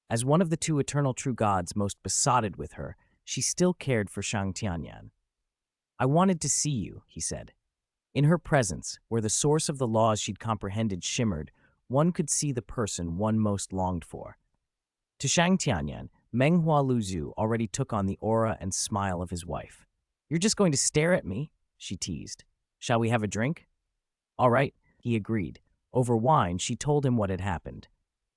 As one of the 2 eternal true gods most besotted with her, she still cared for Shang Tianyan. I wanted to see you, he said. In her presence, where the source of the laws she'd comprehended shimmered, one could see the person one most longed for. To Shang Tianyan, Menghua Luzhu already took on the aura and smile of his wife. You're just going to stare at me? She teased. Shall we have a drink? All right, He agreed. Over wine, she told him what had happened.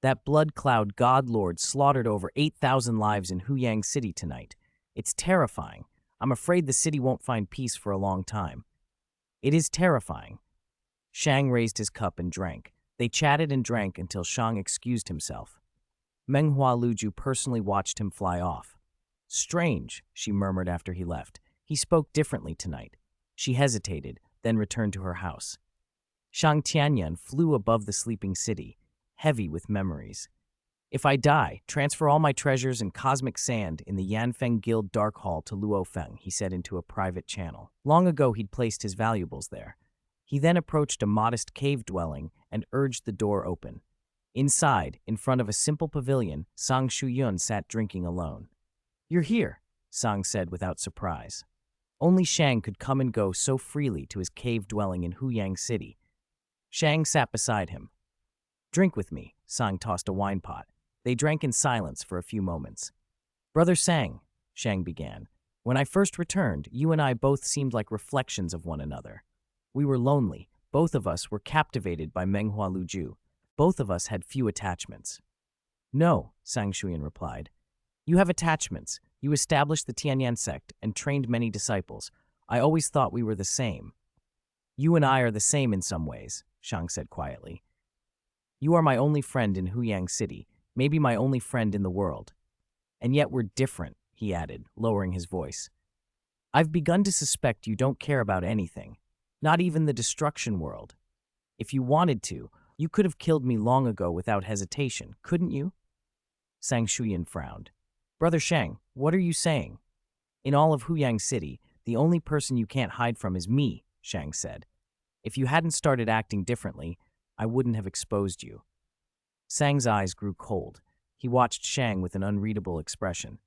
That blood cloud god lord slaughtered over 8,000 lives in Huyang City tonight. It's terrifying. I'm afraid the city won't find peace for a long time. It is terrifying. Shang raised his cup and drank. They chatted and drank until Shang excused himself. Menghua Luju personally watched him fly off. Strange, she murmured after he left. He spoke differently tonight. She hesitated, then returned to her house. Shang Tianyan flew above the sleeping city, heavy with memories. If I die, transfer all my treasures and cosmic sand in the Yanfeng Guild Dark Hall to Luo Feng, he said into a private channel. Long ago he'd placed his valuables there. He then approached a modest cave dwelling and urged the door open. Inside, in front of a simple pavilion, Sang Shuyun sat drinking alone. You're here, Sang said without surprise. Only Shang could come and go so freely to his cave dwelling in Huyang City. Shang sat beside him. Drink with me, Sang tossed a wine pot. They drank in silence for a few moments. Brother Sang, Shang began, when I first returned, you and I both seemed like reflections of one another. We were lonely. Both of us were captivated by Menghua Luju. Both of us had few attachments. No, Sang Shuyan replied. You have attachments. You established the Tianyan sect and trained many disciples. I always thought we were the same. You and I are the same in some ways, Shang said quietly. You are my only friend in Huyang City, maybe my only friend in the world. And yet we're different, he added, lowering his voice. I've begun to suspect you don't care about anything, not even the destruction world. If you wanted to, you could have killed me long ago without hesitation, couldn't you? Sang Shuyan frowned. Brother Shang, what are you saying? In all of Huyang City, the only person you can't hide from is me, Shang said. If you hadn't started acting differently, I wouldn't have exposed you. Sang's eyes grew cold. He watched Shang with an unreadable expression.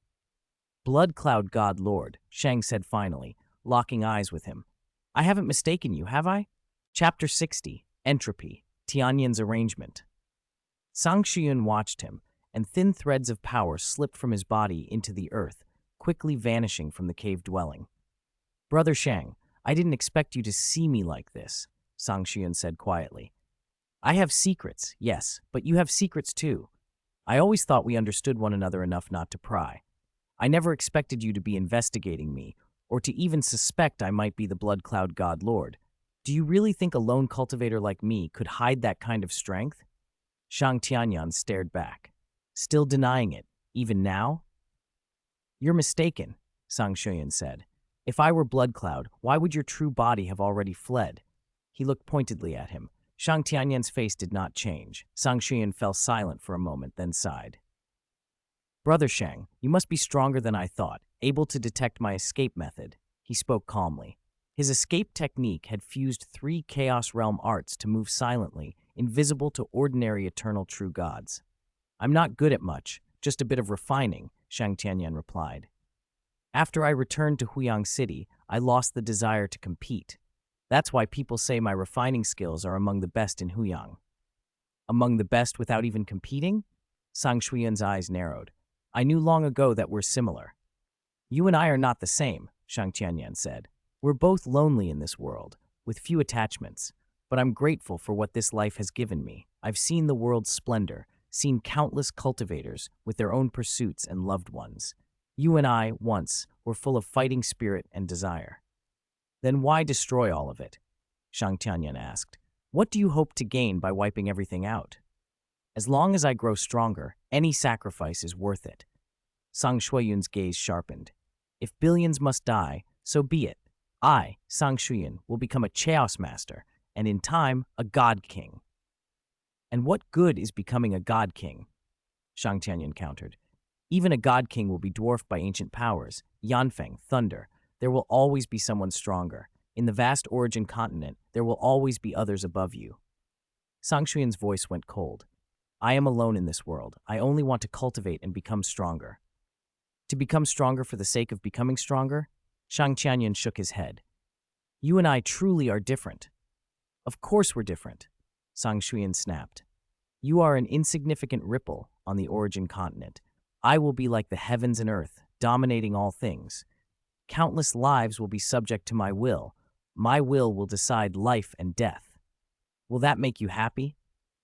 Blood Cloud God Lord, Shang said finally, locking eyes with him. I haven't mistaken you, have I? Chapter 60, Entropy, Tianyan's Arrangement. Sang Shuyun watched him, and thin threads of power slipped from his body into the earth, quickly vanishing from the cave dwelling. Brother Shang, I didn't expect you to see me like this, Sang Shuyun said quietly. I have secrets, yes, but you have secrets too. I always thought we understood one another enough not to pry. I never expected you to be investigating me, or to even suspect I might be the Blood Cloud God Lord. Do you really think a lone cultivator like me could hide that kind of strength? Shang Tianyan stared back. Still denying it, even now? You're mistaken, Sang Shuyan said. If I were Blood Cloud, why would your true body have already fled? He looked pointedly at him. Shang Tianyan's face did not change. Sang Shuyan fell silent for a moment, then sighed. Brother Shang, you must be stronger than I thought, able to detect my escape method. He spoke calmly. His escape technique had fused 3 Chaos Realm arts to move silently, invisible to ordinary eternal true gods. I'm not good at much, just a bit of refining, Shang Tianyan replied. After I returned to Huyang City, I lost the desire to compete. That's why people say my refining skills are among the best in Huyang. Among the best without even competing? Sang Shuyan's eyes narrowed. I knew long ago that we're similar. You and I are not the same, Shang Tianyan said. We're both lonely in this world, with few attachments, but I'm grateful for what this life has given me. I've seen the world's splendor, seen countless cultivators with their own pursuits and loved ones. You and I, once, were full of fighting spirit and desire. Then why destroy all of it? Shang Tianyan asked. What do you hope to gain by wiping everything out? As long as I grow stronger, any sacrifice is worth it. Sang Shuiyun's gaze sharpened. If billions must die, so be it. I, Sang Shuiyun, will become a Chaos Master, and in time, a God King. And what good is becoming a God King? Shang Tianyan countered. Even a God King will be dwarfed by ancient powers, Yanfeng, thunder. There will always be someone stronger. In the vast origin continent, there will always be others above you. Sang Shuyan's voice went cold. I am alone in this world. I only want to cultivate and become stronger. To become stronger for the sake of becoming stronger? Shang Tianyan shook his head. You and I truly are different. Of course we're different, Sang Shuyan snapped. You are an insignificant ripple on the origin continent. I will be like the heavens and earth, dominating all things. Countless lives will be subject to my will. My will decide life and death. Will that make you happy?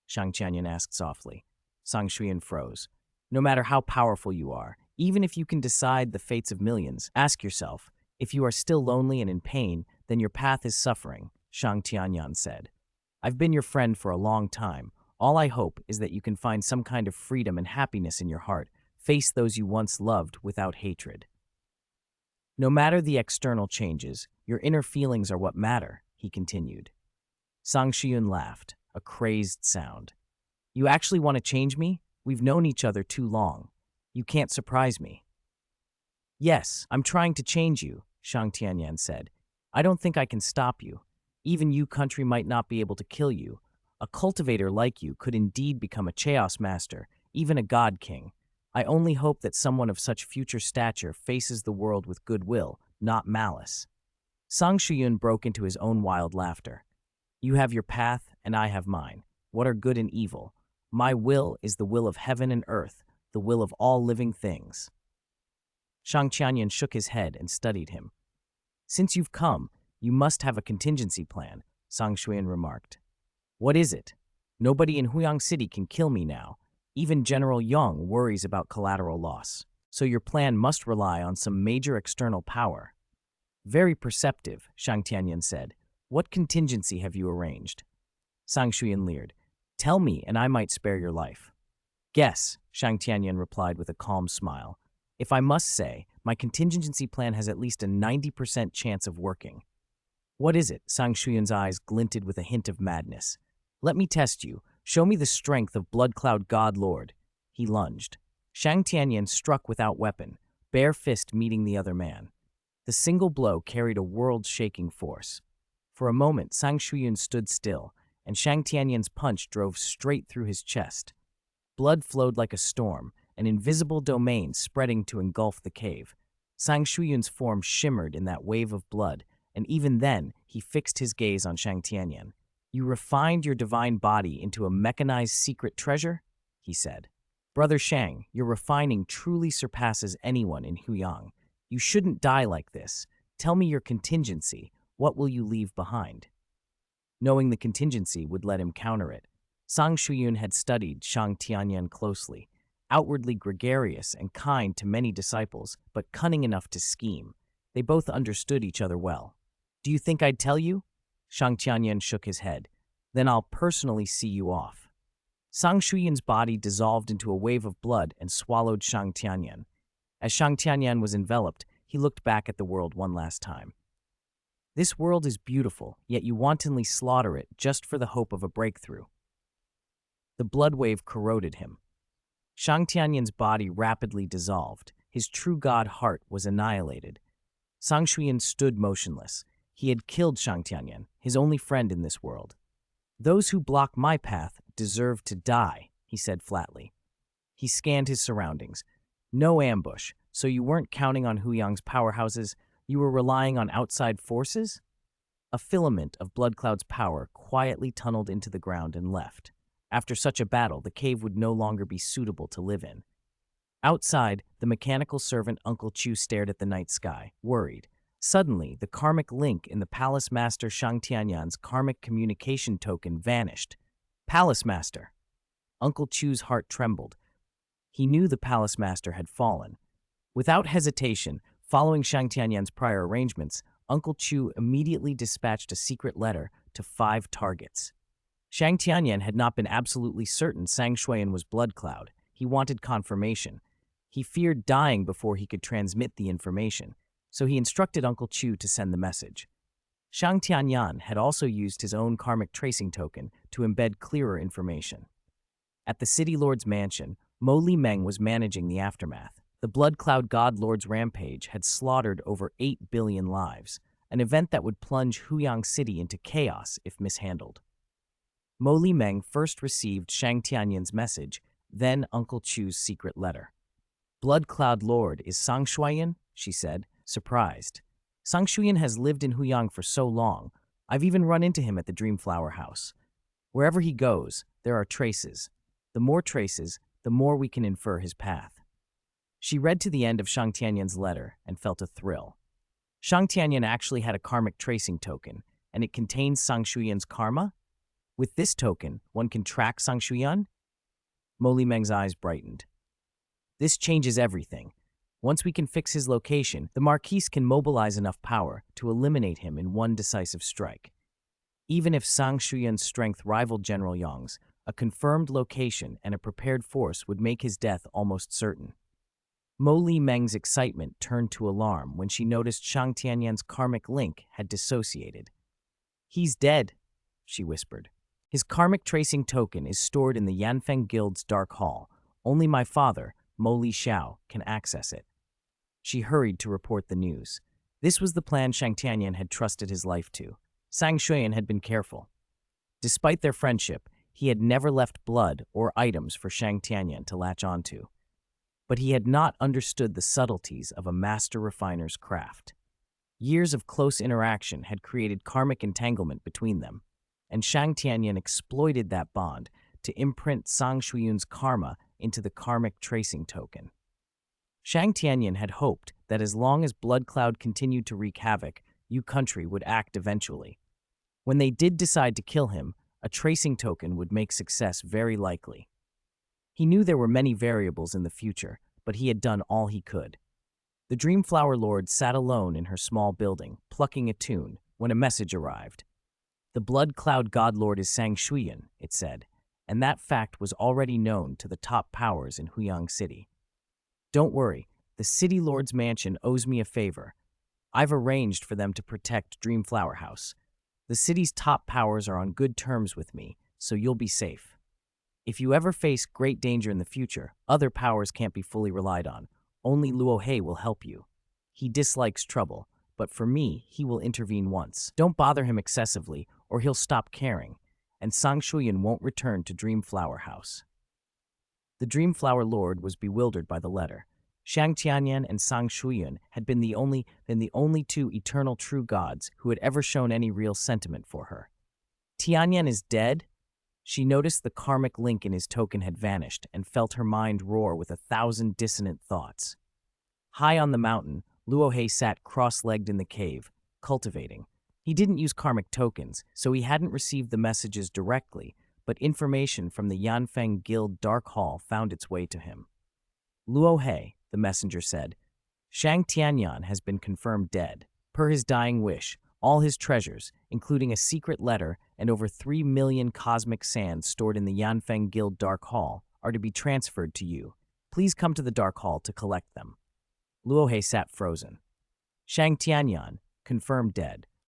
Shang Tianyan asked softly. Sang Shuyan froze. No matter how powerful you are, even if you can decide the fates of millions, ask yourself, if you are still lonely and in pain, then your path is suffering, Shang Tianyan said. I've been your friend for a long time. All I hope is that you can find some kind of freedom and happiness in your heart, face those you once loved without hatred. No matter the external changes, your inner feelings are what matter, he continued. Sang Shiyun laughed, a crazed sound. You actually want to change me? We've known each other too long. You can't surprise me. Yes, I'm trying to change you, Shang Tianyan said. I don't think I can stop you. Even you country might not be able to kill you. A cultivator like you could indeed become a chaos master, even a god king. I only hope that someone of such future stature faces the world with goodwill, not malice. Sang Shuyun broke into his own wild laughter. You have your path, and I have mine. What are good and evil? My will is the will of heaven and earth, the will of all living things. Shang Tianyan shook his head and studied him. Since you've come, you must have a contingency plan, Sang Shuyan remarked. What is it? Nobody in Huyang City can kill me now. Even General Yang worries about collateral loss. So your plan must rely on some major external power. Very perceptive, Shang Tianyan said. What contingency have you arranged? Sang Shuyan leered. Tell me, and I might spare your life. Guess, Shang Tianyan replied with a calm smile. If I must say, my contingency plan has at least a 90% chance of working. What is it? Sang Shuyan's eyes glinted with a hint of madness. Let me test you. Show me the strength of Blood Cloud God Lord. He lunged. Shang Tianyan struck without weapon, bare fist meeting the other man. The single blow carried a world-shaking force. For a moment, Sang Shuyun stood still, and Shang Tianyan's punch drove straight through his chest. Blood flowed like a storm, an invisible domain spreading to engulf the cave. Sang Shuyun's form shimmered in that wave of blood, and even then, he fixed his gaze on Shang Tianyan. You refined your divine body into a mechanized secret treasure? He said. Brother Shang, your refining truly surpasses anyone in Huyang. You shouldn't die like this. Tell me your contingency. What will you leave behind? Knowing the contingency would let him counter it, Sang Shuyun had studied Shang Tianyan closely, outwardly gregarious and kind to many disciples, but cunning enough to scheme. They both understood each other well. Do you think I'd tell you? Shang Tianyan shook his head. Then I'll personally see you off. Sang Shuyun's body dissolved into a wave of blood and swallowed Shang Tianyan. As Shang Tianyan was enveloped, he looked back at the world one last time. This world is beautiful, yet you wantonly slaughter it just for the hope of a breakthrough. The blood wave corroded him. Shang Tianyan's body rapidly dissolved. His true god heart was annihilated. Sang Shuyan stood motionless. He had killed Shang Tianyan, his only friend in this world. Those who block my path deserve to die, he said flatly. He scanned his surroundings. No ambush, so you weren't counting on Huyang's powerhouses, you were relying on outside forces? A filament of Blood Cloud's power quietly tunneled into the ground and left. After such a battle, the cave would no longer be suitable to live in. Outside, the mechanical servant Uncle Chu stared at the night sky, worried. Suddenly, the karmic link in the Palace Master Shang Tianyan's karmic communication token vanished. Palace Master! Uncle Chu's heart trembled. He knew the Palace Master had fallen. Without hesitation, following Shang Tianyan's prior arrangements, Uncle Chu immediately dispatched a secret letter to 5 targets. Shang Tianyan had not been absolutely certain Sang Shuyan was Blood Cloud. He wanted confirmation. He feared dying before he could transmit the information, so he instructed Uncle Chu to send the message. Shang Tianyan had also used his own karmic tracing token to embed clearer information. At the City Lord's mansion, Mo Li Meng was managing the aftermath. The Blood Cloud God Lord's rampage had slaughtered over 8 billion lives, an event that would plunge Huyang City into chaos if mishandled. Mo Li Meng first received Shang Tianyan's message, then Uncle Chu's secret letter. Blood Cloud Lord is Sang Shuyan, she said, surprised. Sang Shuyan has lived in Huyang for so long. I've even run into him at the Dreamflower House. Wherever he goes, there are traces. The more traces, the more we can infer his path. She read to the end of Shang Tianyan's letter and felt a thrill. Shang Tianyan actually had a karmic tracing token, and it contains Sang Shuyan's karma? With this token, one can track Sang Shuyan? Mo Li Meng's eyes brightened. This changes everything. Once we can fix his location, the Marquise can mobilize enough power to eliminate him in one decisive strike. Even if Sang Shuyan's strength rivaled General Yang's, a confirmed location and a prepared force would make his death almost certain. Mo Li Meng's excitement turned to alarm when she noticed Shang Tianyan's karmic link had dissociated. "He's dead," she whispered. "His karmic tracing token is stored in the Yanfeng Guild's Dark Hall. Only my father, Mo Li Xiao, can access it." She hurried to report the news. This was the plan Shang Tianyan had trusted his life to. Sang Shuyan had been careful. Despite their friendship, he had never left blood or items for Shang Tianyan to latch onto. But he had not understood the subtleties of a master refiner's craft. Years of close interaction had created karmic entanglement between them, and Shang Tianyan exploited that bond to imprint Sang Shuyan's karma into the karmic tracing token. Shang Tianyan had hoped that as long as Blood Cloud continued to wreak havoc, Yu Country would act eventually. When they did decide to kill him, a tracing token would make success very likely. He knew there were many variables in the future, but he had done all he could. The Dreamflower Lord sat alone in her small building, plucking a tune, when a message arrived. "The Blood Cloud God Lord is Sang Shuyan," it said, and that fact was already known to the top powers in Huyang City. "Don't worry, the City Lord's mansion owes me a favor. I've arranged for them to protect Dreamflower House. The city's top powers are on good terms with me, so you'll be safe. If you ever face great danger in the future, other powers can't be fully relied on. Only Luo He will help you. He dislikes trouble, but for me, he will intervene once. Don't bother him excessively, or he'll stop caring, and Sang Shuyan won't return to Dreamflower House." The Dreamflower Lord was bewildered by the letter. Shang Tianyan and Sang Shuyan had been the only two eternal true gods who had ever shown any real sentiment for her. "Tianyan is dead?" She noticed the karmic link in his token had vanished and felt her mind roar with 1,000 dissonant thoughts. High on the mountain, Luo He sat cross-legged in the cave, cultivating. He didn't use karmic tokens, so he hadn't received the messages directly, but information from the Yanfeng Guild Dark Hall found its way to him. "Luo He," the messenger said, "Shang Tianyan has been confirmed dead. Per his dying wish, all his treasures, including a secret letter and over 3 million cosmic sands stored in the Yanfeng Guild Dark Hall, are to be transferred to you. Please come to the Dark Hall to collect them." Luo He sat frozen. Shang Tianyan, confirmed dead.